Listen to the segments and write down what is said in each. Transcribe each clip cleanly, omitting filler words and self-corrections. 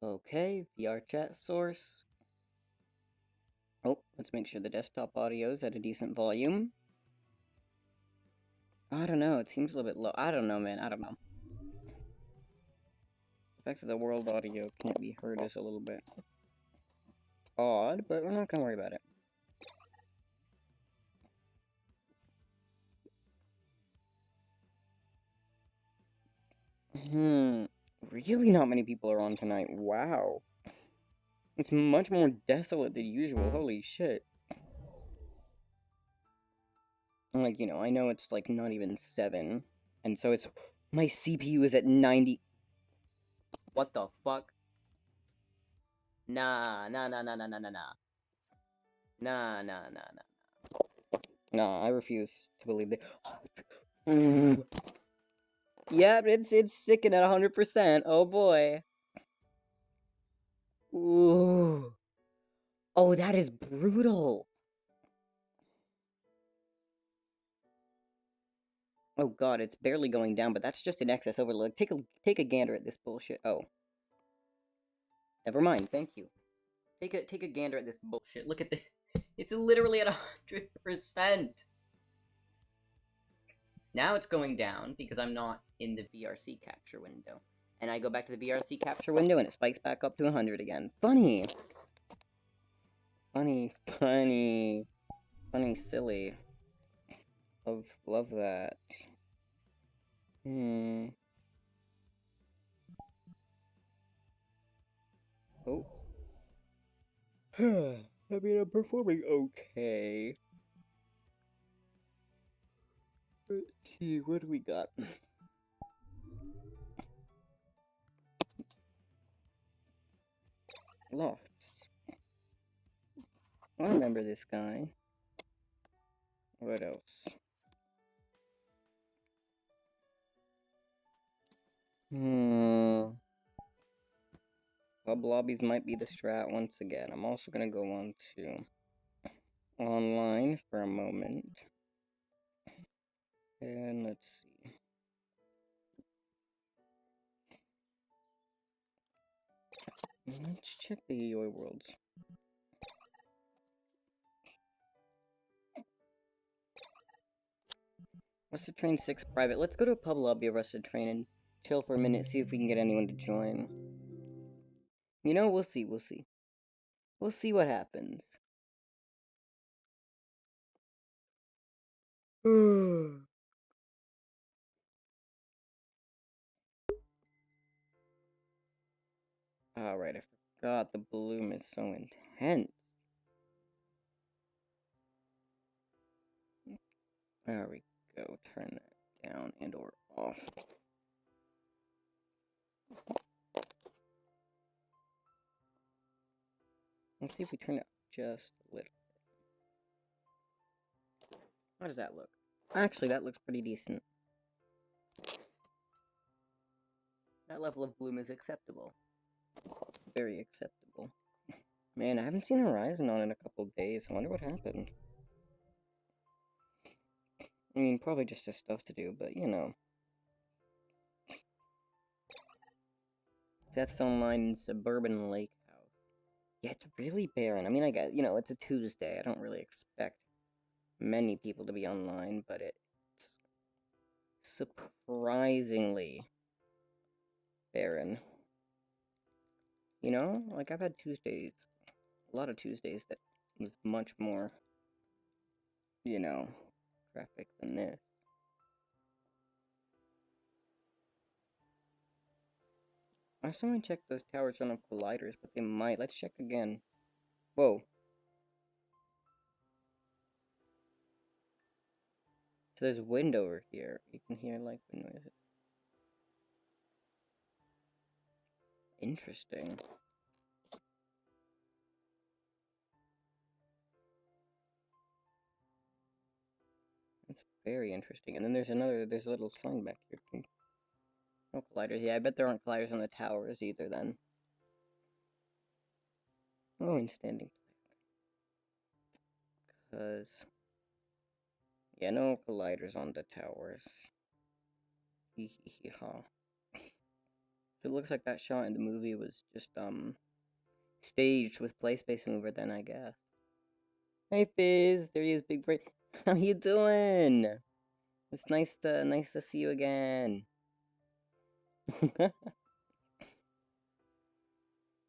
Okay, VR chat source. Oh, let's make sure the desktop audio is at a decent volume. I don't know, it seems a little bit low. I don't know, man, I don't know. The fact that the world audio can't be heard is a little bit odd, but we're not gonna worry about it. Really not many people are on tonight. Wow. It's much more desolate than usual. Holy shit. Like, I know it's like not even 7. And so it's. My CPU is at 90. What the fuck? Nah, nah, nah, nah, nah, nah, nah, nah. Nah, nah, nah, nah. Nah, I refuse to believe that. Ooh. Yep, it's sticking at 100%. Oh boy. Ooh. Oh, that is brutal. Oh god, it's barely going down, but that's just an excess overload. Take a gander at this bullshit. Oh, never mind. Thank you. Take a gander at this bullshit. Look at the. It's literally at 100%. Now it's going down because I'm not in the VRC capture window. And I go back to the VRC capture window and it spikes back up to 100 again. Funny. Funny, funny. Funny, silly. Love that. Hmm. Oh. I mean, I'm performing okay. Let's see, what do we got? Lofts. I remember this guy. What else? Hmm. Pub lobbies might be the strat once again. I'm also gonna go on to online for a moment. And let's see. Let's check the Yoi Worlds. Rusted Train 6 private. Let's go to a pub lobby of Rusted Train and chill for a minute, see if we can get anyone to join. We'll see, we'll see. We'll see what happens. Alright, I forgot the bloom is so intense. There we go. Turn that down and or off. Let's see if we turn it up just a little. How does that look? Actually, that looks pretty decent. That level of bloom is acceptable. Very acceptable. Man, I haven't seen Horizon on in a couple days. I wonder what happened. I mean, probably just has stuff to do, but Death's Online in Suburban Lake House. Yeah, it's really barren. I mean, I guess, it's a Tuesday. I don't really expect many people to be online, but it's surprisingly barren. Like I've had Tuesdays, a lot of Tuesdays that was much more, traffic than this. I saw someone check those towers don't have colliders, but they might. Let's check again. Whoa. So there's wind over here. You can hear like wind noises. Interesting. That's very interesting. And then there's a little sign back here too. No colliders. Yeah, I bet there aren't colliders on the towers either then. Oh, and standing. Because, yeah, no colliders on the towers. Hee hee hee ha. It looks like that shot in the movie was just, staged with Play Space Mover then, I guess. Hey, Fizz! There he is, Big Brain. How you doing? It's nice to see you again.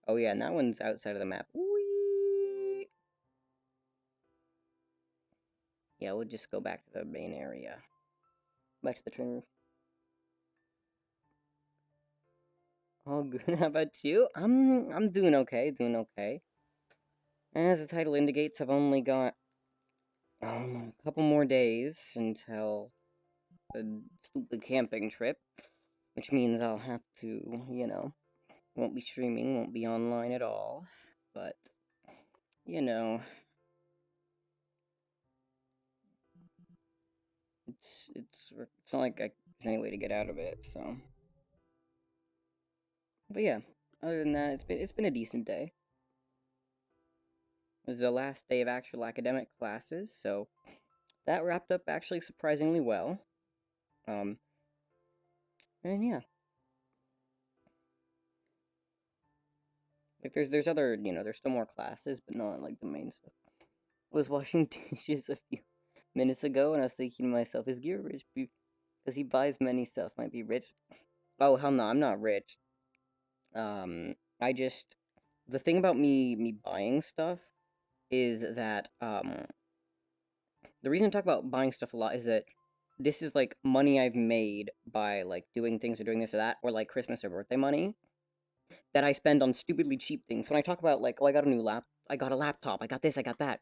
Oh yeah, and that one's outside of the map. Whee! Yeah, we'll just go back to the main area. Back to the train roof. All good. How about you? I'm doing okay, doing okay. As the title indicates, I've only got a couple more days until the stupid camping trip, which means I'll have to, won't be streaming, won't be online at all. But it's not like there's any way to get out of it. So, but yeah, other than that, it's been a decent day. It was the last day of actual academic classes, so that wrapped up actually surprisingly well. And yeah. Like there's other, there's still more classes, but not like the main stuff. I was washing dishes a few minutes ago, and I was thinking to myself, is Gear rich? Because he buys many stuff, might be rich. Oh, hell no, I'm not rich. I just, the thing about me buying stuff is that, the reason I talk about buying stuff a lot is that this is, like, money I've made by, like, doing things or doing this or that, or, like, Christmas or birthday money that I spend on stupidly cheap things. When I talk about, like, oh, I got a laptop, I got this, I got that.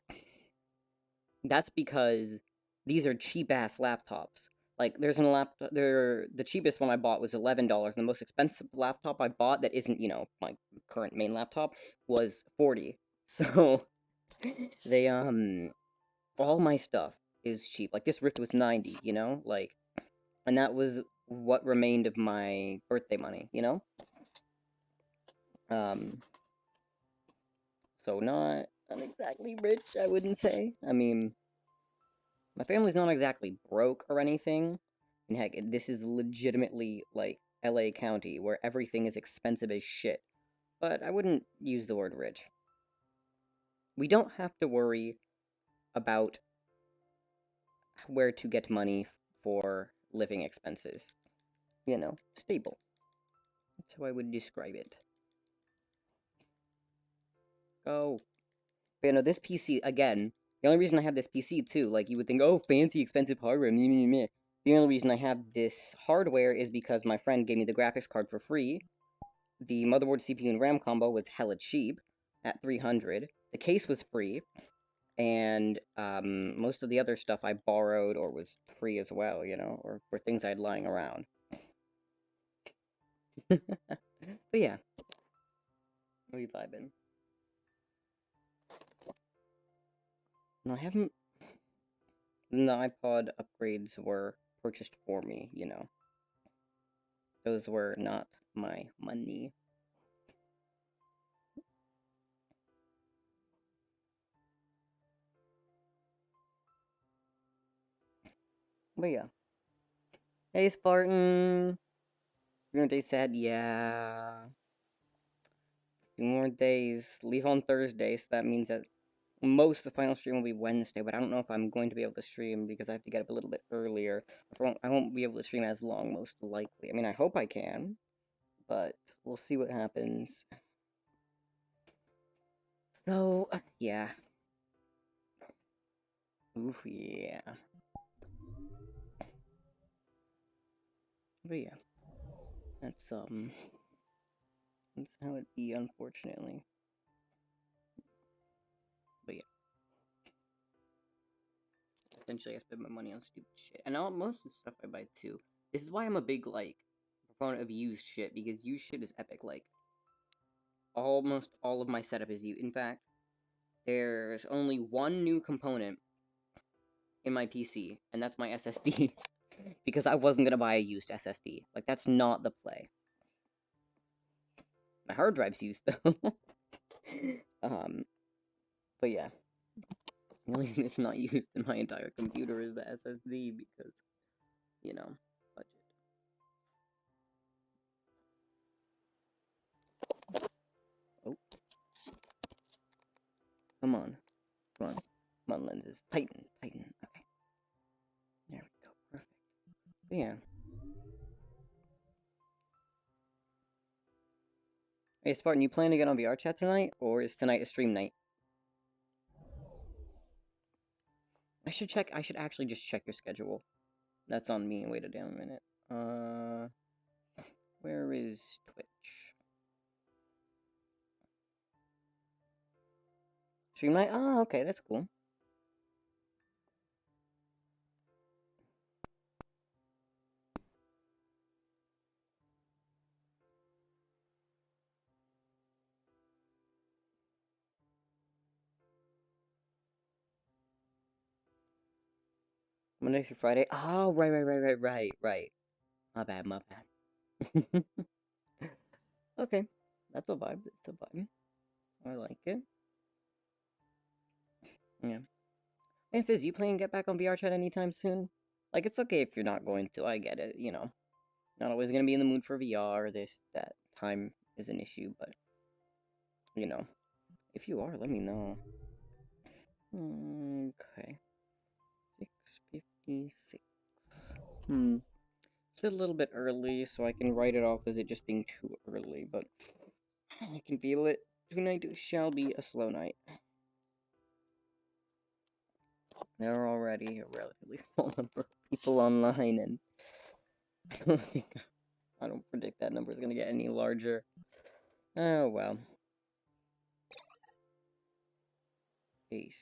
That's because these are cheap-ass laptops. Like, the cheapest one I bought was $11, and the most expensive laptop I bought that isn't, my current main laptop was $40. So, they, all my stuff is cheap. Like, this Rift was $90, Like, and that was what remained of my birthday money, So not exactly rich, I wouldn't say. I mean, my family's not exactly broke or anything. And heck, this is legitimately, like, LA County, where everything is expensive as shit. But I wouldn't use the word rich. We don't have to worry about where to get money for living expenses. Stable. That's how I would describe it. Oh. But this PC, again, the only reason I have this PC, too, like, you would think, oh, fancy, expensive hardware, meh, meh, meh. The only reason I have this hardware is because my friend gave me the graphics card for free. The motherboard, CPU, and RAM combo was hella cheap at $300. The case was free. And, most of the other stuff I borrowed or was free as well, or for things I had lying around. But yeah. What are you vibing? No, I haven't. The iPod upgrades were purchased for me, Those were not my money. But yeah. Hey, Spartan! 3 more days sad? Yeah. 2 more days. Leave on Thursday, so that means that most of the final stream will be Wednesday, but I don't know if I'm going to be able to stream because I have to get up a little bit earlier. I won't be able to stream as long, most likely. I mean, I hope I can, but we'll see what happens. So, yeah. Oof, yeah. But yeah. That's how it be, unfortunately. But yeah. Essentially, I spend my money on stupid shit. And most of the stuff I buy, too. This is why I'm a big, like, proponent of used shit, because used shit is epic. Like, almost all of my setup is used. In fact, there's only one new component in my PC, and that's my SSD. Because I wasn't gonna buy a used SSD. Like, that's not the play. My hard drive's used, though. But yeah. The only thing that's not used in my entire computer is the SSD, because, budget. on. Come on. Come on, lenses. Tighten. Tighten. Okay. There we go. Perfect. But yeah. Hey, Spartan, you plan to get on VR chat tonight? Or is tonight a stream night? I should actually just check your schedule. That's on me. Wait a damn minute. Where is Twitch? Stream night? Ah, okay, that's cool. Monday through Friday? Oh, right. My bad. Okay, that's a vibe. That's a vibe. I like it. Yeah. Hey, Fizz, you planning to get back on VR chat anytime soon? Like, it's okay if you're not going to. I get it, you know. Not always gonna be in the mood for VR. That time is an issue, but, you know. If you are, let me know. Okay. 6:56. It's a little bit early, so I can write it off as it just being too early, but I can feel it. Tonight shall be a slow night. There are already a relatively small number of people online, and I don't predict that number is going to get any larger. Oh, well. Peace.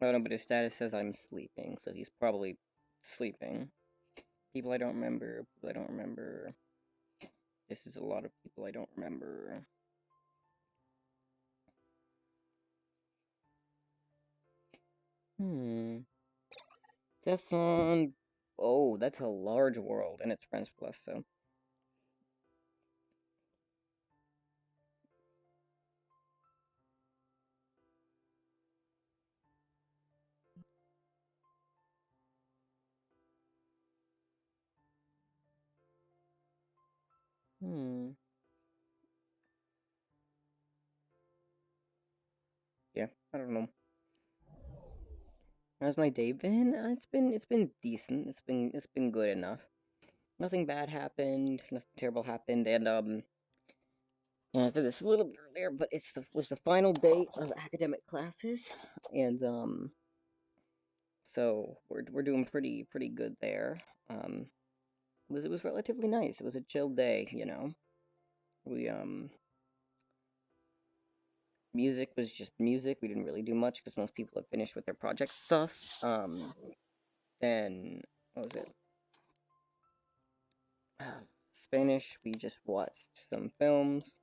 Oh, no, but his status says I'm sleeping, so he's probably sleeping. People I don't remember. This is a lot of people I don't remember. That's on... Oh, that's a large world, and it's Friends Plus, so... Yeah, I don't know. How's my day been? It's been decent. It's been good enough. Nothing bad happened. Nothing terrible happened. And I said this a little bit earlier, but was the final day of academic classes, and so we're doing pretty good there. It was relatively nice. It was a chill day, you know. We music was just music. We didn't really do much because most people have finished with their project stuff. Then what was it? Spanish, we just watched some films.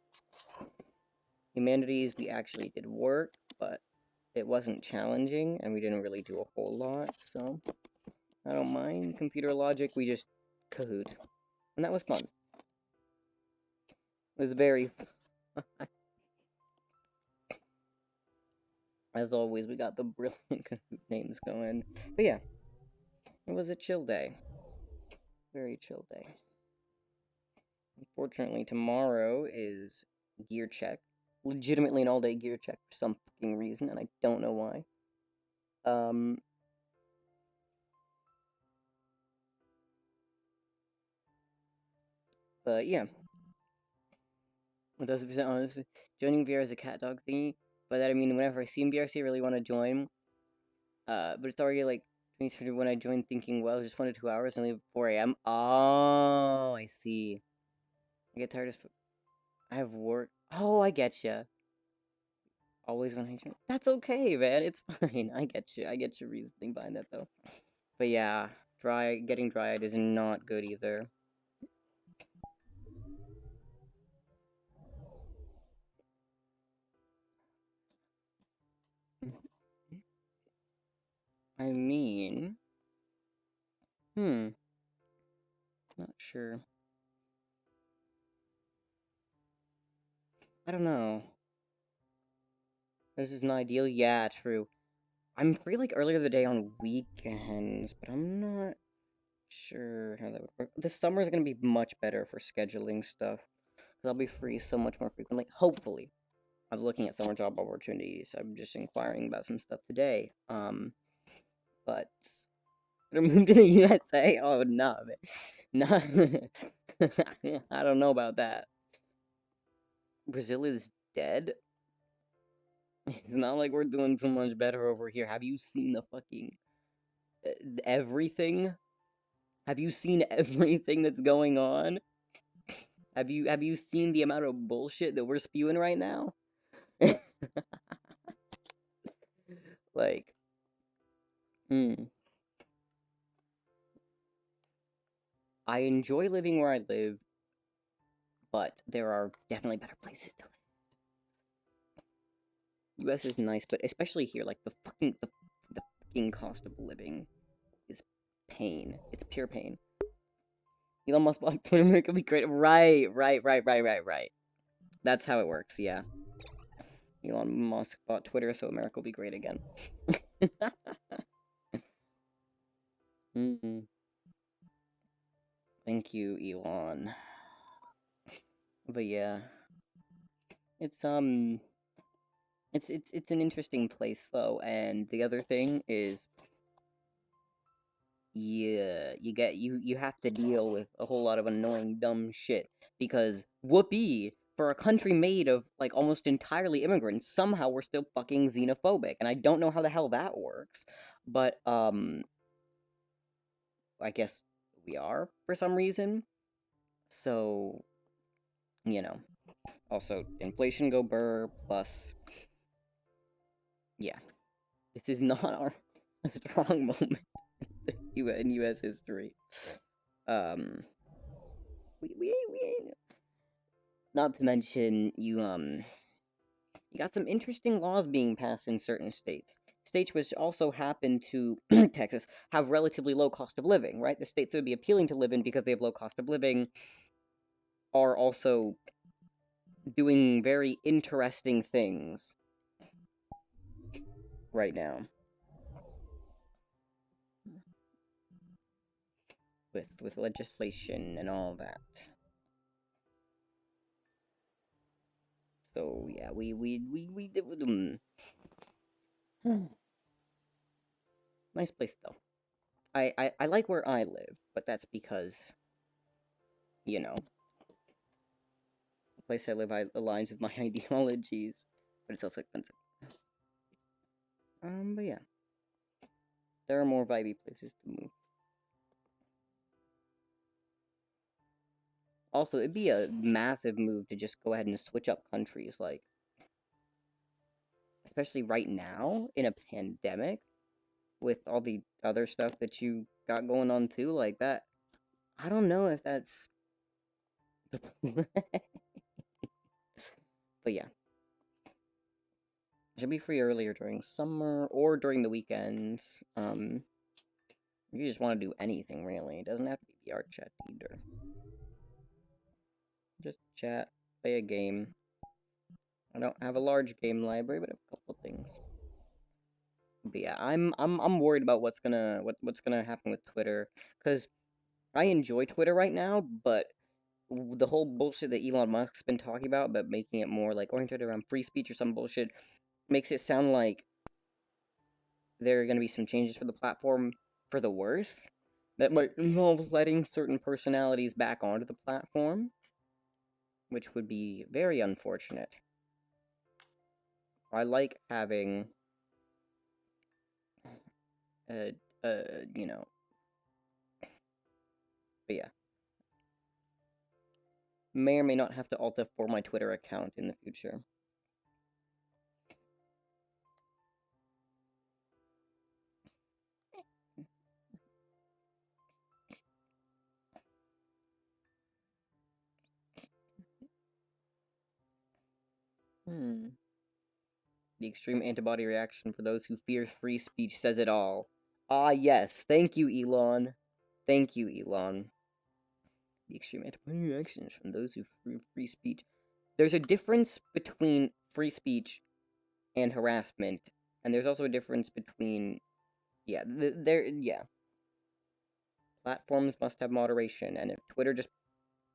Humanities, we actually did work, but it wasn't challenging, and we didn't really do a whole lot, so I don't mind. Computer logic, we just Kahoot, and that was fun. It was very... As always, we got the brilliant Kahoot names going. But yeah, it was a chill day. Very chill day. Unfortunately, tomorrow is gear check. Legitimately an all-day gear check for some fucking reason, and I don't know why. But yeah. 1000% honest, joining VR is a cat dog thingy. By that I mean, whenever I see VRC, I really want to join. But it's already like 23 when I joined thinking, well, just 1 to 2 hours and leave at 4 a.m. Oh, I see. I get tired of... I have work. Oh, I get ya. Always when I join. That's okay, man. It's fine. I get you. I get your reasoning behind that, though. But yeah, getting dry-eyed is not good either. I mean... Not sure. I don't know. This is not ideal? Yeah, true. I'm free, like, earlier in the day on weekends, but I'm not sure how that would work. This summer is gonna be much better for scheduling stuff. I'll be free so much more frequently. Hopefully. I'm looking at summer job opportunities. I'm just inquiring about some stuff today. But to move to the USA? Oh no, no. I don't know about that. Brazil is dead. It's not like we're doing so much better over here. Have you seen the fucking everything? Have you seen everything that's going on? Have you seen the amount of bullshit that we're spewing right now? Like, I enjoy living where I live, but there are definitely better places to live. US is nice, but especially here, like the fucking cost of living is pain. It's pure pain. Elon Musk bought Twitter, America be great. Right. That's how it works, yeah. Elon Musk bought Twitter, so America will be great again. Thank you, Elon. But yeah. It's an interesting place though, and the other thing is you have to deal with a whole lot of annoying dumb shit because whoopee, for a country made of like almost entirely immigrants, somehow we're still fucking xenophobic, and I don't know how the hell that works, but I guess we are for some reason. So, you know, also inflation go burr, plus yeah, this is not a strong moment in U.S. history. We not to mention you got some interesting laws being passed in certain states. States which also happen to Texas have relatively low cost of living, right? The states that would be appealing to live in because they have low cost of living are also doing very interesting things right now. With legislation and all that. So yeah, we did with them. Nice place though. I like where I live, but that's because, you know, the place I live aligns with my ideologies, but it's also expensive. But yeah, there are more vibey places to move. Also, it'd be a massive move to just go ahead and switch up countries, like, especially right now in a pandemic with all the other stuff that you got going on too, like that. I don't know if that's the but yeah. Should be free earlier during summer or during the weekends. You just want to do anything really. It doesn't have to be VR chat either. Just chat, play a game. I don't have a large game library, but I have a couple things. But yeah, I'm worried about what's gonna happen with Twitter, because I enjoy Twitter right now, but the whole bullshit that Elon Musk's been talking about making it more like oriented around free speech or some bullshit makes it sound like there are going to be some changes for the platform for the worse that might involve letting certain personalities back onto the platform, which would be very unfortunate. I like having, you know, but yeah. May or may not have to alter for my Twitter account in the future. The extreme antibody reaction for those who fear free speech says it all. Ah, yes. Thank you, Elon. Thank you, Elon. The extreme antibody reactions from those who fear free speech. There's a difference between free speech and harassment, and there's also a difference between, yeah, yeah. Platforms must have moderation, and if Twitter just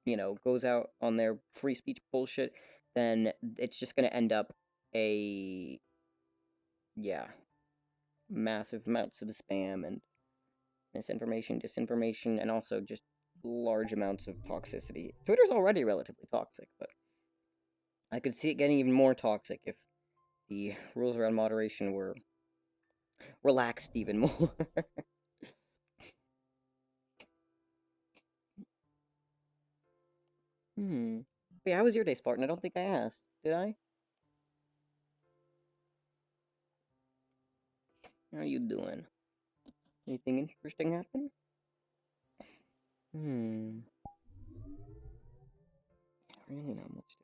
you know, goes out on their free speech bullshit, then it's just gonna end up a, yeah, massive amounts of spam and misinformation, disinformation, and also just large amounts of toxicity. Twitter's already relatively toxic, but I could see it getting even more toxic if the rules around moderation were relaxed even more. Wait, how was your day, Spartan? I don't think I asked. Did I? How are you doing? Anything interesting happen? Really not much.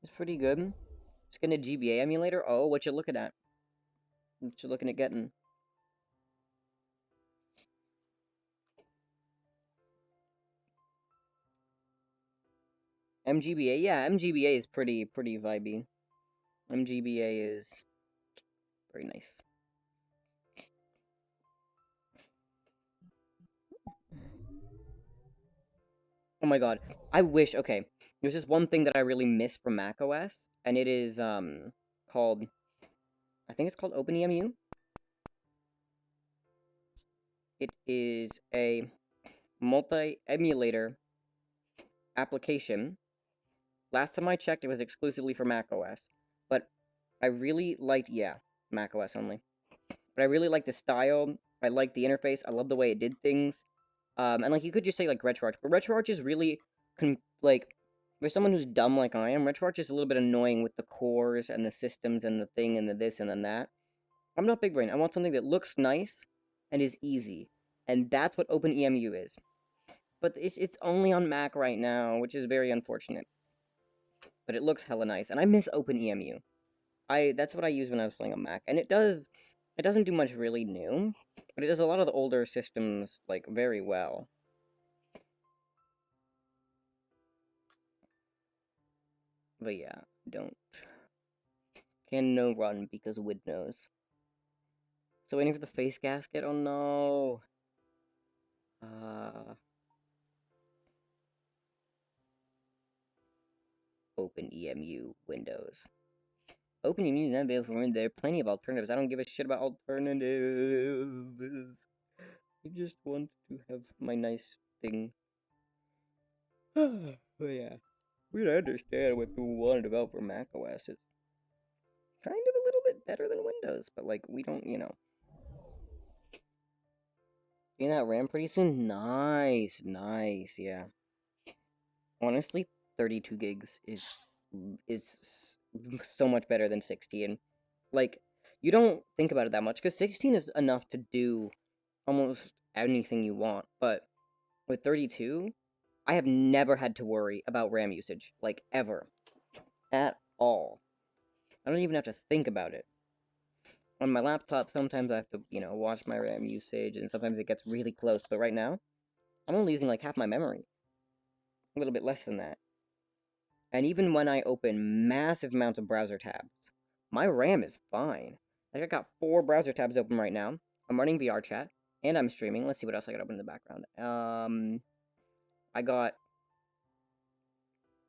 It's pretty good. Just getting a GBA emulator. Oh, what you looking at? What you looking at getting? MGBA? Yeah, MGBA is pretty vibey. MGBA is very nice. Oh my god. I wish, okay. There's just one thing that I really miss from macOS, and it is called, I think it's called OpenEMU. It is a multi-emulator application. Last time I checked, it was exclusively for macOS, but I really liked, yeah, macOS only. But I really like the style. I like the interface. I love the way it did things. And like you could just say like RetroArch, but RetroArch is really like for someone who's dumb like I am, RetroArch is a little bit annoying with the cores and the systems and the thing and the this and then that. I'm not big brain. I want something that looks nice and is easy, and that's what OpenEMU is. But it's only on Mac right now, which is very unfortunate. But it looks hella nice, and I miss OpenEMU. That's what I use when I was playing on Mac, and it doesn't do much really new, but it does a lot of the older systems like very well. But yeah, don't can no run because Windows. So waiting for the face gasket. Oh no. OpenEMU Windows. OpenEMU is not available for Windows. There are plenty of alternatives. I don't give a shit about alternatives. I just want to have my nice thing. But yeah, we understand what people want to develop for macOS. It's kind of a little bit better than Windows, but like we don't, you know. Getting that RAM pretty soon? Nice, nice, yeah. Honestly, 32 gigs is so much better than 16. Like, you don't think about it that much, because 16 is enough to do almost anything you want, but with 32, I have never had to worry about RAM usage, like, ever. At all. I don't even have to think about it. On my laptop, sometimes I have to, you know, watch my RAM usage, and sometimes it gets really close, but right now, I'm only using like half my memory. A little bit less than that. And even when I open massive amounts of browser tabs, my RAM is fine. Like I got 4 browser tabs open right now. I'm running VR chat, and I'm streaming. Let's see what else I got open in the background. I got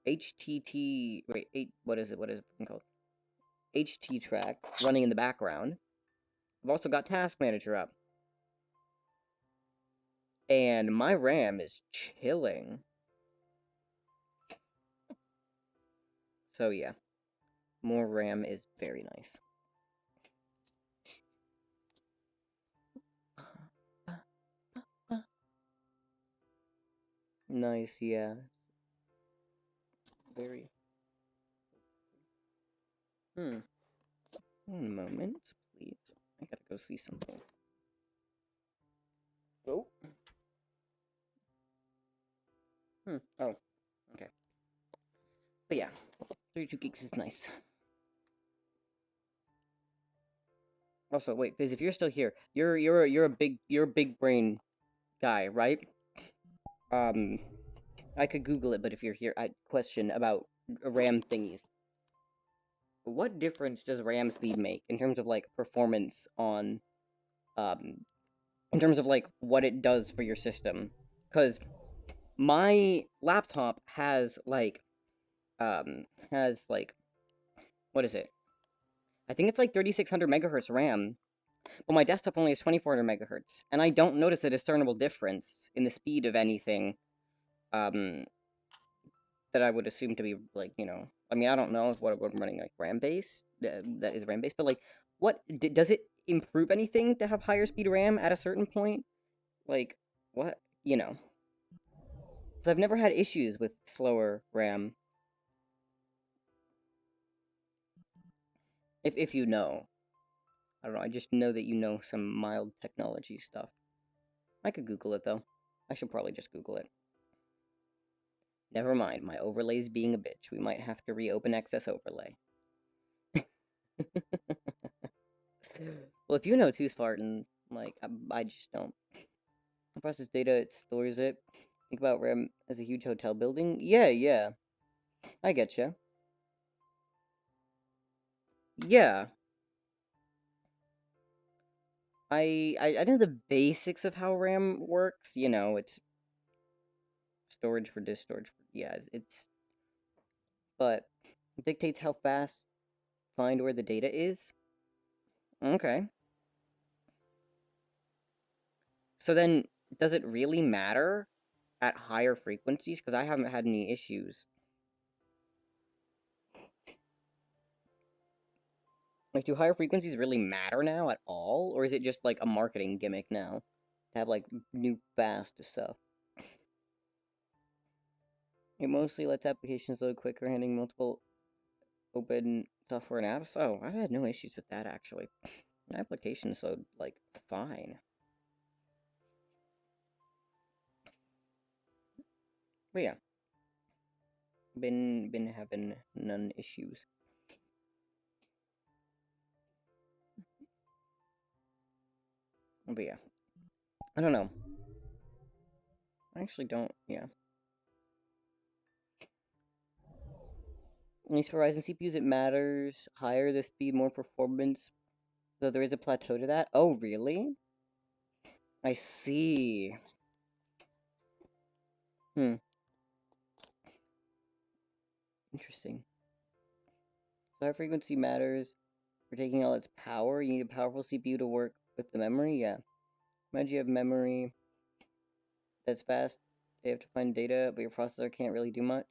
HTT. Wait, what is it? What is it called? HT-Track running in the background. I've also got Task Manager up, and my RAM is chilling. So yeah, more RAM is very nice. Nice, yeah. Very. One moment, please. I gotta go see something. Oh. Oh. Okay. But yeah, 32 gigs is nice. Also, wait, Fizz, if you're still here, you're a big brain guy, right? I could Google it, but if you're here, I question about RAM thingies. What difference does RAM speed make in terms of like performance on in terms of like what it does for your system, because my laptop has like what is it? I think it's like 3600 megahertz RAM, but my desktop only has 2400 megahertz, and I don't notice a discernible difference in the speed of anything. Um, that I would assume to be like, I mean, I don't know if what I'm running like RAM based, that is RAM based, but like, does it improve anything to have higher speed RAM at a certain point? Like, what, Because I've never had issues with slower RAM. If you know, I don't know. I just know that you know some mild technology stuff. I could Google it though. I should probably just Google it. Never mind, my overlay's being a bitch. We might have to reopen XS overlay. Well, if you know too, Spartan, like, I just don't. It processes data, it stores it. Think about RAM as a huge hotel building. Yeah, yeah. I getcha. Yeah. I know the basics of how RAM works. It's storage for disk, storage for... Yeah, it's... But it dictates how fast find where the data is. Okay. So then, does it really matter at higher frequencies? Because I haven't had any issues. Like, do higher frequencies really matter now at all? Or is it just, like, a marketing gimmick now? To have, like, new fast stuff. It mostly lets applications load quicker, handling multiple open software and apps. Oh, I've had no issues with that, actually. My applications load, like, fine. But yeah. Been having none issues. But yeah. I don't know. I actually don't, yeah. At least for Ryzen CPUs, it matters. Higher the speed, more performance. Though there is a plateau to that. Oh, really? I see. Hmm. Interesting. So high frequency matters. For taking all its power, you need a powerful CPU to work with the memory. Yeah. Imagine you have memory that's fast. You have to find data, but your processor can't really do much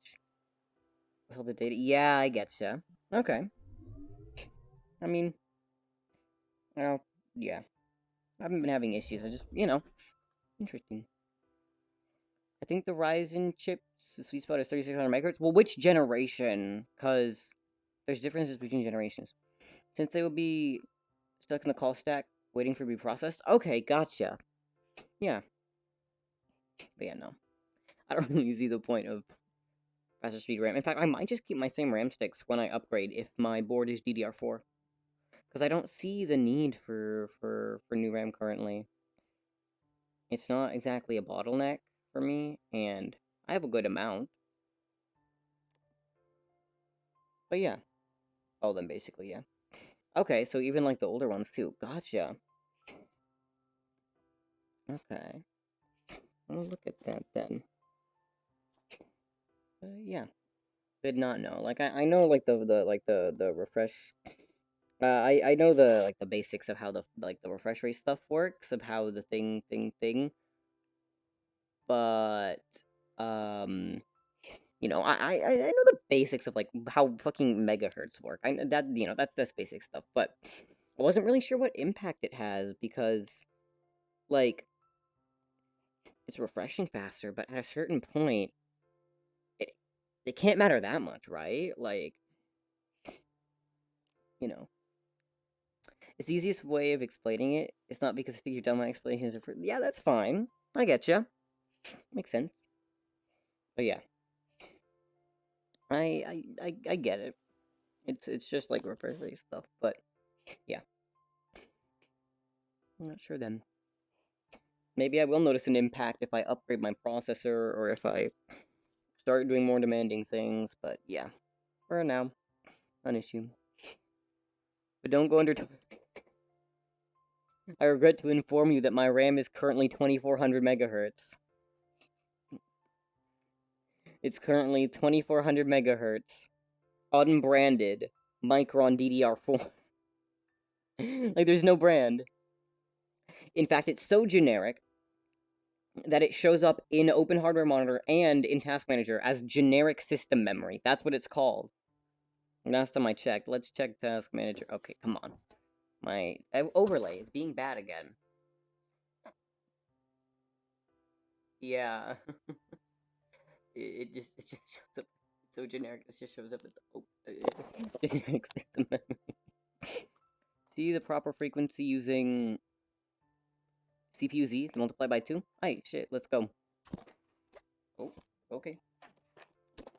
with all the data. Yeah, I getcha. Okay. I mean, well, yeah. I haven't been having issues. I just, interesting. I think the Ryzen chips, the sweet spot is 3600 megahertz. Well, which generation? Because there's differences between generations. Since they will be stuck in the call stack, waiting for it to be processed. Okay, gotcha. Yeah. But yeah, no. I don't really see the point of faster speed RAM. In fact, I might just keep my same RAM sticks when I upgrade if my board is DDR4. Because I don't see the need for new RAM currently. It's not exactly a bottleneck for me, and I have a good amount. But yeah. All of them, basically, yeah. Okay, so even, like, the older ones, too. Gotcha. Okay. I'll look at that, then. Yeah. Did not know. Like, I know, like, the refresh... I know the basics of how the refresh rate stuff works, of how the thing, but, um... I know the basics of, like, how fucking megahertz work. That's basic stuff, but I wasn't really sure what impact it has, because, like, it's refreshing faster, but at a certain point, it, it can't matter that much, right? Like, you know. It's the easiest way of explaining it. It's not because I think you've done my explanations. Yeah, that's fine. I get you. Makes sense. But yeah. I get it. It's just like refresh rate stuff, but yeah. I'm not sure then. Maybe I will notice an impact if I upgrade my processor or if I start doing more demanding things, but yeah. For now, an issue. But don't go under... I regret to inform you that my RAM is currently 2400 megahertz. It's currently 2400 megahertz. Unbranded. Micron DDR4. Like, there's no brand. In fact, it's so generic that it shows up in Open Hardware Monitor and in Task Manager as generic system memory. That's what it's called. Last time I checked. Let's check Task Manager. Okay, come on. My overlay is being bad again. Yeah. it just shows up. It's so generic. It just shows up as generic system memory. See the proper frequency using CPU Z to multiply by 2? Hey, shit, let's go. Oh, okay.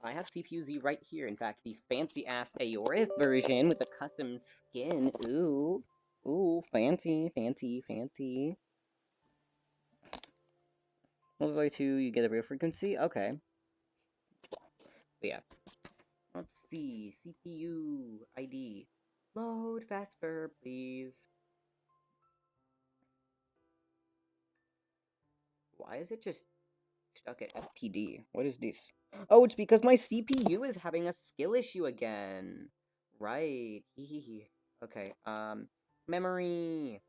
I have CPU Z right here. In fact, the fancy-ass Aorist version with the custom skin. Ooh. Ooh, fancy, fancy, fancy. Multiply by 2, you get a real frequency? Okay. But yeah. Let's see. CPU ID. Load faster, please. Why is it just stuck at FPD? What is this? Oh, it's because my CPU is having a skill issue again. Right. Okay, memory.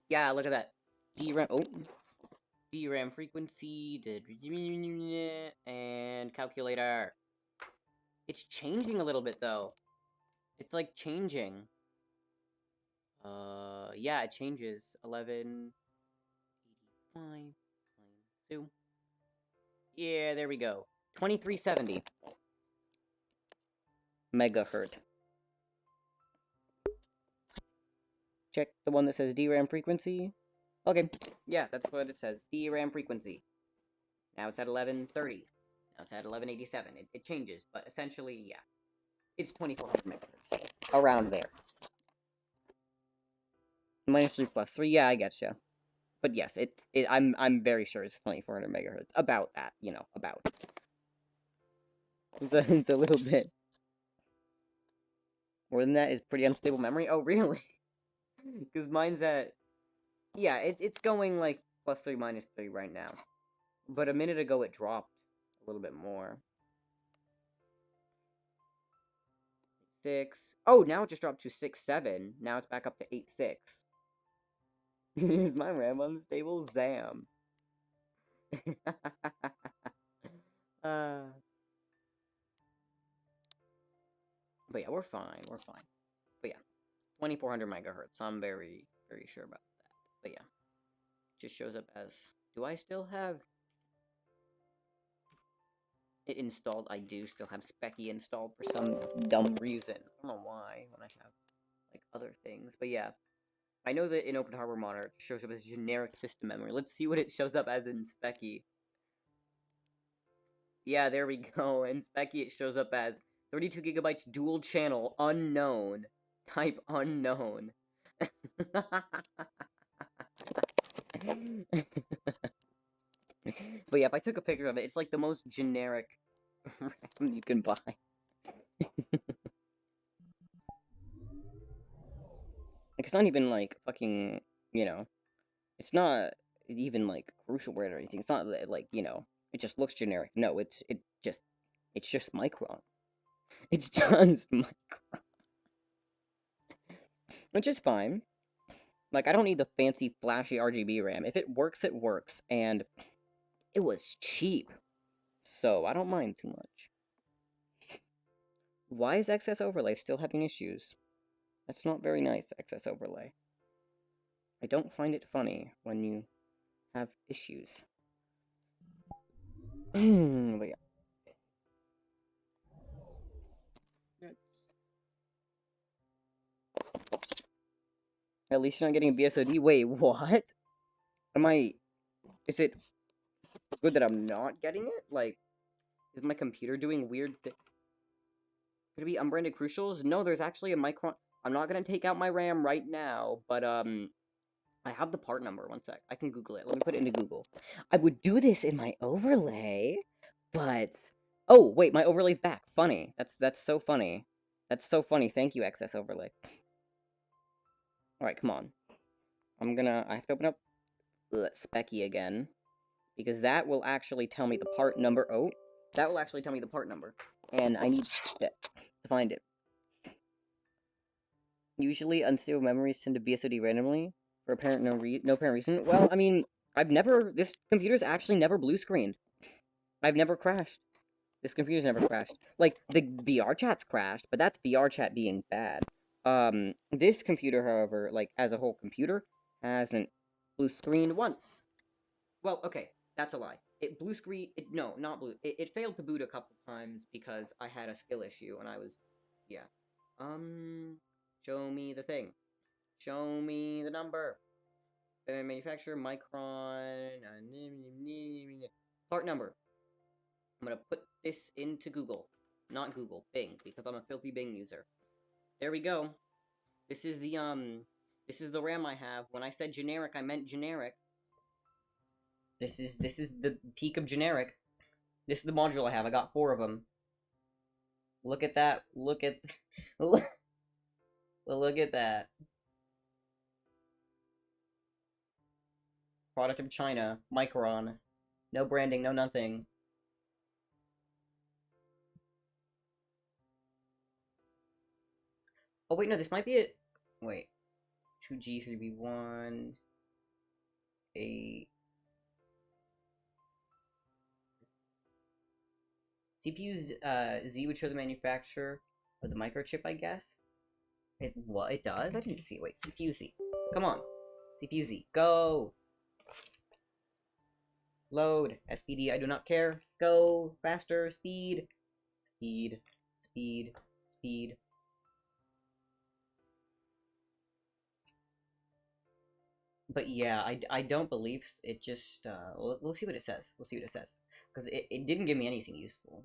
Yeah, look at that. DRAM, oh. DRAM frequency, and calculator. It's changing a little bit, though. It's, like, changing. Yeah, it changes. 1185, 2. Yeah, there we go. 2370 megahertz. Check the one that says DRAM frequency. Okay, yeah, that's what it says. DRAM frequency. Now it's at 1130. Now it's at 1187. It changes, but essentially, yeah. It's 2400 megahertz. Around there. Minus 3 plus 3, yeah, I getcha. But yes, I'm very sure it's 2400 megahertz. About that, you know, about. It's a little bit. More than that is pretty unstable memory. Oh, really? Because mine's at... Yeah, it's going, like, plus 3, minus 3 right now. But a minute ago it dropped a little bit more. 6. Oh, now it just dropped to 6.7. Now it's back up to 8.6. Is my RAM unstable? Zam. But yeah, we're fine. We're fine. But yeah, 2400 megahertz. I'm very, very sure about that. But yeah, it just shows up as... Do I still have it installed? I do still have Speccy installed for some dumb reason. I don't know why when I have, like, other things. But yeah, I know that in Open Hardware Monitor it shows up as generic system memory. Let's see what it shows up as in Speccy. Yeah, there we go. In Speccy it shows up as 32 gigabytes dual channel unknown. Type unknown. But yeah, if I took a picture of it, it's like the most generic RAM you can buy. Like, it's not even like fucking, you know, it's not even like crucial word or anything. It's not like, you know, it just looks generic. No, it's just Micron. It's just Micron. Which is fine. Like, I don't need the fancy, flashy RGB RAM. If it works, it works. And it was cheap. So, I don't mind too much. Why is XS Overlay still having issues? That's not very nice, XS Overlay. I don't find it funny when you have issues. But yeah. At least you're not getting a BSOD. Wait, what? Is it good that I'm not getting it? Like, is my computer doing weird things? Could it be unbranded crucials? No, there's actually a Micron. I'm not gonna take out my RAM right now, but, I have the part number. One sec. I can Google it. Let me put it into Google. I would do this in my overlay, but... Oh, wait, my overlay's back. Funny. That's so funny. That's so funny. Thank you, XS Overlay. Alright, come on. I have to open up Specky again, because that will actually tell me the part number. Oh, that will actually tell me the part number, and I need to find it. Usually, unstable memories tend to VSOD randomly for apparent no apparent reason. Well, I mean, this computer's actually never blue screened. I've never crashed. This computer's never crashed. Like, the VR chat's crashed, but that's VR chat being bad. This computer, however, like, as a whole computer, hasn't blue screened once. Well, okay, that's a lie. It blue screen, no, not blue. It failed to boot a couple times because I had a skill issue, and I was, yeah. Show me the thing. Show me the number. Manufacturer, Micron, part number. I'm gonna put this into Google. Not Google, Bing, because I'm a filthy Bing user. There we go. This is the RAM I have. When I said generic, I meant generic. This is the peak of generic. This is the module I have. I got 4 of them. Look at that. Look at look at that. Product of China, Micron. No branding, no nothing. Oh wait, no, this might be it. Wait. 2G, 3B1, 8. CPU's Z would show the manufacturer of the microchip, I guess. It does? I didn't see it. Wait, CPU Z. Come on. CPU Z. Go! Load. SPD, I do not care. Go! Faster! Speed! Speed. Speed. Speed. But yeah, I don't believe it just, we'll see what it says. We'll see what it says. Because it didn't give me anything useful.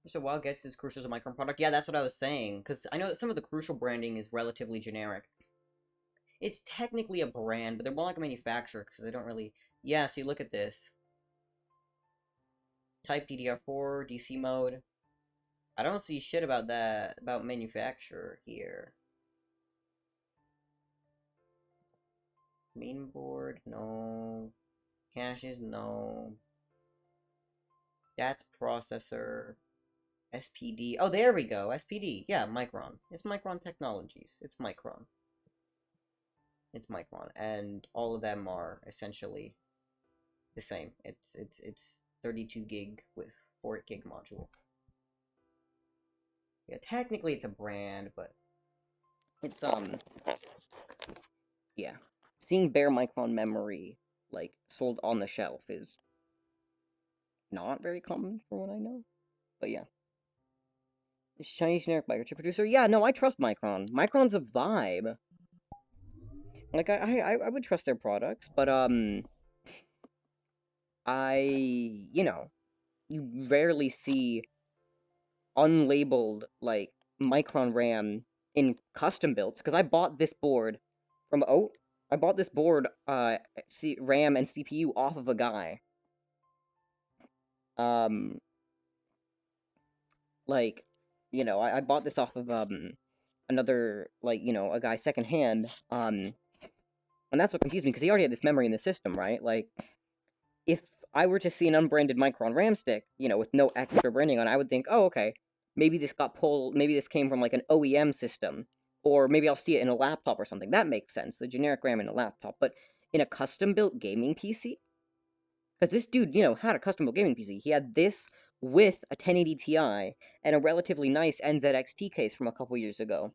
Mr. Wild gets his Crucial as a Micron product. Yeah, that's what I was saying. Because I know that some of the Crucial branding is relatively generic. It's technically a brand, but they're more like a manufacturer because they don't really... Yeah, so you look at this. Type DDR4, DC mode. I don't see shit about that, about manufacturer here. Mainboard, no. Caches, no. That's processor. SPD. Oh, there we go. SPD. Yeah, Micron. It's Micron Technologies. It's Micron. It's Micron, and all of them are essentially the same. It's 32 gig with 4 gig module. Yeah, technically it's a brand, but it's yeah. Seeing bare Micron memory like sold on the shelf is not very common from what I know. But yeah. This Chinese generic microchip producer? Yeah, no, I trust Micron. Micron's a vibe. Like I would trust their products, but you rarely see unlabeled like Micron RAM in custom builds because I bought this board from I bought this board RAM and CPU off of a guy. Like, I bought this off of another a guy secondhand. And that's what confused me because he already had this memory in the system, right? Like, if I were to see an unbranded Micron RAM stick, with no extra branding on it, I would think, oh, okay, maybe this got pulled, maybe this came from, like, an OEM system, or maybe I'll see it in a laptop or something. That makes sense, the generic RAM in a laptop, but in a custom-built gaming PC? Because this dude, had a custom-built gaming PC. He had this with a 1080 Ti and a relatively nice NZXT case from a couple years ago.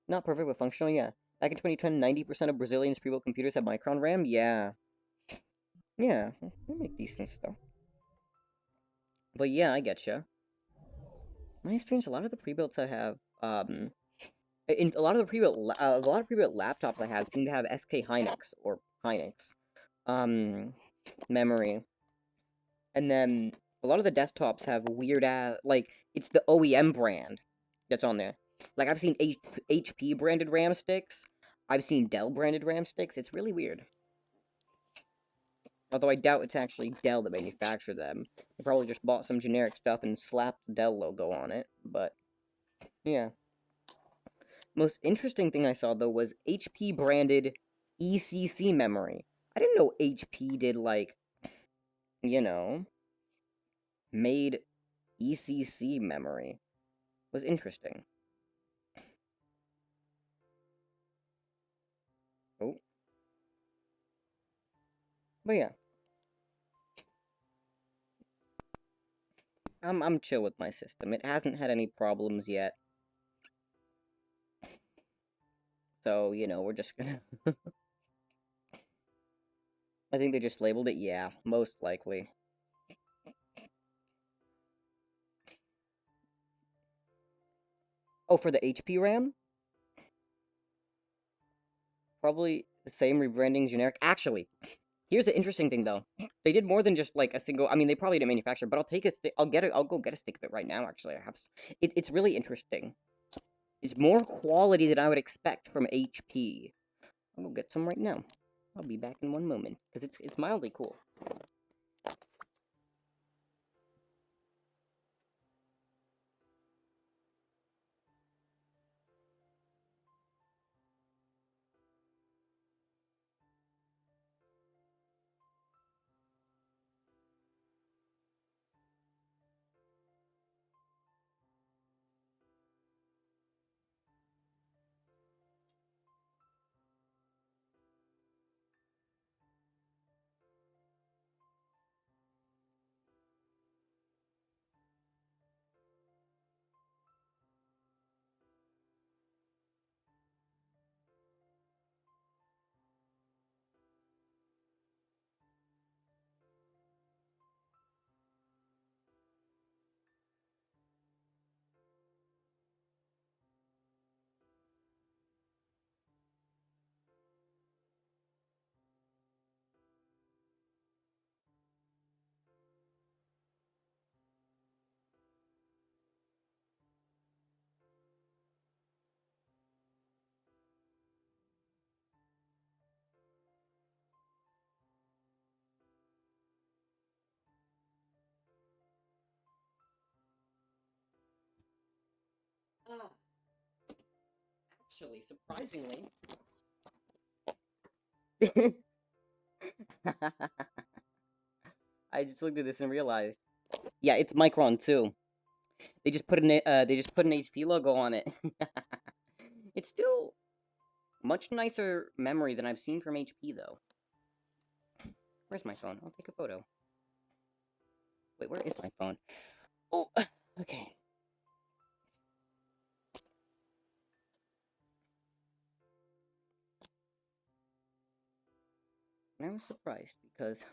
Not perfect, but functional, yeah. Back in 2010, 90% of Brazilians' pre-built computers had Micron RAM? Yeah. Yeah, they make decent stuff. But yeah, I getcha. My experience, a lot of the pre-builts I have, in a lot of the pre-built laptops I have seem to have SK Hynix, or Hynix, memory. And then, a lot of the desktops have weird-ass, like, it's the OEM brand that's on there. Like, I've seen HP branded RAM sticks. I've seen Dell branded RAM sticks. It's really weird. Although I doubt it's actually Dell that manufactured them. They probably just bought some generic stuff and slapped the Dell logo on it. But, yeah. Most interesting thing I saw, though, was HP branded ECC memory. I didn't know HP did, like, you know, made ECC memory. Was interesting. Oh. But yeah. I'm chill with my system. It hasn't had any problems yet. So, we're just gonna... I think they just labeled it, yeah, most likely. Oh, for the HP RAM? Probably the same rebranding generic. Actually, here's the interesting thing, though. They did more than just, like, a single... I mean, they probably didn't manufacture, but I'll take a stick... I'll get it. I'll go get a stick of it right now, actually. I have... It's really interesting. It's more quality than I would expect from HP. I'll go get some right now. I'll be back in one moment, because it's mildly cool. Ah, actually, surprisingly... I just looked at this and realized. Yeah, it's Micron too. They just put an HP logo on it. It's still much nicer memory than I've seen from HP though. Where's my phone? I'll take a photo. Wait, where is my phone? Oh, okay. And I was surprised because,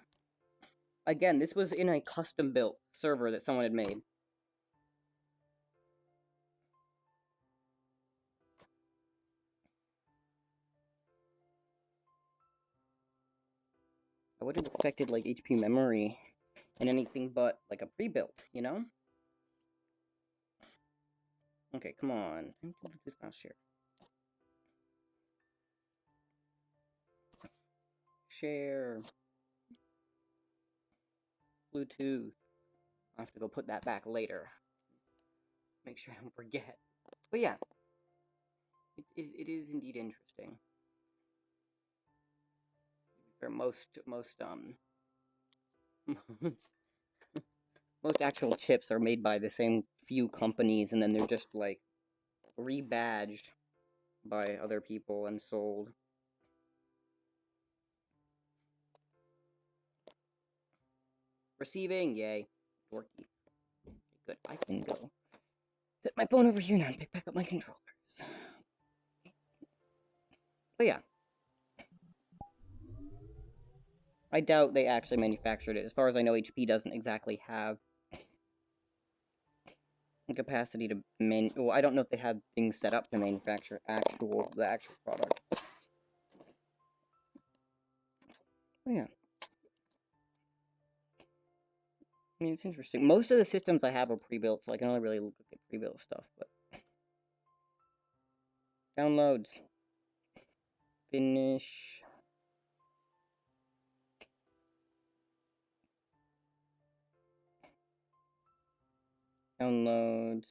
again, this was in a custom-built server that someone had made. I wouldn't have expected, like, HP memory in anything but, like, a pre-built, you know? Okay, come on. Bluetooth file share. Share. Bluetooth. I'll have to go put that back later. Make sure I don't forget. But yeah. It is indeed interesting. For most most actual chips are made by the same few companies, and then they're just, like, rebadged by other people and sold. Receiving, yay. Dorky. Good, I can go set my phone over here now and pick back up my controllers. But yeah. I doubt they actually manufactured it. As far as I know, HP doesn't exactly have the capacity to well, I don't know if they have things set up to manufacture the actual product. But yeah. I mean, it's interesting. Most of the systems I have are pre-built, so I can only really look at pre-built stuff, but... Downloads. Finish. Downloads.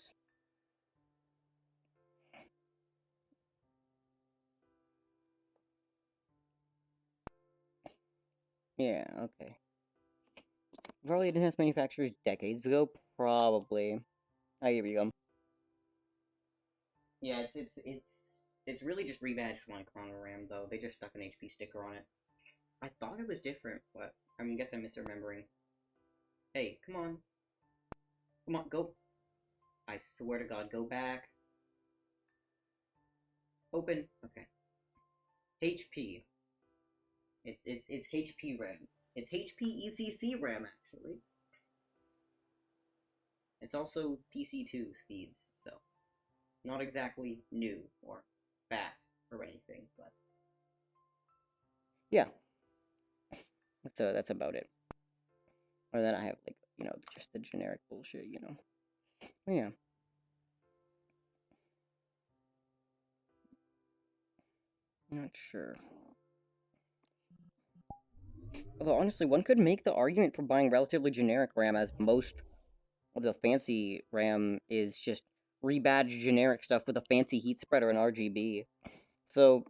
Yeah, okay. Probably enhanced manufacturers decades ago, probably. Ah, here we go. Yeah, it's really just rebadged Chrono RAM though. They just stuck an HP sticker on it. I thought it was different, but I guess I'm misremembering. Hey, come on. Come on, go. I swear to God, go back. Open. Okay. HP. It's HP RAM. It's HP ECC RAM actually. It's also PC2 speeds, so not exactly new or fast or anything, but yeah, that's about it. Or then I have like just the generic bullshit, But yeah. Not sure. Although honestly, one could make the argument for buying relatively generic RAM, as most of the fancy RAM is just rebadged generic stuff with a fancy heat spreader and RGB. So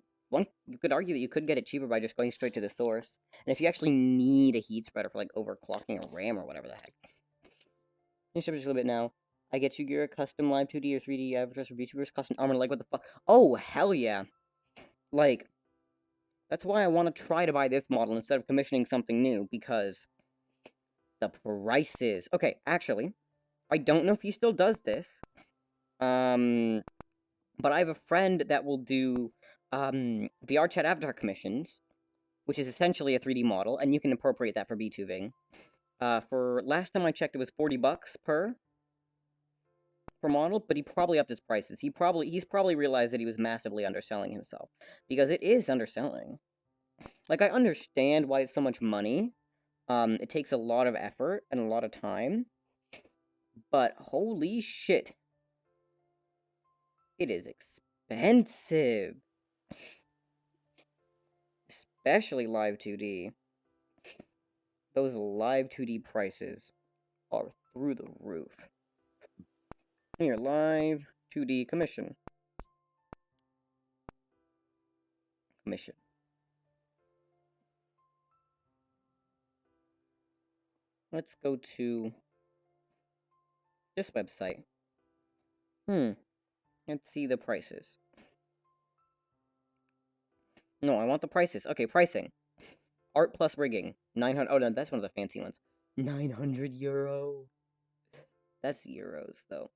you could argue that you could get it cheaper by just going straight to the source. And if you actually need a heat spreader for like overclocking a RAM or whatever the heck. Let me just a little bit now. I get you gear a custom live 2D or 3D avatars for VTubers, custom armor, like what the fuck? Oh, hell yeah. Like, that's why I want to try to buy this model instead of commissioning something new, because the prices. Okay, actually, I don't know if he still does this. But I have a friend that will do VR chat avatar commissions, which is essentially a 3D model, and you can appropriate that for VTubing. For last time I checked, it was $40 per model, but he probably upped his prices. He's probably realized that he was massively underselling himself, because it is underselling. Like, I understand why it's so much money. It takes a lot of effort and a lot of time, but holy shit, it is expensive. Especially live 2D. Those live 2D prices are through the roof. Here, live 2D commission. Let's go to this website. Let's see the prices. No, I want the prices. Okay, pricing. Art plus rigging. 900. Oh, no, that's one of the fancy ones. 900 euro. That's euros, though.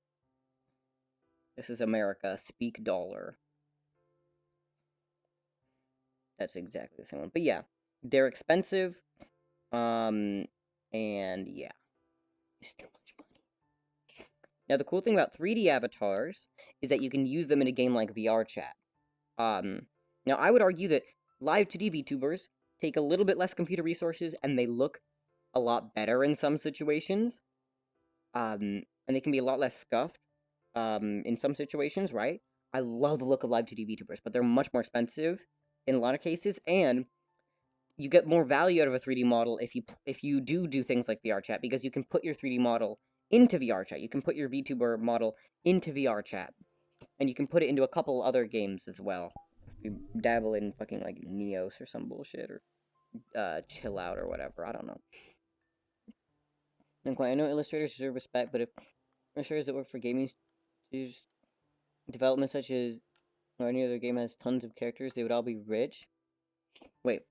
This is America. Speak dollar. That's exactly the same one. But yeah, they're expensive. And yeah. It's too much money. Now, the cool thing about 3D avatars is that you can use them in a game like VR Chat. Now, I would argue that live 2D VTubers take a little bit less computer resources, and they look a lot better in some situations. And they can be a lot less scuffed, in some situations, right? I love the look of live 2D VTubers, but they're much more expensive in a lot of cases, and you get more value out of a 3D model if you do things like VR Chat, because you can put your 3D model into VR Chat. You can put your VTuber model into VR Chat, and you can put it into a couple other games as well. You dabble in fucking like Neos or some bullshit, or Chill Out or whatever. I don't know. And I know illustrators deserve respect, but if illustrators that work for gaming studios development such as or any other game has tons of characters, they would all be rich. Wait.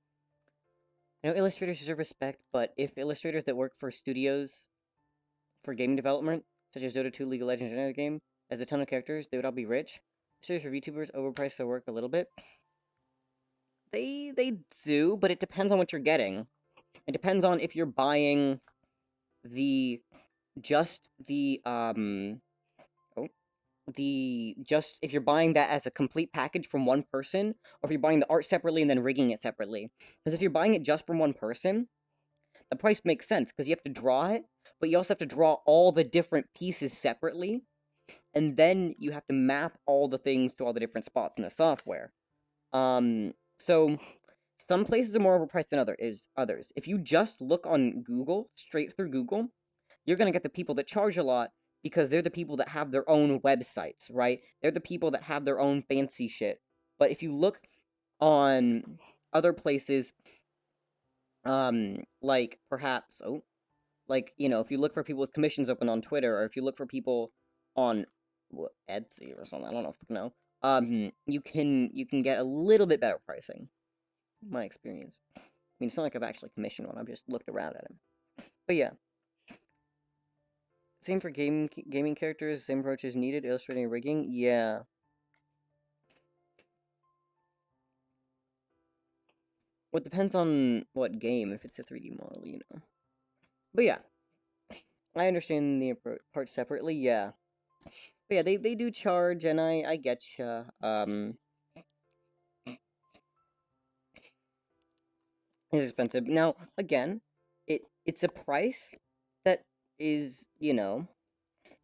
I know illustrators deserve respect, but if illustrators that work for studios for gaming development, such as Dota 2, League of Legends, or another game, has a ton of characters, they would all be rich. Illustrators for VTubers overprice their work a little bit. They do, but it depends on what you're getting. It depends on if you're buying the if you're buying that as a complete package from one person, or if you're buying the art separately and then rigging it separately. Because if you're buying it just from one person, the price makes sense, because you have to draw it, but you also have to draw all the different pieces separately, and then you have to map all the things to all the different spots in the software. So some places are more overpriced than others. If you just look on Google, straight through Google, you're gonna get the people that charge a lot, because they're the people that have their own websites, right? They're the people that have their own fancy shit. But if you look on other places, Like, perhaps, like, you know, if you look for people with commissions open on Twitter, or if you look for people on Etsy or something, I don't know if you know, you can get a little bit better pricing, in my experience. I mean, it's not like I've actually commissioned one, I've just looked around at them. But yeah. Same for gaming characters, same approach is needed, illustrating and rigging, yeah. Well, it depends on what game, if it's a 3D model, you know. But yeah, I understand the approach separately, yeah. But yeah, they do charge, and I getcha. It's expensive. Now, again, it's a price that is, you know,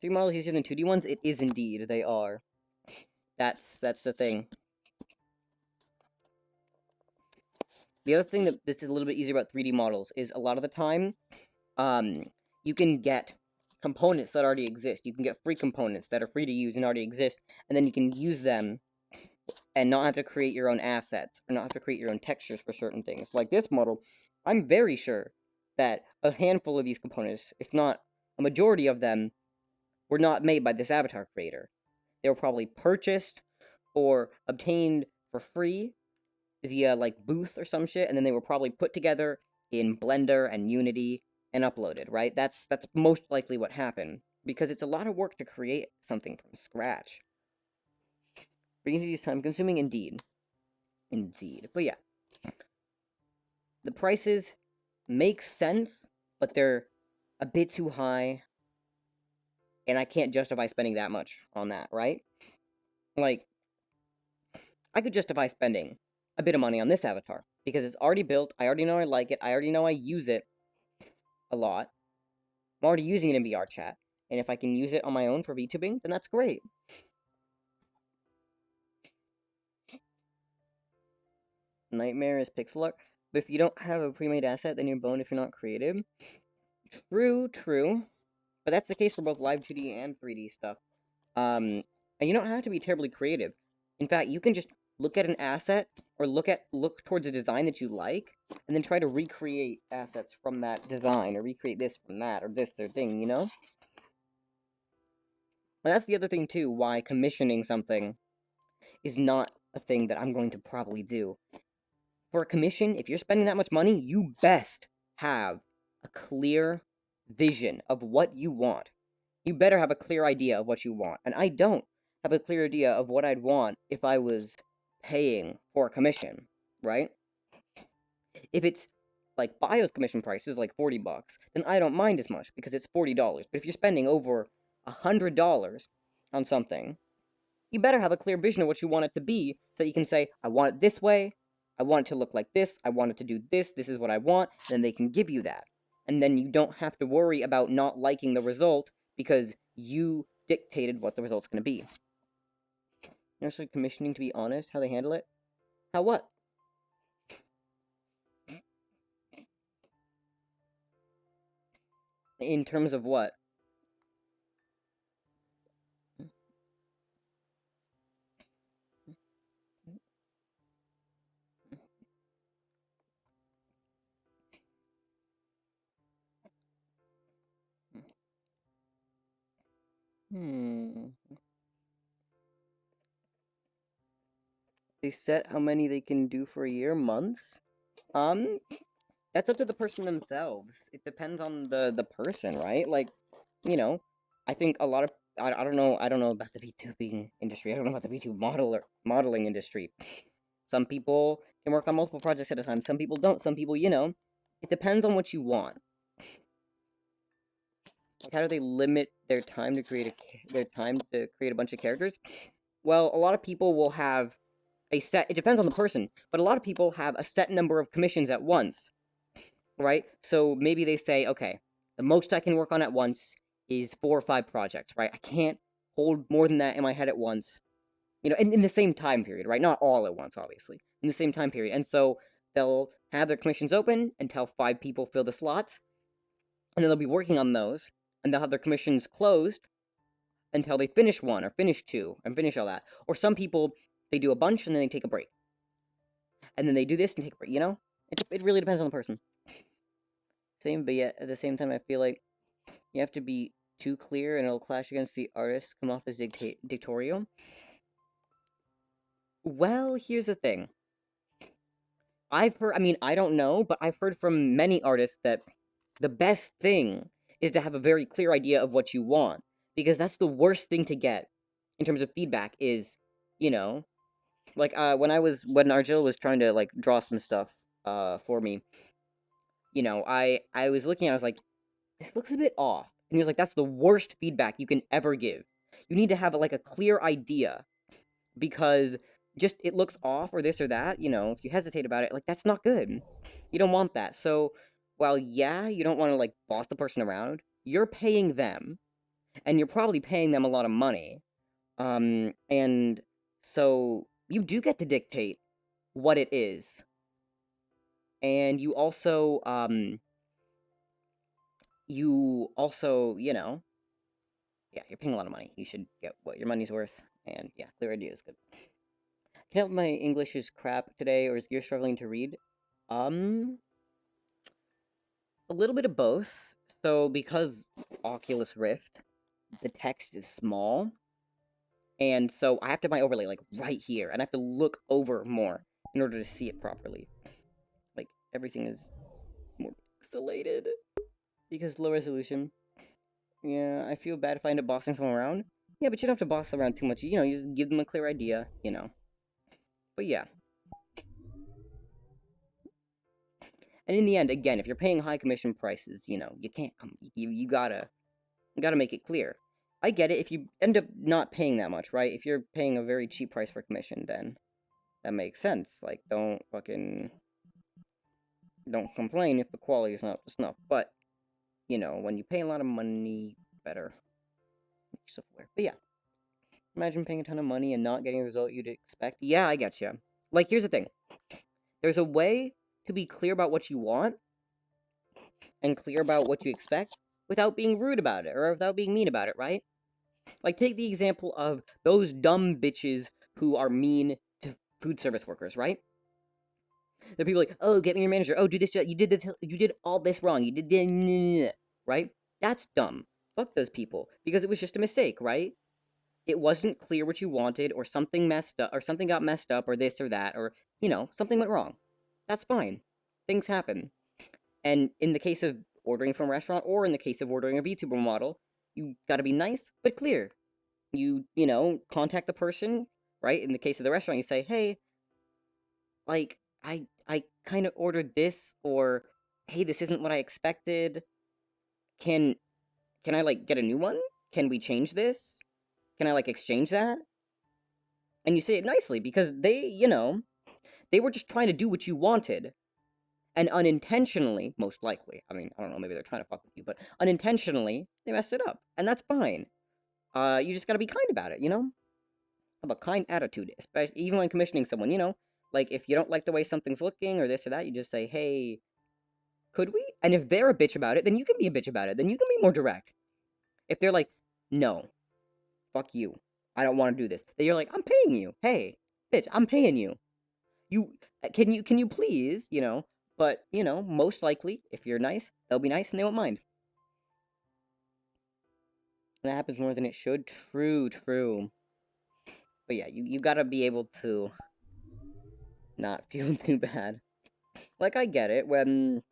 3 models easier than 2D ones. It is indeed. They are. That's the thing. The other thing that this is a little bit easier about 3D models is a lot of the time, you can get components that already exist. You can get free components that are free to use and already exist, and then you can use them and not have to create your own assets, or not have to create your own textures for certain things. Like this model, I'm very sure that a handful of these components, if not a majority of them, were not made by this avatar creator. They were probably purchased or obtained for free via, like, Booth or some shit, and then they were probably put together in Blender and Unity and uploaded, right? That's most likely what happened, because it's a lot of work to create something from scratch. Unity is time-consuming, indeed. Indeed. But yeah. The prices make sense, but they're a bit too high, and I can't justify spending that much on that, right? Like, I could justify spending a bit of money on this avatar, because it's already built, I already know I like it, I already know I use it a lot. I'm already using it in VR chat, and if I can use it on my own for VTubing, then that's great. Nightmare is pixel art, but if you don't have a pre-made asset, then you're boned if you're not creative. True, true. But that's the case for both live 2D and 3D stuff. And you don't have to be terribly creative. In fact, you can just look at an asset, or look towards a design that you like, and then try to recreate assets from that design, or recreate this from that, or this or thing, you know? And that's the other thing, too, why commissioning something is not a thing that I'm going to probably do. For a commission, if you're spending that much money, you best have a clear vision of what you want. You better have a clear idea of what you want. And I don't have a clear idea of what I'd want if I was paying for a commission, right? If it's like BIOS commission prices, like $40, then I don't mind as much because it's $40. But if you're spending over $100 on something, you better have a clear vision of what you want it to be, so that you can say, I want it this way, I want it to look like this, I want it to do this is what I want, and then they can give you that. And then you don't have to worry about not liking the result, because you dictated what the result's going to be. Actually, commissioning, to be honest, how they handle it? How what? In terms of what? They set how many they can do for a year? Months? That's up to the person themselves. It depends on the person, right? Like, you know, I think a lot of I don't know about the VTubing industry. I don't know about the VTube modeling industry. Some people can work on multiple projects at a time. Some people don't. Some people, you know, it depends on what you want. Like, how do they limit their time to create a bunch of characters? Well, a lot of people will have a set. It depends on the person, but a lot of people have a set number of commissions at once, right? So maybe they say, okay, the most I can work on at once is 4 or 5 projects, right? I can't hold more than that in my head at once, you know, in the same time period, right? Not all at once, obviously, in the same time period. And so they'll have their commissions open until 5 people fill the slots, and then they'll be working on those, and they'll have their commissions closed until they finish 1 or finish 2 and finish all that. Or some people, they do a bunch and then they take a break, and then they do this and take a break, you know? It really depends on the person. Same, but yet at the same time, I feel like you have to be too clear, and it'll clash against the artist, come off as dictatorial. Well, here's the thing. I've heard, I mean, I don't know, but I've heard from many artists that the best thing is to have a very clear idea of what you want, because that's the worst thing to get in terms of feedback is, you know, like when Argil was trying to like draw some stuff for me, I was looking, I was like, this looks a bit off. And he was like, that's the worst feedback you can ever give. You need to have like a clear idea, because just it looks off or this or that, if you hesitate about it, like that's not good. You don't want that. So while yeah, you don't want to like boss the person around, you're paying them, and you're probably paying them a lot of money. And so you do get to dictate what it is. And you also, yeah, you're paying a lot of money. You should get what your money's worth. And yeah, clear idea is good. Can help my English is crap today, or is Gear struggling to read? Um, a little bit of both. So because Oculus Rift, the text is small, and so I have to have my overlay like right here, and I have to look over more in order to see it properly. Like everything is more pixelated because low resolution. Yeah, I feel bad if I end up bossing someone around. Yeah, but you don't have to boss them around too much. You just give them a clear idea. But yeah. And in the end, again, if you're paying high commission prices, you can't come. You gotta make it clear. I get it if you end up not paying that much, right? If you're paying a very cheap price for commission, then that makes sense. Like, don't complain if the quality is not up to snuff. But when you pay a lot of money, better make yourself aware. But yeah, imagine paying a ton of money and not getting the result you'd expect. Yeah, I get you. Like, here's the thing. There's a way to be clear about what you want and clear about what you expect without being rude about it or without being mean about it, right? Like, take the example of those dumb bitches who are mean to food service workers, right? The people like, oh, get me your manager. Oh, do this. You did this. You did all this wrong. You did this, right? That's dumb. Fuck those people because it was just a mistake, right? It wasn't clear what you wanted, or something messed up, or something got messed up, or this or that, or something went wrong. That's fine. Things happen. And in the case of ordering from a restaurant, or in the case of ordering a VTuber model, you gotta be nice but clear. You contact the person, right? In the case of the restaurant, you say, hey, like, I kind of ordered this, or hey, this isn't what I expected. Can I like get a new one? Can we change this? Can I like exchange that? And you say it nicely because they were just trying to do what you wanted. And unintentionally, most likely, I mean, I don't know, maybe they're trying to fuck with you, but unintentionally, they messed it up. And that's fine. You just gotta be kind about it, Have a kind attitude, especially even when commissioning someone. Like, if you don't like the way something's looking or this or that, you just say, hey, could we? And if they're a bitch about it, then you can be a bitch about it. Then you can be more direct. If they're like, no, fuck you, I don't want to do this, then you're like, I'm paying you. Hey, bitch, I'm paying you. Can you please, But, most likely, if you're nice, they'll be nice and they won't mind. And that happens more than it should. True, true. But yeah, you gotta be able to not feel too bad. Like, I get it. When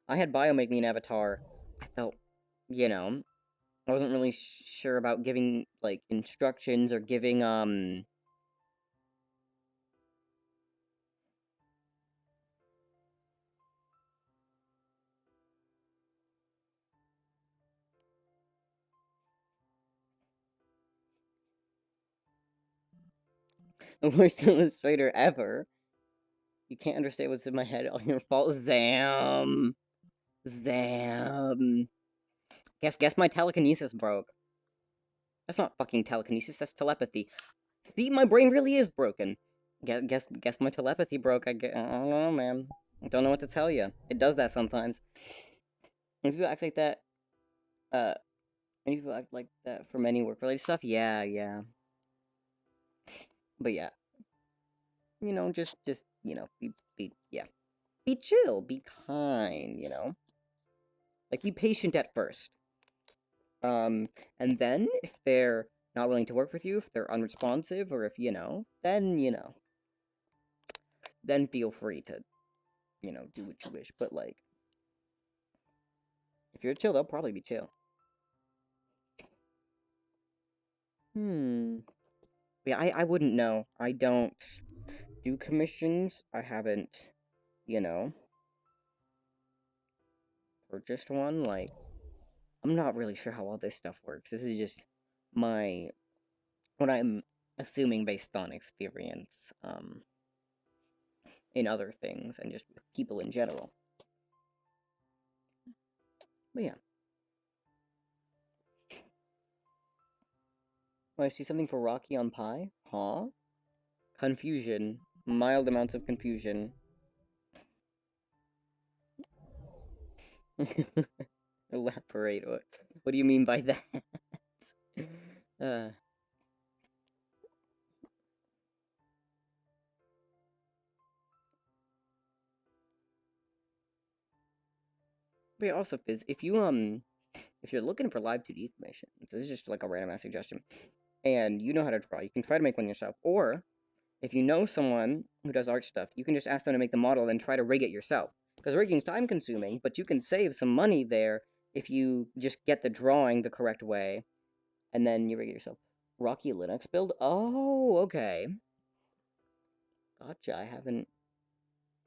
I had Bio make me an avatar, I felt, I wasn't really sure about giving, like, instructions or giving, the worst illustrator ever. You can't understand what's in my head. All your fault. Zam. Zam. Guess my telekinesis broke. That's not fucking telekinesis, that's telepathy. See, my brain really is broken. Guess my telepathy broke. I don't know, man. I don't know what to tell you. It does that sometimes. If you act like that, uh, when people act like that for many work-related stuff, yeah. But yeah, just be chill, be kind. Like, be patient at first. And then, if they're not willing to work with you, if they're unresponsive, or if, then feel free to, do what you wish. But, like, if you're chill, they'll probably be chill. Yeah, I wouldn't know. I don't do commissions. I haven't, purchased one. Like, I'm not really sure how all this stuff works. This is just what I'm assuming based on experience, in other things and just with people in general. But yeah. Oh, I see something for Rocky on pie? Huh? Confusion. Mild amounts of confusion. Elaborate. What do you mean by that? uh... But yeah, also, Fizz, if you're looking for live 2D commissions, this is just like a random ass suggestion, and you know how to draw, you can try to make one yourself. Or, if you know someone who does art stuff, you can just ask them to make the model and try to rig it yourself. Because rigging's time consuming, but you can save some money there if you just get the drawing the correct way, and then you rig it yourself. Rocky Linux build? Oh, okay. Gotcha, I haven't...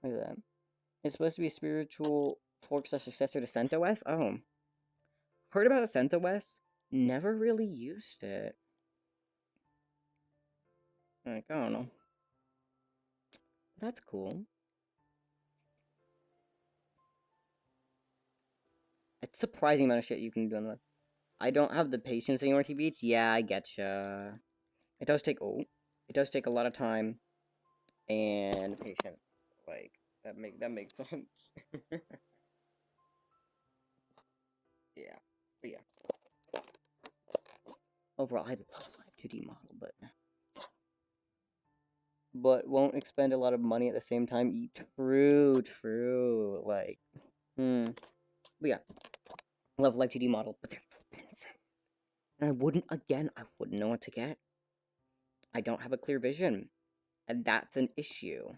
Look at that. It's supposed to be a spiritual fork/successor to CentOS? Oh. Heard about CentOS? Never really used it. Like, I don't know. That's cool. It's surprising amount of shit you can do on the... I don't have the patience anymore, TBH. Yeah, I getcha. It does take... Oh. It does take a lot of time. And patience. Like, that makes sense. Yeah. But yeah. Overall, I have a 2D model, but won't expend a lot of money at the same time. True. Like, But yeah. Love like 2D model, but they're expensive. And I wouldn't know what to get. I don't have a clear vision. And that's an issue.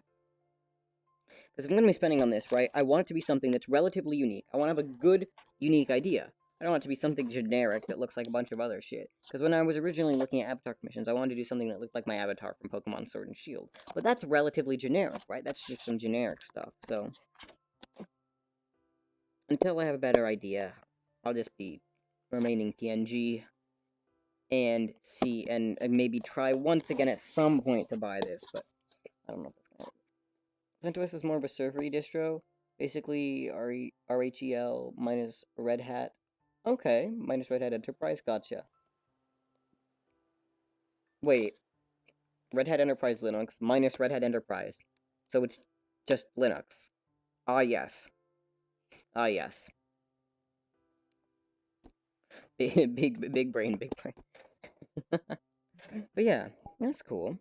Because if I'm going to be spending on this, right, I want it to be something that's relatively unique. I want to have a good, unique idea. I don't want it to be something generic that looks like a bunch of other shit. Because when I was originally looking at avatar commissions, I wanted to do something that looked like my avatar from Pokemon Sword and Shield. But that's relatively generic, right? That's just some generic stuff, so... Until I have a better idea, I'll just be remaining PNG and see, and maybe try once again at some point to buy this, but I don't know if that's gonna work. CentOS is more of a servery distro, basically RHEL minus Red Hat. Okay, minus Red Hat Enterprise, gotcha. Wait, Red Hat Enterprise Linux minus Red Hat Enterprise, so it's just Linux. Ah, yes. Ah, yes. Big brain. But yeah, that's cool.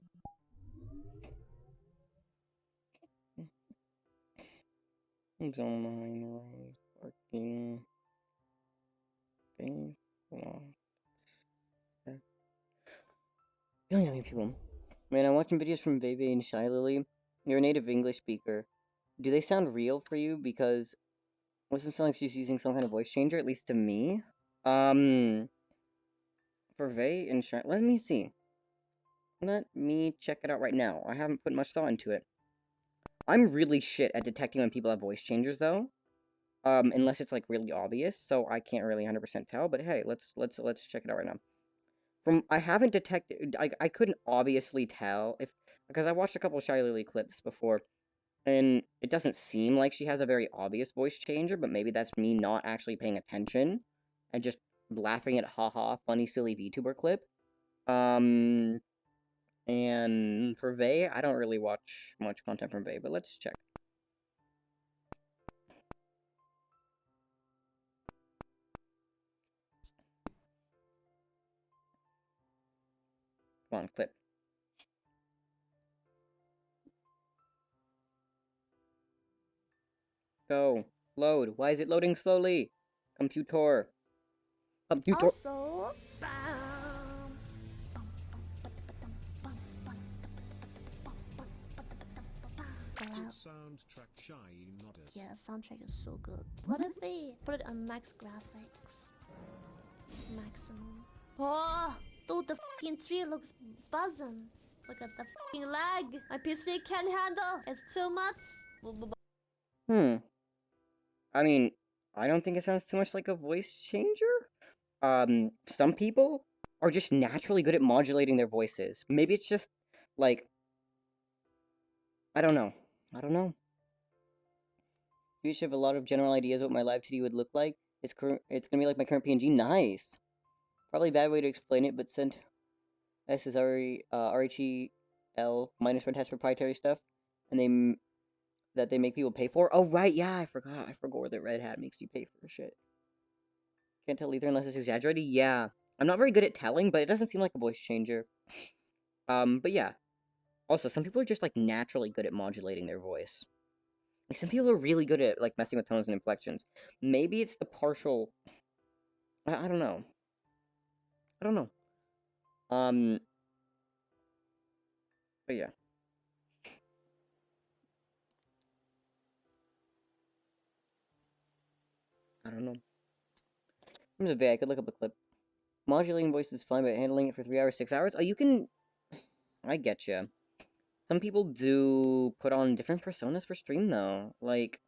Online working thing. Billion people. Man, I'm watching videos from Veve and Shy Lily. You're a native English speaker. Do they sound real for you? Because Wisdom sounds like she's using some kind of voice changer, at least to me. For Vei and Shy, let me see. Let me check it out right now. I haven't put much thought into it. I'm really shit at detecting when people have voice changers, though. Unless it's like really obvious, so I can't really 100% tell. But hey, let's check it out right now. I haven't detected. I couldn't obviously tell because I watched a couple of Shy Lily clips before, and it doesn't seem like she has a very obvious voice changer. But maybe that's me not actually paying attention and just laughing at haha funny silly VTuber clip. And for Vei, I don't really watch much content from Vei, but let's check. Come on, clip. Go. Load. Why is it loading slowly? Computer. Computer. Also, Good soundtrack, Shy nodded. yeah, soundtrack is so good. What if we put it on max graphics? Maximum. Oh, dude, the fucking tree looks buzzing. Look at the fucking lag. My PC can't handle. It's too much. I mean, I don't think it sounds too much like a voice changer. Some people are just naturally good at modulating their voices. Maybe it's just, like, I don't know. I don't know. You each have a lot of general ideas what my live 2D would look like. It's gonna be like my current PNG. Nice. Probably a bad way to explain it, but sent S is RHEL minus red has proprietary stuff, and they make people pay for. Oh right, yeah, I forgot that Red Hat makes you pay for shit. Can't tell either unless it's exaggerated. Yeah, I'm not very good at telling, but it doesn't seem like a voice changer. But yeah. Also, some people are just like naturally good at modulating their voice. Like some people are really good at like messing with tones and inflections. Maybe it's the partial. I don't know. I don't know. But yeah. I don't know. In terms of I could look up a clip. Modulating voice is fine, but handling it for 3 hours, 6 hours? Oh, you can... I get you. Some people do put on different personas for stream, though. Like,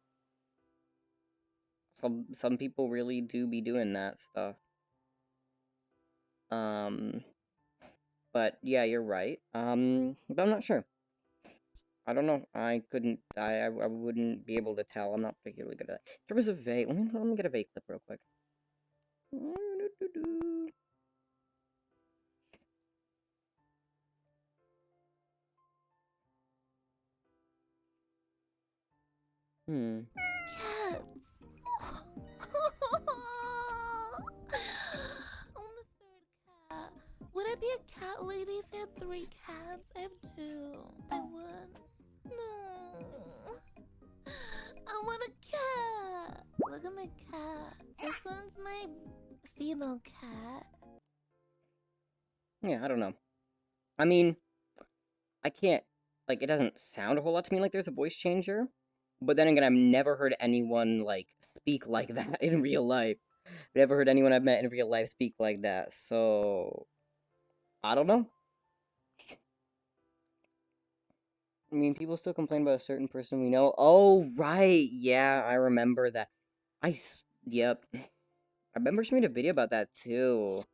some people really do be doing that stuff. But yeah, you're right. But I'm not sure. I don't know. I couldn't. I wouldn't be able to tell. I'm not particularly good at that. In terms of vague, let me get a vague clip real quick. Cats. On the third cat. Would I be a cat lady if I had 3 cats? I have 2. I would. No. I want a cat. Look at my cat. This one's my female cat. Yeah, I don't know. I mean, I can't. Like, it doesn't sound a whole lot to me like there's a voice changer. But then again, I've never heard anyone, like, speak like that in real life. I've never heard anyone I've met in real life speak like that, so... I don't know. I mean, people still complain about a certain person we know. Oh, right, yeah, I remember that. Yep. I remember she made a video about that, too.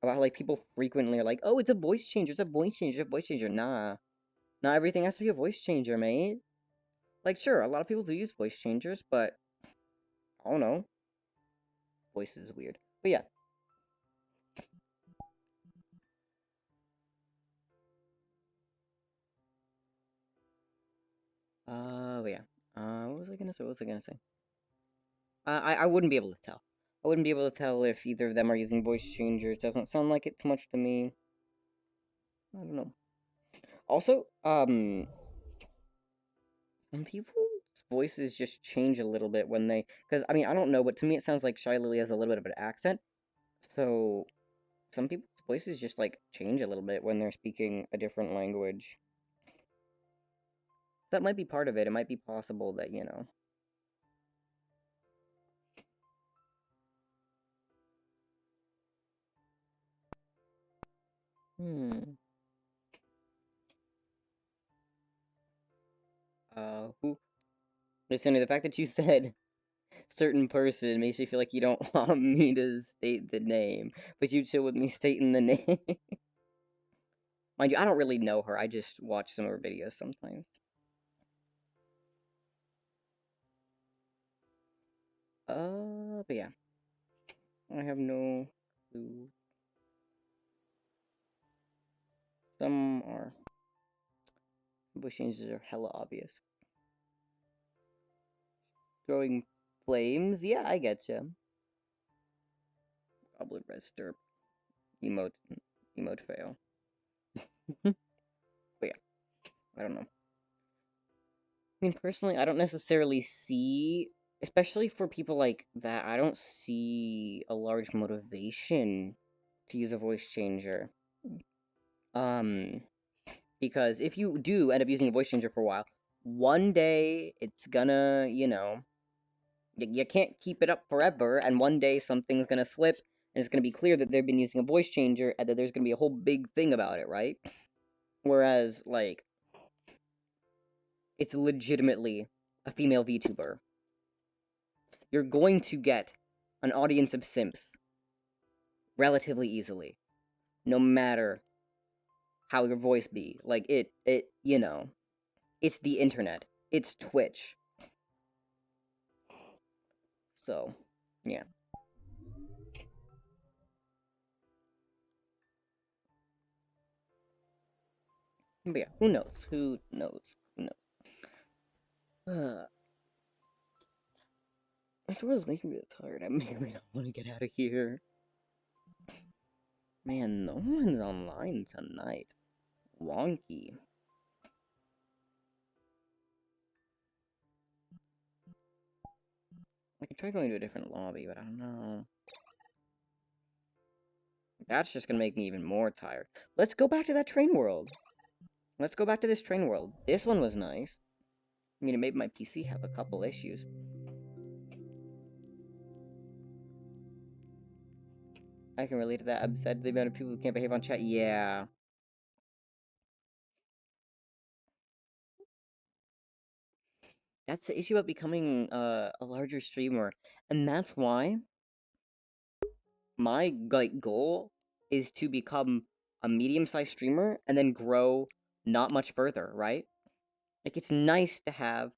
About how, like, people frequently are like, oh, it's a voice changer, it's a voice changer, it's a voice changer. Nah. Not everything has to be a voice changer, mate. Like, sure, a lot of people do use voice changers, but... I don't know. Voice is weird. But yeah. But yeah. What was I gonna say? What was I gonna say? I wouldn't be able to tell. I wouldn't be able to tell if either of them are using voice changers. Doesn't sound like it too much to me. I don't know. Also, some people's voices just change a little bit when they... Because, I mean, I don't know, but to me it sounds like Shy Lily has a little bit of an accent. So, some people's voices just, like, change a little bit when they're speaking a different language. That might be part of it. It might be possible that, you know... Who? Listen, the fact that you said certain person makes me feel like you don't want me to state the name, but you chill with me stating the name. Mind you, I don't really know her. I just watch some of her videos sometimes. But yeah. I have no clue. Some are. Voice changes are hella obvious. Throwing flames? Yeah, I getcha. Probably red stirp. Emote fail. But yeah. I don't know. I mean, personally, I don't necessarily see especially for people like that, I don't see a large motivation to use a voice changer. Because if you do end up using a voice changer for a while, one day it's gonna, you can't keep it up forever, and one day something's gonna slip, and it's gonna be clear that they've been using a voice changer, and that there's gonna be a whole big thing about it, right? Whereas, like, it's legitimately a female VTuber. You're going to get an audience of simps relatively easily, no matter how your voice be. Like, it's the internet. It's Twitch. So, yeah. But yeah, who knows? Who knows? Who knows? This world's making me tired. I really don't want to get out of here. Man, no one's online tonight. Wonky. I could try going to a different lobby, but I don't know. That's just gonna make me even more tired. Let's go back to that train world. Let's go back to this train world. This one was nice. I mean, it made my PC have a couple issues. I can relate to that. I'm sad the amount of people who can't behave on chat. Yeah. That's the issue about becoming a larger streamer. And that's why my goal is to become a medium-sized streamer and then grow not much further, right? Like, it's nice to have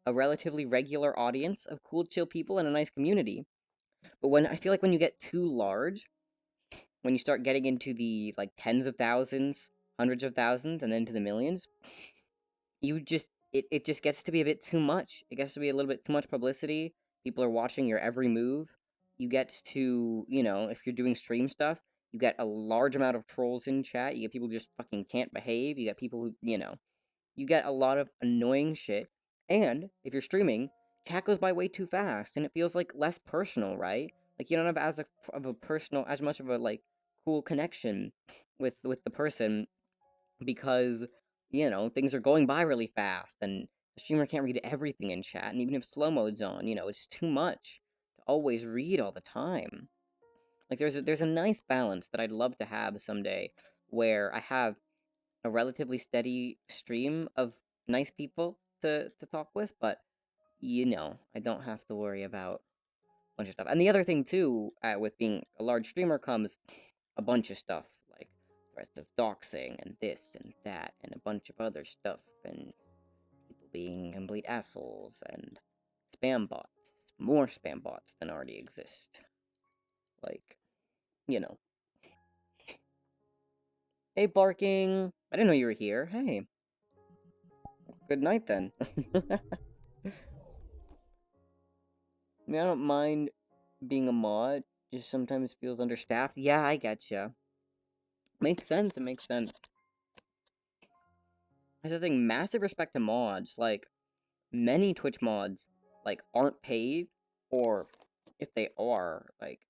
a relatively regular audience of cool, chill people and a nice community. But I feel like when you get too large, when you start getting into the, like, tens of thousands, hundreds of thousands, and then to the millions, it just gets to be a bit too much. It gets to be a little bit too much publicity. People are watching your every move. You get to, if you're doing stream stuff, you get a large amount of trolls in chat. You get people who just fucking can't behave. You get people who, you get a lot of annoying shit. And if you're streaming, chat goes by way too fast, and it feels like less personal, right? Like, you don't have as much of a, like, cool connection with the person, because things are going by really fast, and the streamer can't read everything in chat, and even if slow mode's on, it's too much to always read all the time. Like, there's a nice balance that I'd love to have someday, where I have a relatively steady stream of nice people to talk with, but I don't have to worry about a bunch of stuff. And the other thing too, with being a large streamer, comes a bunch of stuff, like threats of doxing and this and that and a bunch of other stuff, and people being complete assholes, and spam bots, more spam bots than already exist. Like, Hey, Barking! I didn't know you were here. Hey. Good night, then. I mean, I don't mind being a mod, just sometimes feels understaffed. Yeah, I getcha. Makes sense, it makes sense. That's the thing, massive respect to mods. Like, many Twitch mods, like, aren't paid, or if they are, like,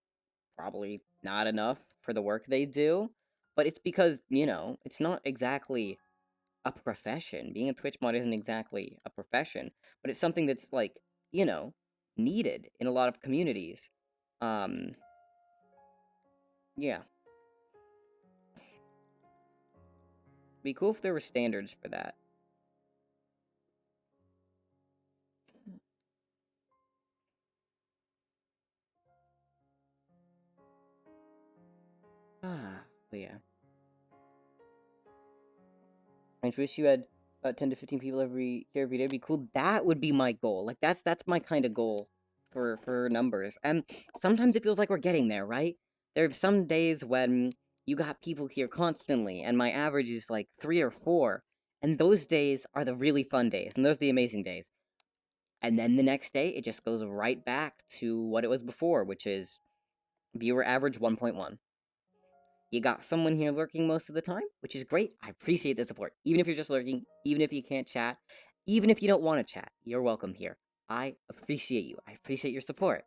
probably not enough for the work they do. But it's because, it's not exactly a profession. Being a Twitch mod isn't exactly a profession, but it's something that's, like, needed in a lot of communities. Yeah. Be cool if there were standards for that. But yeah. I just wish you had about 10 to 15 people here every day. It'd be cool. That would be my goal. Like, that's my kind of goal for numbers. And sometimes it feels like we're getting there, right? There are some days when you got people here constantly, and my average is like 3 or 4. And those days are the really fun days, and those are the amazing days. And then the next day, it just goes right back to what it was before, which is viewer average 1.1. You got someone here lurking most of the time, which is great. I appreciate the support. Even if you're just lurking, even if you can't chat, even if you don't want to chat, you're welcome here. I appreciate you. I appreciate your support.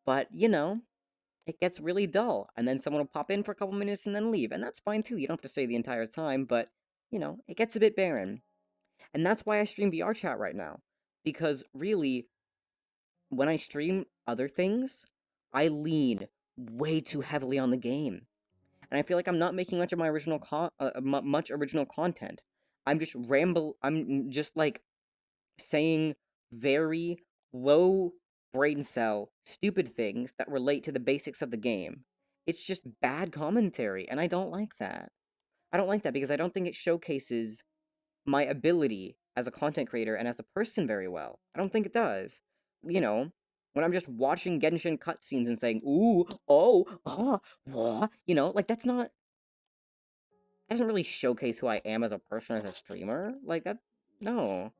But, you know, it gets really dull, and then someone will pop in for a couple minutes and then leave, and that's fine too. You don't have to stay the entire time, but, you know, it gets a bit barren. And that's why I stream VR chat right now. Because really, when I stream other things, I lean way too heavily on the game. And I feel like I'm not making much of my original much original content. I'm just like saying very low brain cell stupid things that relate to the basics of the game. It's just bad commentary, and I don't like that. I don't like that because I don't think it showcases my ability as a content creator and as a person very well. I don't think it does. You know, when I'm just watching Genshin cutscenes and saying, ooh, oh, ah, wah, you know, like that's not, that doesn't really showcase who I am as a person, as a streamer. Like, that's, no.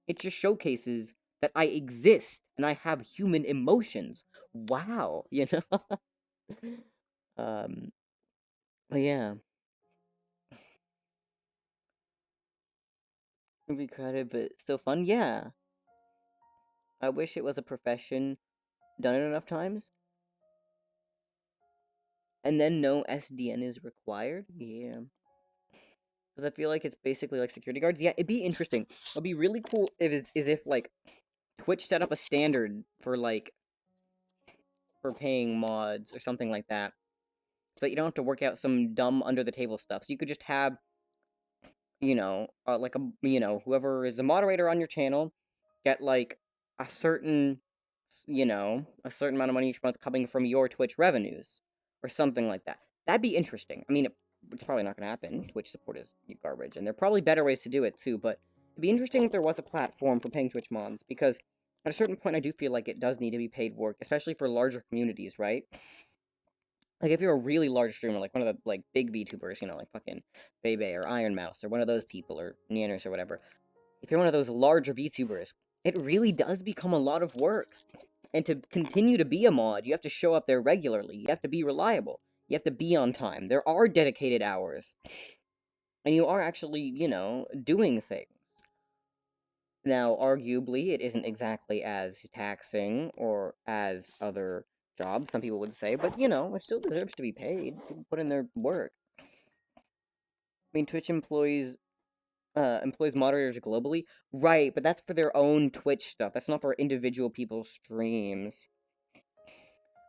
It just showcases that I exist and I have human emotions. Wow, you know? um, but yeah. It'd be crowded, but still fun, yeah. I wish it was a profession done it enough times. And then no SDN is required? Yeah. Because I feel like it's basically like security guards. Yeah, it'd be interesting. It'd be really cool if like Twitch set up a standard for like for paying mods or something like that. So that you don't have to work out some dumb under the table stuff. So you could just have, you know, like a whoever is a moderator on your channel get like a certain a certain amount of money each month coming from your Twitch revenues or something like that. That'd be interesting. I mean, it's probably not going to happen. Twitch support is garbage, and there are probably better ways to do it too. But it'd be interesting if there was a platform for paying Twitch mods, because at a certain point, I do feel like it does need to be paid work, especially for larger communities, right? Like, if you're a really large streamer, like one of the, like, big VTubers, you know, like fucking Bebe or Iron Mouse or one of those people, or Nanners or whatever, if you're one of those larger VTubers, it really does become a lot of work. And to continue to be a mod, you have to show up there regularly. You have to be reliable. You have to be on time. There are dedicated hours. And you are actually, you know, doing things. Now, arguably, it isn't exactly as taxing or as other jobs, some people would say, but, you know, it still deserves to be paid. People put in their work. I mean, Twitch employs moderators globally. Right, but that's for their own Twitch stuff. That's not for individual people's streams.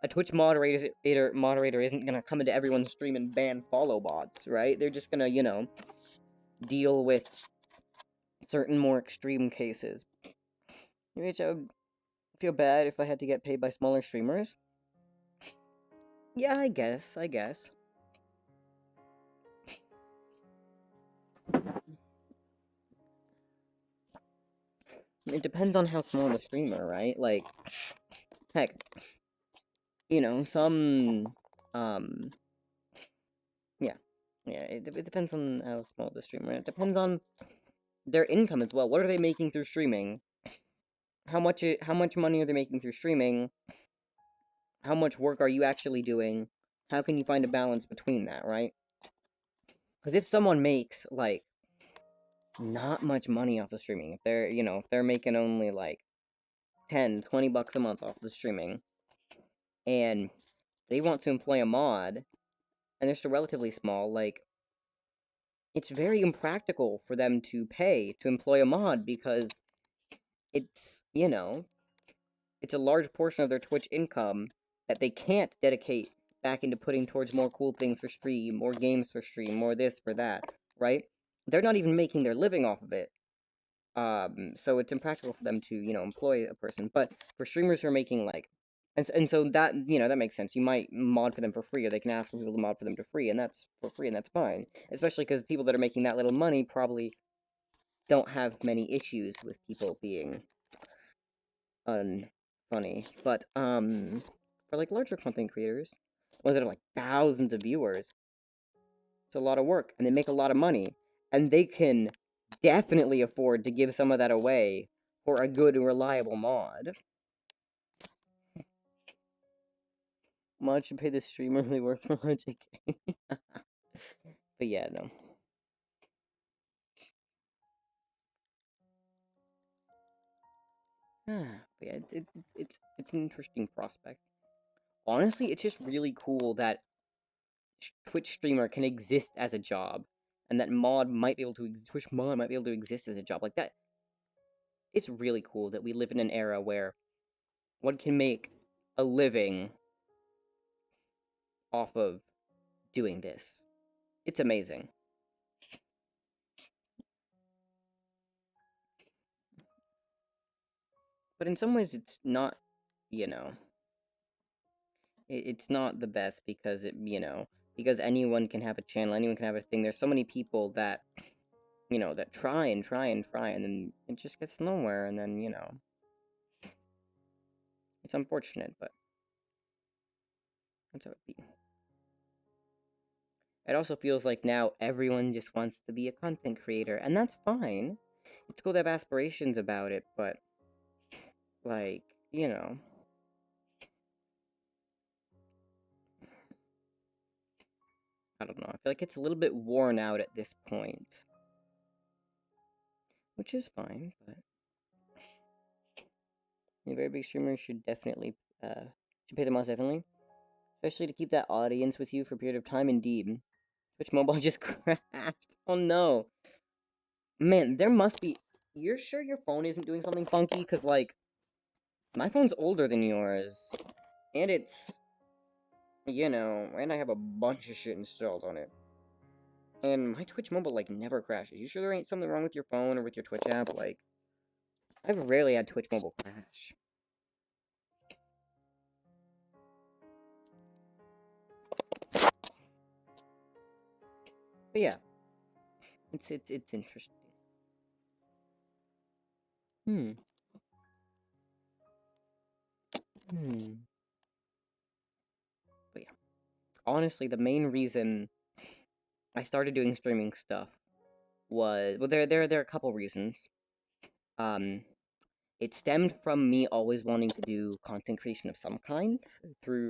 A Twitch moderator isn't gonna come into everyone's stream and ban follow bots, right? They're just gonna, you know, deal with certain more extreme cases. Which I would feel bad if I had to get paid by smaller streamers. Yeah, I guess. It depends on how small the streamer, right? Like, heck, you know, yeah. Yeah, it depends on how small the streamer. It depends on their income as well. What are they making through streaming? How much money are they making through streaming? How much work are you actually doing? How can you find a balance between that, right? Because if someone makes, like, not much money off of streaming, if they're, you know, if they're making only, like, 10, 20 bucks a month off of streaming, and they want to employ a mod, and they're still relatively small, like, it's very impractical for them to pay to employ a mod, because it's, you know, it's a large portion of their Twitch income that they can't dedicate back into putting towards more cool things for stream, more games for stream, more this for that, right? They're not even making their living off of it. So it's impractical for them to, you know, employ a person. But for streamers who are making, like, and so that, you know, that makes sense. You might mod for them for free, or they can ask for people to mod for them for free, and that's fine. Especially because people that are making that little money probably don't have many issues with people being unfunny. But, for, like, larger content creators, ones that have, like, thousands of viewers, it's a lot of work, and they make a lot of money, and they can definitely afford to give some of that away for a good and reliable mod. Mod should pay the streamer they work for JK. But yeah, no. Yeah, it's an interesting prospect. Honestly, it's just really cool that Twitch streamer can exist as a job, and that mod might be able to Twitch mod might be able to exist as a job like that. It's really cool that we live in an era where one can make a living off of doing this. It's amazing. But in some ways, it's not, you know, it's not the best because because anyone can have a channel, anyone can have a thing. There's so many people that, that try and try and try, and then it just gets nowhere, and then, it's unfortunate, but that's how it be. It also feels like now everyone just wants to be a content creator, and that's fine. It's cool to have aspirations about it, but, like, I don't know. I feel like it's a little bit worn out at this point. Which is fine, but a very big streamer should definitely, should pay the most, definitely. Especially to keep that audience with you for a period of time, indeed. Twitch Mobile just crashed. Oh no. Man, there must be... You're sure your phone isn't doing something funky? Because, like, my phone's older than yours. And it's... and I have a bunch of shit installed on it. And my Twitch Mobile, like, never crashes. You sure there ain't something wrong with your phone or with your Twitch app? Like, I've rarely had Twitch Mobile crash. But yeah. It's interesting. Hmm. But yeah. Honestly, the main reason I started doing streaming stuff was... Well, there are a couple reasons. It stemmed from me always wanting to do content creation of some kind.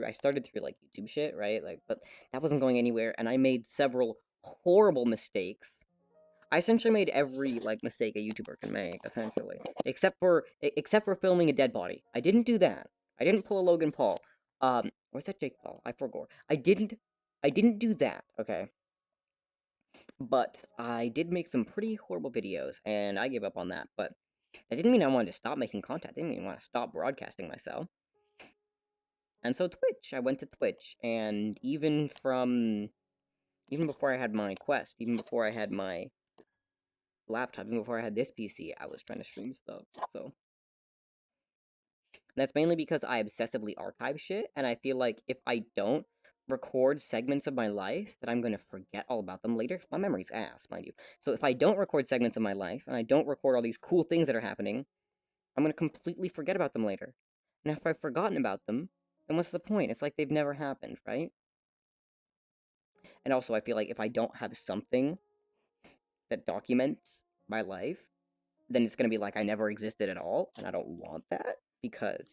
I started through, like, YouTube shit, right? Like, but that wasn't going anywhere, and I made several horrible mistakes. I essentially made every, like, mistake a YouTuber can make, essentially. Except for filming a dead body. I didn't do that. I didn't pull a Logan Paul. Where's that Jake Paul? I forgot. I didn't do that, okay? But I did make some pretty horrible videos, and I gave up on that, but that didn't mean I wanted to stop making content. I didn't mean I want to stop broadcasting myself. And so Twitch, I went to Twitch, and even before I had my Quest, even before I had my laptop, even before I had this PC, I was trying to stream stuff, so. And that's mainly because I obsessively archive shit, and I feel like if I don't record segments of my life, that I'm gonna forget all about them later, because my memory's ass, mind you. So if I don't record segments of my life, and I don't record all these cool things that are happening, I'm gonna completely forget about them later. And if I've forgotten about them, then what's the point? It's like they've never happened, right? And also, I feel like if I don't have something that documents my life, then it's gonna be like I never existed at all, and I don't want that, because,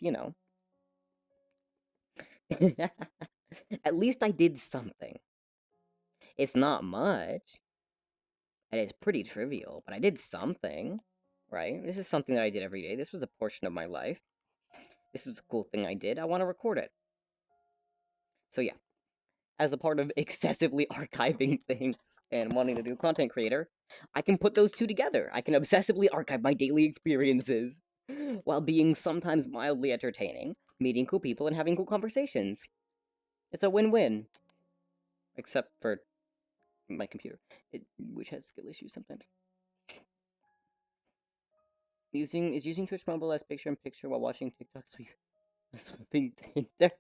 at least I did something. It's not much, and it's pretty trivial, but I did something, right? This is something that I did every day. This was a portion of my life. This was a cool thing I did. I want to record it. So yeah, as a part of excessively archiving things and wanting to do content creator, I can put those two together. I can obsessively archive my daily experiences while being sometimes mildly entertaining, meeting cool people, and having cool conversations. It's a win-win. Except for my computer, which has skill issues sometimes. Using Twitch Mobile as picture-in-picture while watching TikTok sweeping Tinder.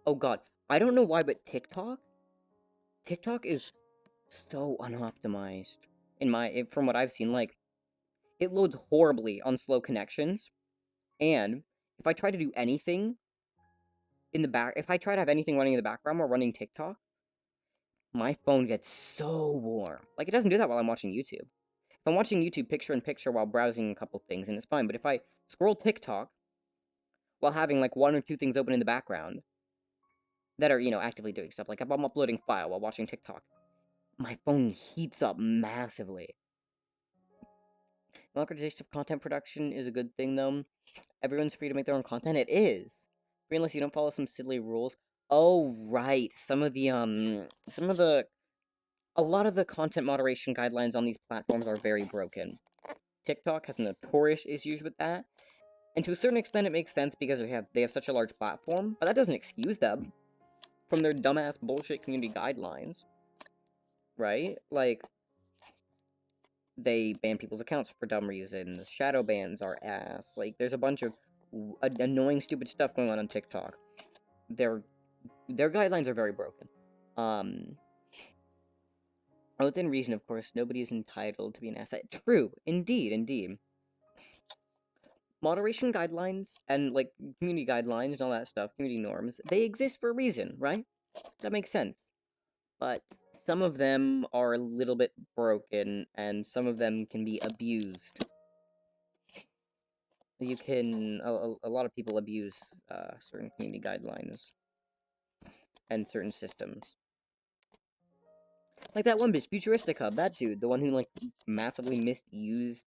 Oh god, I don't know why, but TikTok is so unoptimized from what I've seen. Like, it loads horribly on slow connections, and if I try to do anything if I try to have anything running in the background while running TikTok, my phone gets so warm. Like, it doesn't do that while I'm watching YouTube. If I'm watching YouTube picture-in-picture while browsing a couple things, and it's fine, but if I scroll TikTok while having, like, one or two things open in the background that are, actively doing stuff, like if I'm uploading file while watching TikTok, my phone heats up massively. Democratization of content production is a good thing, though. Everyone's free to make their own content. It is. Free unless you don't follow some silly rules. Oh, right. A lot of the content moderation guidelines on these platforms are very broken. TikTok has notorious issues with that. And to a certain extent, it makes sense because they have such a large platform, but that doesn't excuse them from their dumbass bullshit community guidelines. Right? Like, they ban people's accounts for dumb reasons. Shadow bans are ass. Like, there's a bunch of annoying, stupid stuff going on TikTok. Their guidelines are very broken. Within reason, of course, nobody is entitled to be an asset. True, indeed. Moderation guidelines and, like, community guidelines and all that stuff, community norms, they exist for a reason, right? That makes sense. But some of them are a little bit broken, and some of them can be abused. A lot of people abuse certain community guidelines and certain systems. Like that one bitch, Futuristic Hub, that dude, the one who, like, massively misused